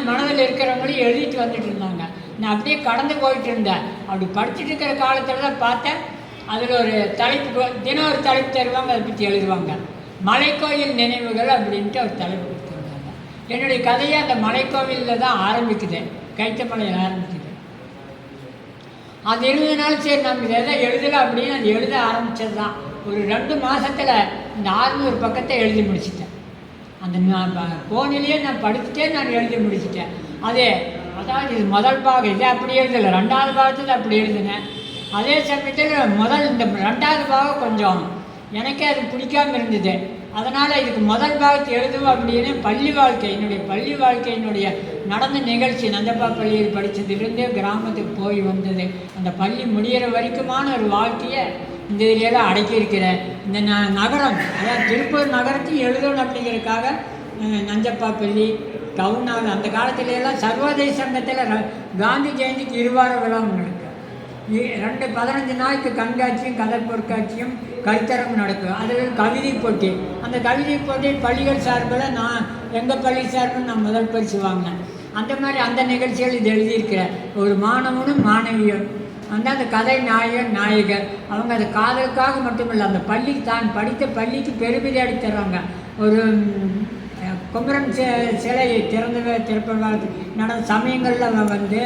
மனதில் இருக்கிறவங்களையும் எழுதிட்டு வந்துட்டு இருந்தாங்க. நான் அப்படியே கடந்து போயிட்டு இருந்தேன். அப்படி படிச்சுட்டு இருக்கிற காலத்தில் தான் பார்த்தேன், அதில் ஒரு தலைப்பு, தினம் ஒரு தலைப்பு தருவாங்க, அதை பற்றி எழுதுவாங்க. மலைக்கோயில் நினைவுகள் அப்படின்ட்டு ஒரு தலைப்பு கொடுத்துருந்தாங்க. என்னுடைய கதையை அந்த மலைக்கோவிலில் தான் ஆரம்பிக்குது, கைத்தமலையில் ஆரம்பிக்குது. அது இருந்ததுனால சரி நம்ம இதெல்லாம் எழுதலாம் அப்படின்னு அது எழுத ஆரம்பித்தது தான். ஒரு 2 மாதத்தில் இந்த 600 பக்கத்தை எழுதி முடிச்சிட்டேன். அந்த போனிலேயே நான் படிச்சுட்டே நான் எழுதி முடிச்சிட்டேன். அதாவது இது முதல் பாகம், இதே அப்படி எழுதலை. 2வது பாகத்தில் அப்படி எழுதினேன். அதே சமயத்தில் இந்த 2வது பாகம் கொஞ்சம் எனக்கே அது பிடிக்காமல் இருந்தது. அதனால் இதுக்கு முதல் பாகத்தை எழுதுவோம் அப்படின்னு பள்ளி வாழ்க்கையினுடைய நடந்த நிகழ்ச்சி, நந்தப்பா பள்ளியில் படித்ததுலேருந்து கிராமத்துக்கு போய் வந்தது, அந்த பள்ளி முடிகிற வரைக்குமான ஒரு வாழ்க்கையை இந்த இதிலெல்லாம் அடக்கியிருக்கிறேன். இந்த நகரம், அதாவது திருப்பூர் நகரத்தையும் எழுதணும் அப்படிங்கிறதுக்காக நஞ்சப்பா பள்ளி டவுனால் அந்த காலத்திலெல்லாம் சர்வோதய சங்கத்தில் காந்தி ஜெயந்திக்கு 2 வார விழா நடக்கும். 15 நாளைக்கு கண்காட்சியும் கதை பொருட்காட்சியும் கருத்தரங்கு நடக்கும். அதில் கவிதை போட்டி, அந்த கவிதை போட்டி பள்ளிகள் சார்பில் எங்கள் பள்ளி சார்பில் நான் முதல் பரிசு வாங்கினேன். அந்த மாதிரி அந்த நிகழ்ச்சிகள் இது எழுதியிருக்கிறேன். ஒரு மாணவனும் மாணவியும் அந்த கதை நாயகன் நாயகர் அவங்க அது காதலுக்காக மட்டுமில்லை, அந்த பள்ளிக்கு தான் படித்த பள்ளிக்கு பெருமிதி அடித்தர்றாங்க. ஒரு குமரன் சிலையை திறப்பதாக நடந்த சமயங்களில் வந்து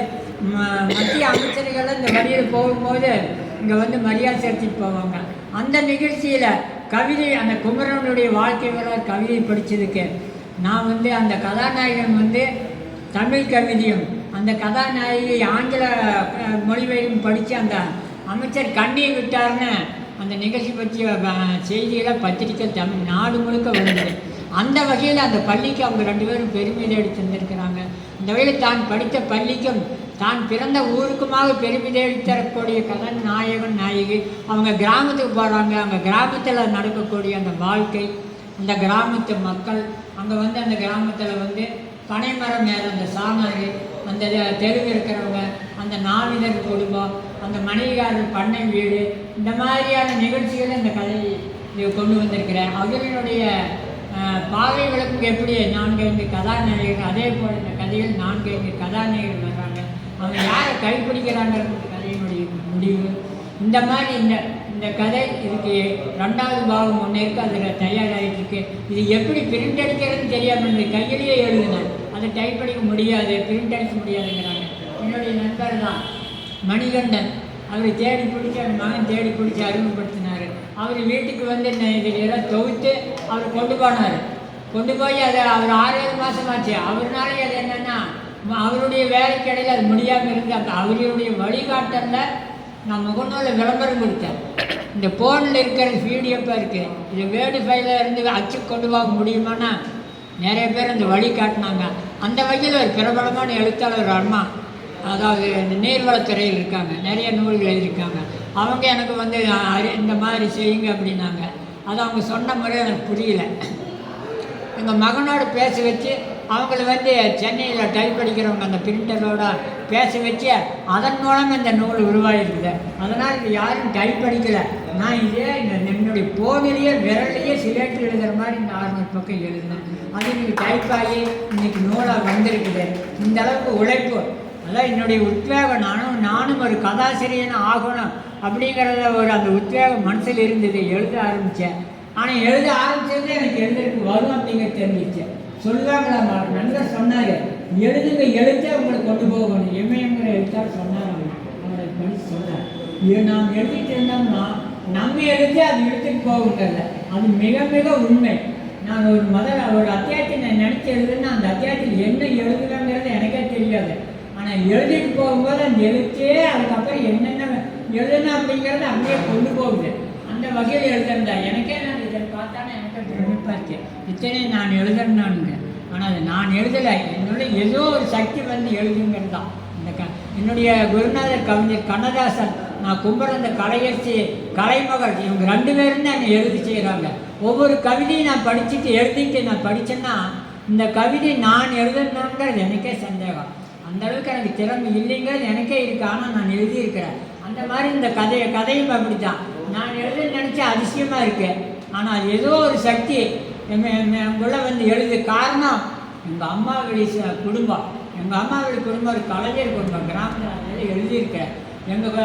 மத்திய அமைச்சர்கள் இந்த வழியில் போகும்போது இங்கே வந்து மரியாதை செலுத்திட்டு போவாங்க. அந்த நிகழ்ச்சியில் கவிதை, அந்த குமரனுடைய வாழ்க்கை வரலாறு கவிதை படித்ததுக்கு நான் வந்து அந்த கதாநாயகன் வந்து தமிழ் கவிதையும் அந்த கதாநாயகி ஆங்கில மொழிபெயர்ப்பும் படித்து அந்த அமைச்சர் கண்ணீர் விட்டார்னு அந்த நிகழ்ச்சி பற்றிய செய்திகளை பத்திரிக்கை தமிழ் நாடு முழுக்க வந்தது. அந்த வகையில் அந்த பள்ளிக்கு அவங்க 2 பேரும் பெருமிதம் எடுத்து தந்திருக்கிறாங்க. அந்த வகையில் தான் படித்த பள்ளிக்கும் தான் பிறந்த ஊருக்குமாக பெருமிதம் எடுத்தரக்கூடிய கதாநாயகன் நாயகி அவங்க கிராமத்துக்கு போகிறாங்க. அங்கே கிராமத்தில் நடக்கக்கூடிய அந்த வாழ்க்கை, அந்த கிராமத்து மக்கள் அங்கே வந்து அந்த கிராமத்தில் வந்து பனைமரம் மேலே அந்த சாணாறு, அந்த தெருவில் இருக்கிறவங்க, அந்த நாவிதர் குடும்பம், அந்த மணிகாரர் பண்ணை வீடு, இந்த மாதிரியான நிகழ்ச்சிகளை இந்த கதையை கொண்டு வந்திருக்கிறேன். அவர்களுடைய பாவை விளக்கு எப்படி 4-5 கதாநாயகர்கள், அதே போல் இந்த கதையில் 4-5 கதாநாயகர்கள் வர்றாங்க. அவங்க யாரை கைப்பிடிக்கிறாங்கிறது கதையினுடைய முடிவு. இந்த மாதிரி இந்த கதை இதுக்கு 2வது பாகம் ஒன்று இருக்குது, அதில் தயாராகிட்டுருக்கு. இது எப்படி பிரிண்ட் அடிக்கிறதுன்னு தெரியாமல் இந்த கையிலேயே எழுதினேன். அதை டைப் அடிக்க முடியாது, பிரிண்ட் அடிக்க முடியாதுங்கிறாங்க. என்னுடைய நண்பர் தான் மணிகண்டன், அவர் தேடி பிடிச்சி அந்த மகன் தேடி பிடிச்சி அறிமுகப்படுத்தினார். அவர் வீட்டுக்கு வந்து இதெல்லாம் தொகுத்து அவர் கொண்டு போய் அதை அவர் 6-7 மாதமாச்சு. அவர்னாலே அது என்னென்னா அவருடைய வேலைக்கு இடையில் அது முடியாமல் இருந்து அந்த அவருடைய வழிகாட்டலில் நான் முகநூலில் விளம்பரம் கொடுத்தேன். இந்த ஃபோனில் இருக்கிற பிடிஎஃப்பாக இருக்குது, இது வேர்டு ஃபைலில் இருந்து அச்சு கொண்டு போக முடியுமானா நிறைய பேர் அந்த வழி காட்டினாங்க. அந்த வகையில் ஒரு பிரபலமான எழுத்தாளர் அம்மா, அதாவது இந்த நீர்வளத்துறையில் இருக்காங்க, நிறைய நூல்கள் எழுதியிருக்காங்க. அவங்க எனக்கு வந்து இந்த மாதிரி செய்யுங்க அப்படின்னாங்க. அது அவங்க சொன்ன முறை எனக்கு புரியல. எங்கள் மகனோடு பேச வச்சு அவங்கள வந்து சென்னையில் டைப் அடிக்கிறவங்க அந்த பிரிண்டரோட பேச வச்சு அதன் மூலம் இந்த நூல் உருவாகிருக்குது. அதனால் இது யாரும் டைப் அடிக்கலை. நான் இதே என்னுடைய போனிலேயே விரலையே சிலேட்டு எழுதுகிற மாதிரி இந்த 600 பக்கம் எழுதினேன். அது இன்றைக்கி டைப் ஆகி இன்றைக்கி நூலாக வந்திருக்குது. இந்த அளவுக்கு உழைப்பு, அதான் என்னுடைய உத்வேகம். நானும் ஒரு கதாசிரியன் ஆகணும் அப்படிங்கிறத அந்த உத்வேகம் மனசில் இருந்தது. எழுத ஆரம்பித்தேன். ஆனால் எழுத ஆரம்பித்தது எனக்கு எழுதுறதுக்கு வரும் அப்படிங்கிறது தெரிஞ்சிச்சு. சொல்லுவாங்களா, நண்பர் சொன்னார், எழுத்தை உங்களுக்கு கொண்டு போகணும், எம்ஏங்கிற எழுத்தார் சொன்னார். அவரை படித்து சொன்னார். நாம் எழுதிட்டு இருந்தோம்னா நம்ம எழுதி அது எடுத்துட்டு போகுங்கிறத, அது மிக மிக உண்மை. நான் ஒரு அத்தியாயத்தை நான் நினச்சி எழுதுன்னா அந்த அத்தியாயத்தில் என்ன எழுதுவேங்கிறது எனக்கே தெரியாது. ஆனால் எழுதிட்டு போகும்போது அந்த எழுத்தே அதுக்கப்புறம் என்னென்ன எழுதணும் அப்படிங்கிறத அப்படியே கொண்டு போகுது. அந்த வகையில் எழுதுறதா எனக்கே நான் இதை பார்த்தானே எனக்கு பிரமிப்பாச்சு. இத்தனை நான் எழுதுறேன்னானுங்க. ஆனால் அது நான் எழுதலை, என்னுடைய ஏதோ ஒரு சக்தி வந்து எழுதுங்கிறது தான். இந்த என்னுடைய குருநாதர் கவிஞர் கண்ணதாசன், நான் கும்பிட்ற அந்த கலையரசி, கலைமகள், இவங்க 2 பேரும் தான் என்னை எழுதி செய்கிறாங்க. ஒவ்வொரு கவிதையும் நான் படிச்சுட்டு எழுதிட்டு நான் படித்தேன்னா இந்த கவிதை நான் எழுதுனாங்கிறது எனக்கே சந்தேகம். அந்தளவுக்கு எனக்கு திறமை இல்லைங்கிறது எனக்கே இருக்குது. ஆனால் நான் எழுதியிருக்கிறேன். அந்த மாதிரி இந்த கதையும் அப்படி தான். நான் எழுத நினச்சா அதிசயமாக இருக்குது. ஆனால் ஏதோ ஒரு சக்தி உள்ள வந்து எழுது. காரணம் எங்கள் அம்மாவுடைய குடும்பம். எங்கள் அம்மாவுடைய குடும்பம் ஒரு கலைஞர் குடும்பம், கிராமத்தில் எழுதியிருக்கிறேன். எங்கள்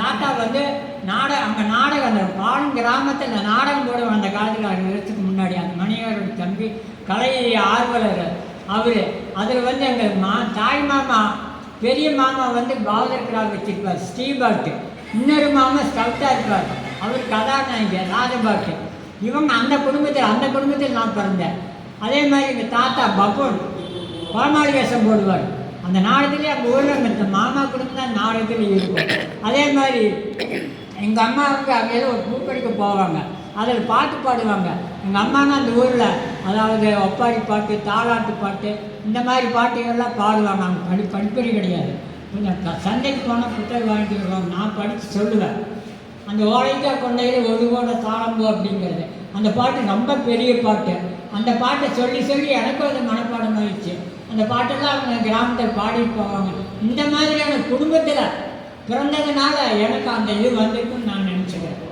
தாத்தா வந்து அங்கே நாடகம், அந்த பாலும் கிராமத்தில் அந்த நாடகம் போட அந்த காலத்தில் 6 வருஷத்துக்கு முன்னாடி அந்த மணியாரோட தம்பி கலை ஆர்வலர் அவர். அதில் வந்து எங்கள் தாய் மாமா, பெரிய மாமா வந்து பாவதர் கிராப் வச்சுருப்பார், ஸ்ரீபாட்டு. இன்னொரு மாமா ஸ்டவுட்டாக இருப்பார், அவர் கதாநாயகர் ராஜபாட்டு. இவங்க அந்த குடும்பத்தில் நான் பிறந்தேன். அதே மாதிரி எங்கள் தாத்தா பபூன் கோமாளி வேஷம் போடுவார். அந்த நாடகத்துலேயே அந்த ஊரில் இந்த மாமா குடும்பம் தான் நாடகத்தில் இருக்கும். அதே மாதிரி எங்கள் அம்மா வந்து அங்கே ஏதோ ஒரு பூப்படிக்க போவாங்க, அதில் பாட்டு பாடுவாங்க. எங்கள் அம்மானா அந்த ஊரில் அதாவது ஒப்பாரி பாட்டு, தாலாட்டு பாட்டு, இந்த மாதிரி பாட்டுகள்லாம் பாடுவாங்க. அவங்க படிப்பறி கிடையாது. கொஞ்சம் சந்தைக்கு போனால் புத்தகம் வாங்கிட்டு வருவாங்க. நான் படித்து சொல்லுவேன். அந்த ஓலைக்கா கொண்டையில் ஒரு கோட தாளம்பு அப்படிங்கிறது அந்த பாட்டு ரொம்ப பெரிய பாட்டு. அந்த பாட்டை சொல்லி எனக்கும் அது மனப்பாடம் ஆயிடுச்சு. அந்த பாட்டெல்லாம் அவங்க கிராமத்தில் பாடிட்டு போவாங்க. இந்த மாதிரியான குடும்பத்தில் பிறந்ததுனால எனக்கு அந்த இது வந்திருக்குன்னு நான் நினச்சிக்கிறேன்.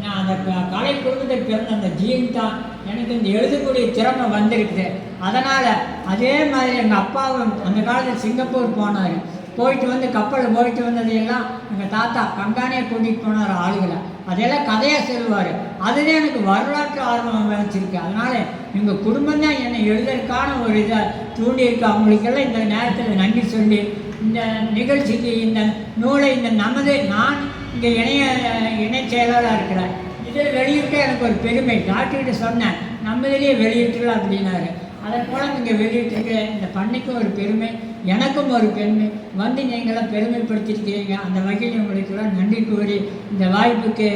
நான் அந்த கலை குடும்பத்தில் பிறந்த அந்த ஜீன் தான் எனக்கு இந்த எழுதக்கூடிய திறமை வந்திருக்குது. அதனால் அதே மாதிரி எங்கள் அப்பாவும் அந்த காலத்தில் சிங்கப்பூர் போனார். போயிட்டு வந்து கப்பலில் போயிட்டு வந்ததையெல்லாம் எங்கள் தாத்தா கங்கானே கூட்டிகிட்டு போனார் ஆளுகளை. அதையெல்லாம் கதையாக சொல்லுவார். அதுதான் எனக்கு வரலாற்று ஆர்வம் வச்சிருக்கு. அதனால் எங்கள் குடும்பம் தான் என்னை எழுதுறதுக்கான ஒரு இதை தூண்டியிருக்கு. அவங்களுக்கெல்லாம் இந்த நேரத்தில் நன்றி சொல்லி இந்த நிகழ்ச்சிக்கு இந்த நூலை நான் இங்கே இணை செயலாளராக இருக்கிறேன். இதில் வெளியிட்டு எனக்கு ஒரு பெருமை. டாக்டர்கிட்ட சொன்னேன், நம்ம இதிலேயே வெளியிட்டுலாம் அப்படின்னாரு. அதன் மூலம் இங்கே வெளியிட்டிருக்க இந்த பண்ணைக்கும் ஒரு பெருமை, எனக்கும் ஒரு பெருமை. வந்து நீங்களாம் பெருமைப்படுத்திருக்கிறீங்க. அந்த வகையில் உங்களுக்கெல்லாம் நன்றி கூறி இந்த வாய்ப்புக்கு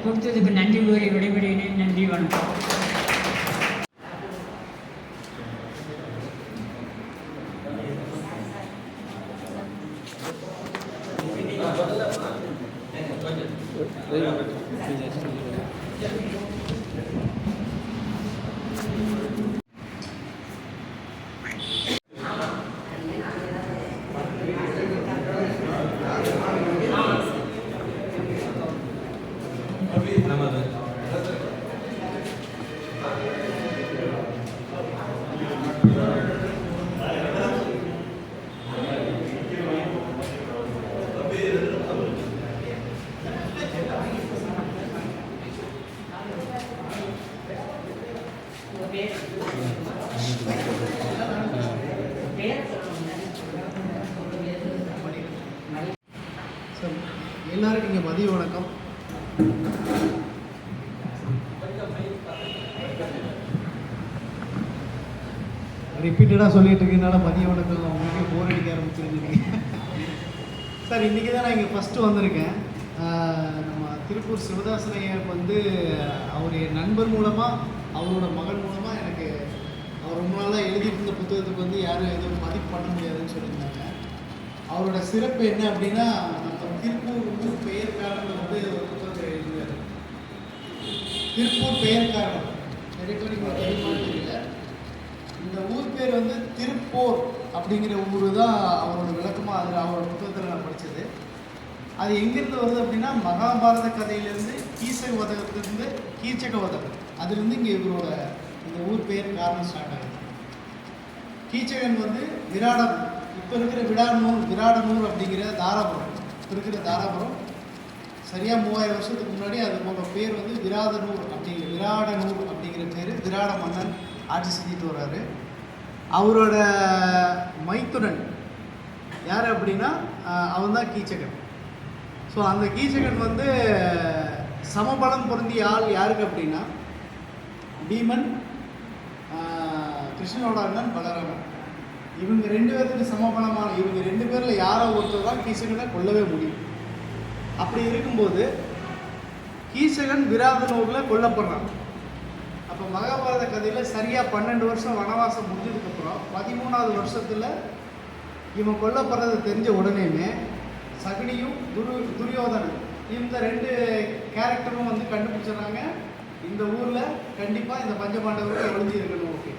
கொடுத்ததுக்கு நன்றி கூறி விடைபெறுகிறேன். நன்றி, வணக்கம். எல்லாருக்கும் இங்கே மதிய வணக்கம். ரிப்பீட்டடாக சொல்லிட்டு இருக்கனால மதிய வணக்கம் உங்களுக்கே போர் அடிக்க ஆரம்பிச்சிருக்கீங்க. சார், இன்றைக்கி தான் நான் இங்கே ஃபஸ்ட்டு வந்திருக்கேன். நம்ம திருப்பூர் சிவதாசன் ஐயாவுக்கு வந்து அவருடைய நண்பர் மூலமாக, அவரோட மகன் மூலமாக எனக்கு அவர் ரொம்ப நாளாக எழுதிட்டு இருந்த புத்தகத்துக்கு வந்து யாரும் எதுவும் மதிப்பு பண்ண முடியாதுன்னு சொல்லியிருந்தாங்க. அவரோட சிறப்பு என்ன அப்படின்னா, நம்ம திருப்பூர் ஊர் பெயர் காரணம் வந்து ஒரு புத்தகத்தை எழுதினார். திருப்பூர் பெயர் காரணம் நிறைய பேர் இங்கே தெரியுமான்னு தெரியல. இந்த ஊர் பேர் வந்து திருப்பூர் அப்படிங்கிற ஊர் தான் அவரோட விளக்கமாக அதில் அவரோட புத்தகத்தில் நான் படித்தது. அது எங்கேருந்து வருது அப்படின்னா, மகாபாரத கதையிலேருந்து கீச்சகவதத்திலிருந்து கீச்சகவதம் அதுலேருந்து இங்கே இவரோட இந்த ஊர் பெயர் காரணம் ஸ்டார்ட் ஆகுது. கீச்சகன் வந்து விராடம், இப்போ இருக்கிற விராடனூர் அப்படிங்கிற தாராபுரம், இப்போ இருக்கிற தாராபுரம் சரியாக 3000 வருஷத்துக்கு முன்னாடி அதுபோல பேர் வந்து விராடனூர் அப்படிங்கிற பேர். விராட மன்னன் ஆட்சி செஞ்சுட்டு வர்றாரு. அவரோட மைத்துனன் யார் அப்படின்னா அவன் தான் கீச்சகன். ஸோ அந்த கீச்சகன் வந்து சமபலம் பொருந்திய ஆள் யாருக்கு அப்படின்னா பீமன், கிருஷ்ணனோட அண்ணன் பலராமன். இவங்க 2 பேருக்கு சமபலமான இவங்க 2 பேரில் யாரோ ஒருத்தர் தான் கீசகனை கொல்லவே முடியும். அப்படி இருக்கும்போது கீசகன் விராதனூரில் கொல்லப்படுறான். அப்போ மகாபாரத கதையில் சரியாக 12 வருஷம் வனவாசம் முடிஞ்சதுக்கப்புறம் 13வது வருஷத்தில் இவன் கொல்லப்படுறதை தெரிஞ்ச உடனேமே சகுனியும் துரியோதனன் இந்த 2 கேரக்டரும் வந்து கண்டுபிடிச்சிடுறாங்க, இந்த ஊரில் கண்டிப்பாக இந்த பஞ்சபாண்டவர்கள் ஒழிஞ்சு இருக்கணும். ஓகே,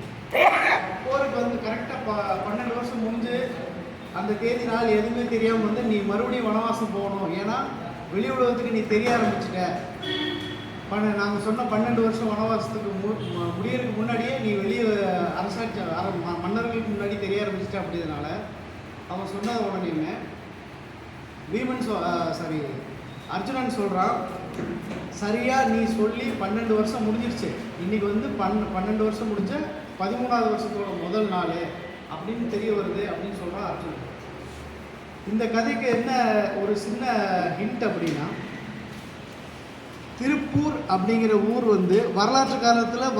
போருக்கு வந்து கரெக்டாக 12 வருஷம் முடிஞ்சு அந்த தேதி நாள் எதுவுமே தெரியாமல் வந்து நீ மறுபடியும் வனவாசம் போகணும், ஏன்னா வெளி உலகத்துக்கு நீ தெரிய ஆரம்பிச்சிட்ட. நாங்கள் சொன்ன 12 வருஷம் வனவாசத்துக்கு முடியறதுக்கு முன்னாடியே நீ வெளியே அரசாட்சி மன்னர்களுக்கு முன்னாடி தெரிய ஆரம்பிச்சிட்ட. அப்படின்றதுனால அவன் சொன்னது உடனே அர்ஜுனன் சொல்கிறான், சரியாக நீ சொல்லி 12 வருஷம் முடிஞ்சிருச்சு, இன்றைக்கி வந்து 12 வருஷம் முடிஞ்ச 13வது வருஷத்தோட முதல் நாள் அப்படின்னு தெரிய வருது அப்படின்னு சொல்கிறான் அர்ஜுனன். இந்த கதைக்கு என்ன ஒரு சின்ன ஹிண்ட் அப்படின்னா, திருப்பூர் அப்படிங்கிற ஊர் வந்து வரலாற்று காலத்தில்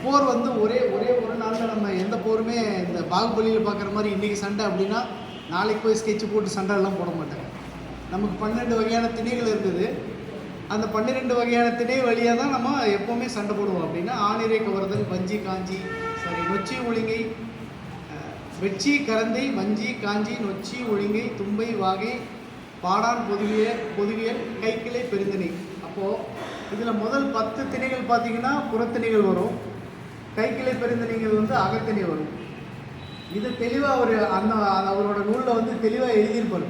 போர் வந்து ஒரே ஒரு நாளில் நம்ம எந்த போருமே இந்த பாகுபலியில் பார்க்குற மாதிரி இன்றைக்கி சண்டை அப்படின்னா நாளைக்கு போய் ஸ்கெட்சு போட்டு சண்டை எல்லாம் போட மாட்டாங்க. நமக்கு 12 வகையான திணைகள் இருந்தது. அந்த 12 வகையான திணை வழியாக தான் நம்ம எப்போவுமே சண்டை போடுவோம். அப்படின்னா ஆணிரை கவர்தல், வஞ்சி காஞ்சி, நொச்சி ஒழுங்கை, வெச்சி கரந்தை, வஞ்சி காஞ்சி, நொச்சி ஒழுங்கை, தும்பை வாகை, பாடான் பொதுவியல், கைக்கிளை பெருந்திணை. அப்போது இதில் முதல் 10 திணைகள் பார்த்திங்கன்னா புறத்திணைகள் வரும், கைக்கிளை பெருந்திணைகள் வந்து அகத்திணை வரும். இது தெளிவாக அவரோட நூலில் வந்து தெளிவாக எழுதியிருப்பார்.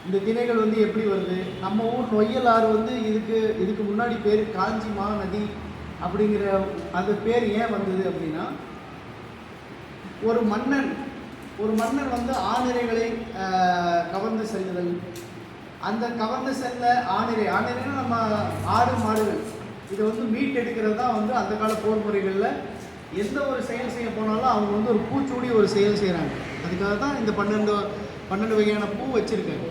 இந்த திணைகள் வந்து எப்படி வருது, நம்ம ஊர் நொய்யல் ஆறு வந்து இதுக்கு முன்னாடி பேர் காஞ்சி மகாநதி அப்படிங்கிற அந்த பேர் ஏன் வந்தது அப்படின்னா, ஒரு மன்னன் வந்து ஆணிரைகளை கவர்ந்து செல்லுதல், அந்த கவர்ந்து செல்ல ஆணிரைனா நம்ம ஆடு மாடுகள் இதை வந்து மீட் எடுக்கிறது தான் வந்து அந்த கால போர் முறைகளில் எந்த ஒரு செயல் செய்ய போனாலும் அவங்க வந்து ஒரு பூச்சூடி ஒரு செயல் செய்கிறாங்க. அதுக்காக தான் இந்த 12 வகையான பூ வச்சுருக்காங்க.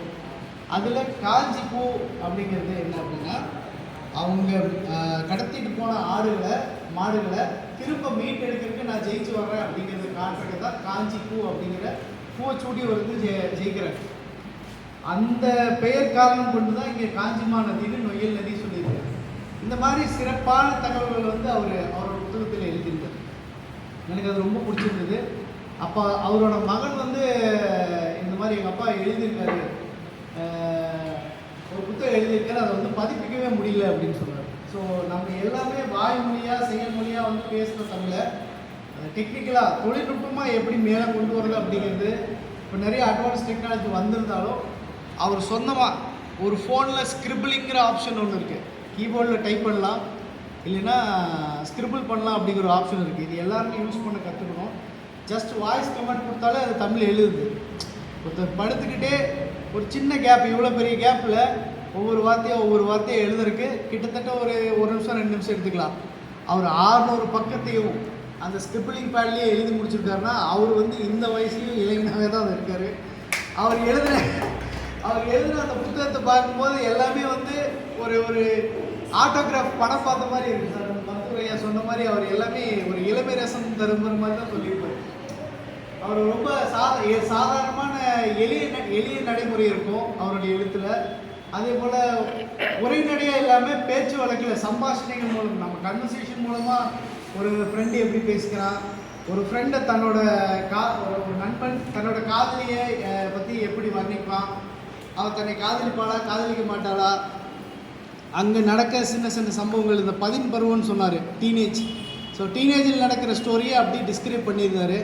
அதில் காஞ்சி பூ அப்படிங்கிறது என்ன அப்படின்னா, அவங்க கடத்திட்டு போன மாடுகளை திரும்ப மீட் எடுக்கிறதுக்கு நான் ஜெயிச்சு வர்றேன் அப்படிங்கிறது காட்டுறது தான் காஞ்சி பூ அப்படிங்கிற பூவை சூடி வந்து ஜெயிக்கிறேன். அந்த பெயர் காரணம் கொண்டு தான் இங்கே காஞ்சிமா நதின்னு நொய்யல் நதி சொல்லியிருக்காரு. இந்த மாதிரி சிறப்பான தகவல்கள் வந்து அவரோட புத்தகத்தில் எழுதியிருக்கார். எனக்கு அது ரொம்ப பிடிச்சிருந்தது. அப்போ அவரோட மகன் வந்து இந்த மாதிரி எங்கள் அப்பா எழுதியிருக்காரு, ஒரு புத்தகம் எழுதியிருக்காரு, அதை வந்து பதிப்பிக்கவே முடியல அப்படின்னு சொன்னார். ஸோ நம்ம எல்லாமே வாய்மொழியாக செயல்மொழியாக வந்து பேசுகிற தமிழை டெக்னிக்கலாக தொழில்நுட்பமாக எப்படி மேலே கொண்டு வரது அப்படிங்கிறது இப்போ நிறைய அட்வான்ஸ் டெக்னாலஜி வந்திருந்தாலும் அவர் சொந்தமாக ஒரு ஃபோனில் ஸ்கிரிபிளிங்கிற ஆப்ஷன் ஒன்று இருக்குது. கீபோர்டில் டைப் பண்ணலாம், இல்லைன்னா ஸ்கிரிபிள் பண்ணலாம் அப்படிங்கிற ஒரு ஆப்ஷன் இருக்குது. இது எல்லாருமே யூஸ் பண்ண கற்றுக்கணும். ஜஸ்ட் வாய்ஸ் கமெண்ட் கொடுத்தாலே அது தமிழ் எழுதுது. ஒருத்தர் படுத்துக்கிட்டே ஒரு சின்ன கேப், இவ்வளோ பெரிய கேப்பில் ஒவ்வொரு வார்த்தையை எழுதுறதுக்கு கிட்டத்தட்ட ஒரு நிமிஷம் 2 நிமிஷம் எடுத்துக்கலாம். அவர் 600 பக்கத்தையும் அந்த ஸ்கிரிபிளிங் பேட்லேயே எழுதி முடிச்சிருக்காருன்னா அவர் வந்து இந்த வயசுலையும் இளைஞனாகவே தான் இருக்கார். அவர் எழுதுன அந்த புத்தகத்தை பார்க்கும்போது எல்லாமே வந்து ஒரு ஆட்டோகிராஃப் படம் பார்த்த மாதிரி இருக்குது சார். மருத்துவரையா சொன்ன மாதிரி அவர் எல்லாமே ஒரு இளமை ரசம் தரும்புற மாதிரி தான் சொல்லியிருப்பார். அவர் ரொம்ப சாதாரணமான எளிய நடைமுறை இருக்கும் அவருடைய எழுத்தில். அதே போல் உரைநடையாக இல்லாமல் பேச்சு வழக்கில் சம்பாஷணைகள் மூலம் நம்ம கன்வர்சேஷன் மூலமாக ஒரு ஃப்ரெண்டு எப்படி பேசுகிறான், ஒரு ஃப்ரெண்டை ஒரு நண்பன் தன்னோட காதலியை பற்றி எப்படி வர்ணிப்பான், அவள் தன்னை காதலிப்பாளா காதலிக்க மாட்டாளா, அங்கே நடக்க சின்ன சம்பவங்கள், இந்த 10 பருவம்னு சொன்னார், டீனேஜ். ஸோ டீனேஜில் நடக்கிற ஸ்டோரியை அப்படி டிஸ்கிரைப் பண்ணியிருந்தார்.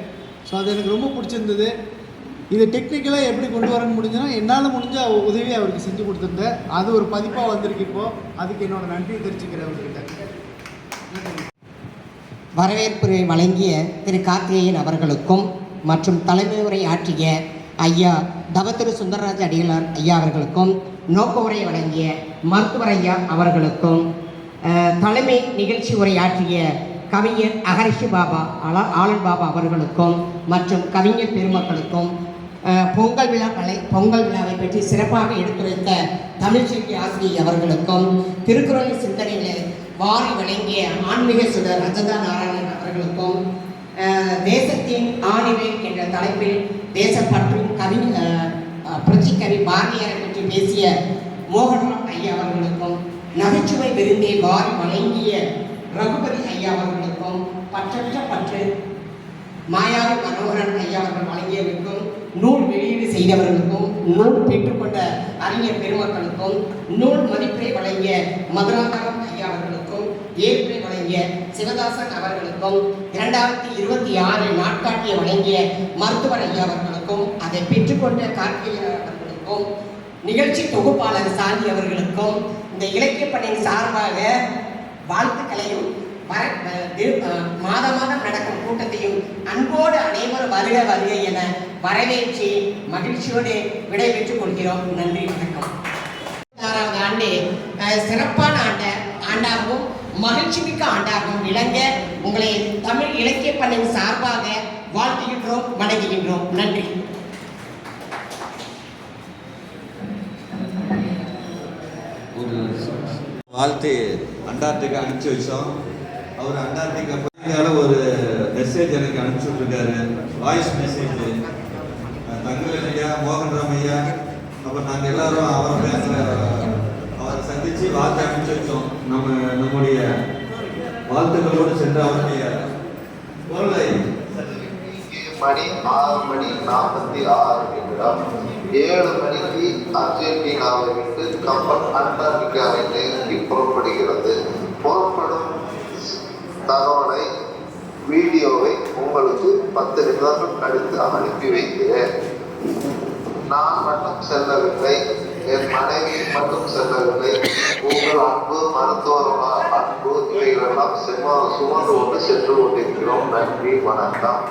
ஸோ அது எனக்கு ரொம்ப பிடிச்சிருந்தது. இதை டெக்னிக்கலாக எப்படி கொண்டு வரன்னு முடிஞ்சுன்னா என்னால் முடிஞ்ச உதவியை அவருக்கு செஞ்சு கொடுத்துருந்தேன். அது ஒரு பதிப்பாக வந்திருக்கு. இப்போது அதுக்கு என்னோட நன்றியை தெரிவிச்சுக்கிறேன் அவர்கிட்ட. வரவேற்புரை வழங்கிய திரு கார்த்திகேயன் அவர்களுக்கும் மற்றும் தலைமை உரை ஆற்றிய ஐயா தவத்திரு சுந்தரராஜ அடிகளார் ஐயா அவர்களுக்கும், நோக்க உரை வழங்கிய மருத்துவர் ஐயா அவர்களுக்கும், தலைமை நிகழ்ச்சி உரை ஆற்றிய கவிஞர் அகரிஷி பாபா ஆலன் பாபா அவர்களுக்கும் மற்றும் கவிஞர் பெருமக்களுக்கும், பொங்கல் விழாவை பற்றி சிறப்பாக எடுத்துரைத்த தமிழ்ச்செல்வி ஆசிரியை அவர்களுக்கும், திருக்குறள் சிந்தனைகளை வாரி வழங்கிய ஆன்மீக சுடர் அஜந்தா நாராயணன் அவர்களுக்கும், தேசத்தின் ஆணிவேர் என்ற தலைப்பில் தேசப்பற்றும் புரட்சி கவி பாரதியாரை பற்றி பேசிய மோகன்ராம் ஐயா அவர்களுக்கும், நகைச்சுவை விருந்தே வாரி வழங்கிய ரகுபதி ஐயா அவர்களுக்கும், பற்றற்ற பற்று மாயாவி மனோகரன் ஐயா அவர்கள் வழங்கியவர்களுக்கும், நூல் வெளியீடு செய்தவர்களுக்கும், நூல் பெற்றுக்கொண்ட அறிஞர் பெருமக்களுக்கும், நூல் மதிப்பை வழங்கிய மதுராந்தகம் ஐயா அவர்களுக்கும், ஏற்பை வழங்கிய சிவதாசன் அவர்களுக்கும், 2026 நாட்காட்டியை வழங்கிய மருத்துவர் ஐயா அவர்களுக்கும், அதை பெற்றுக்கொண்ட கார்த்திகேயன் அவர்களுக்கும், நிகழ்ச்சி தொகுப்பாளர் சாந்தி அவர்களுக்கும், இந்த இலக்கிய பணியின் சார்பாக வாழ்த்துக்களையும் மாத மாதம் நடக்கும் கூட்டத்தையும் அன்போடு அனைவரும் வருக வருக என வரவேற்று மகிழ்ச்சியோடு விடைபெற்றுக் கொள்கிறோம். நன்றி, வணக்கம். 6வது ஆண்டு சிறப்பான ஆண்டாகவும் மகிழ்ச்சி மிக்க ஆண்டாகவும் விளங்க உங்களை தமிழ் இலக்கிய பணியின் சார்பாக வாழ்த்துகின்றோம், வணங்குகின்றோம். நன்றி. வாழ்த்து அண்டார்டிகா அனுப்பிச்சி வச்சோம். அவர் அண்டார்டிகா பற்றியால ஒரு மெசேஜ் எனக்கு அனுப்பிச்சுட்ருக்காரு, வாய்ஸ் மெசேஜ். தங்கவேல் ஐயா, மோகன்ராம் ஐயா, அப்புறம் நாங்கள் எல்லாரும் அவரை சந்தித்து வாழ்த்து அனுப்பிச்சி வச்சோம். நம்முடைய வாழ்த்துக்களோடு சென்று அவருடைய பொருளை மணி 6:46 நிமிடம் 7 மணிக்கு அர்ஜென்டினாவை விட்டு கப்பல் அண்டார்டிகாவை நோக்கி புறப்படுகிறது. புறப்படும் தகவலை வீடியோவை உங்களுக்கு 10 நிமிடங்கள் கழித்து அனுப்பி வைக்கிறேன். நான் மட்டும் செல்லவில்லை, என் மனைவி மட்டும் செல்லவில்லை, உங்கள் அன்பு, மருத்துவரோட அன்பு, இவைகளெல்லாம் சுமந்து கொண்டு சென்று கொண்டிருக்கிறோம். நன்றி, வணக்கம்.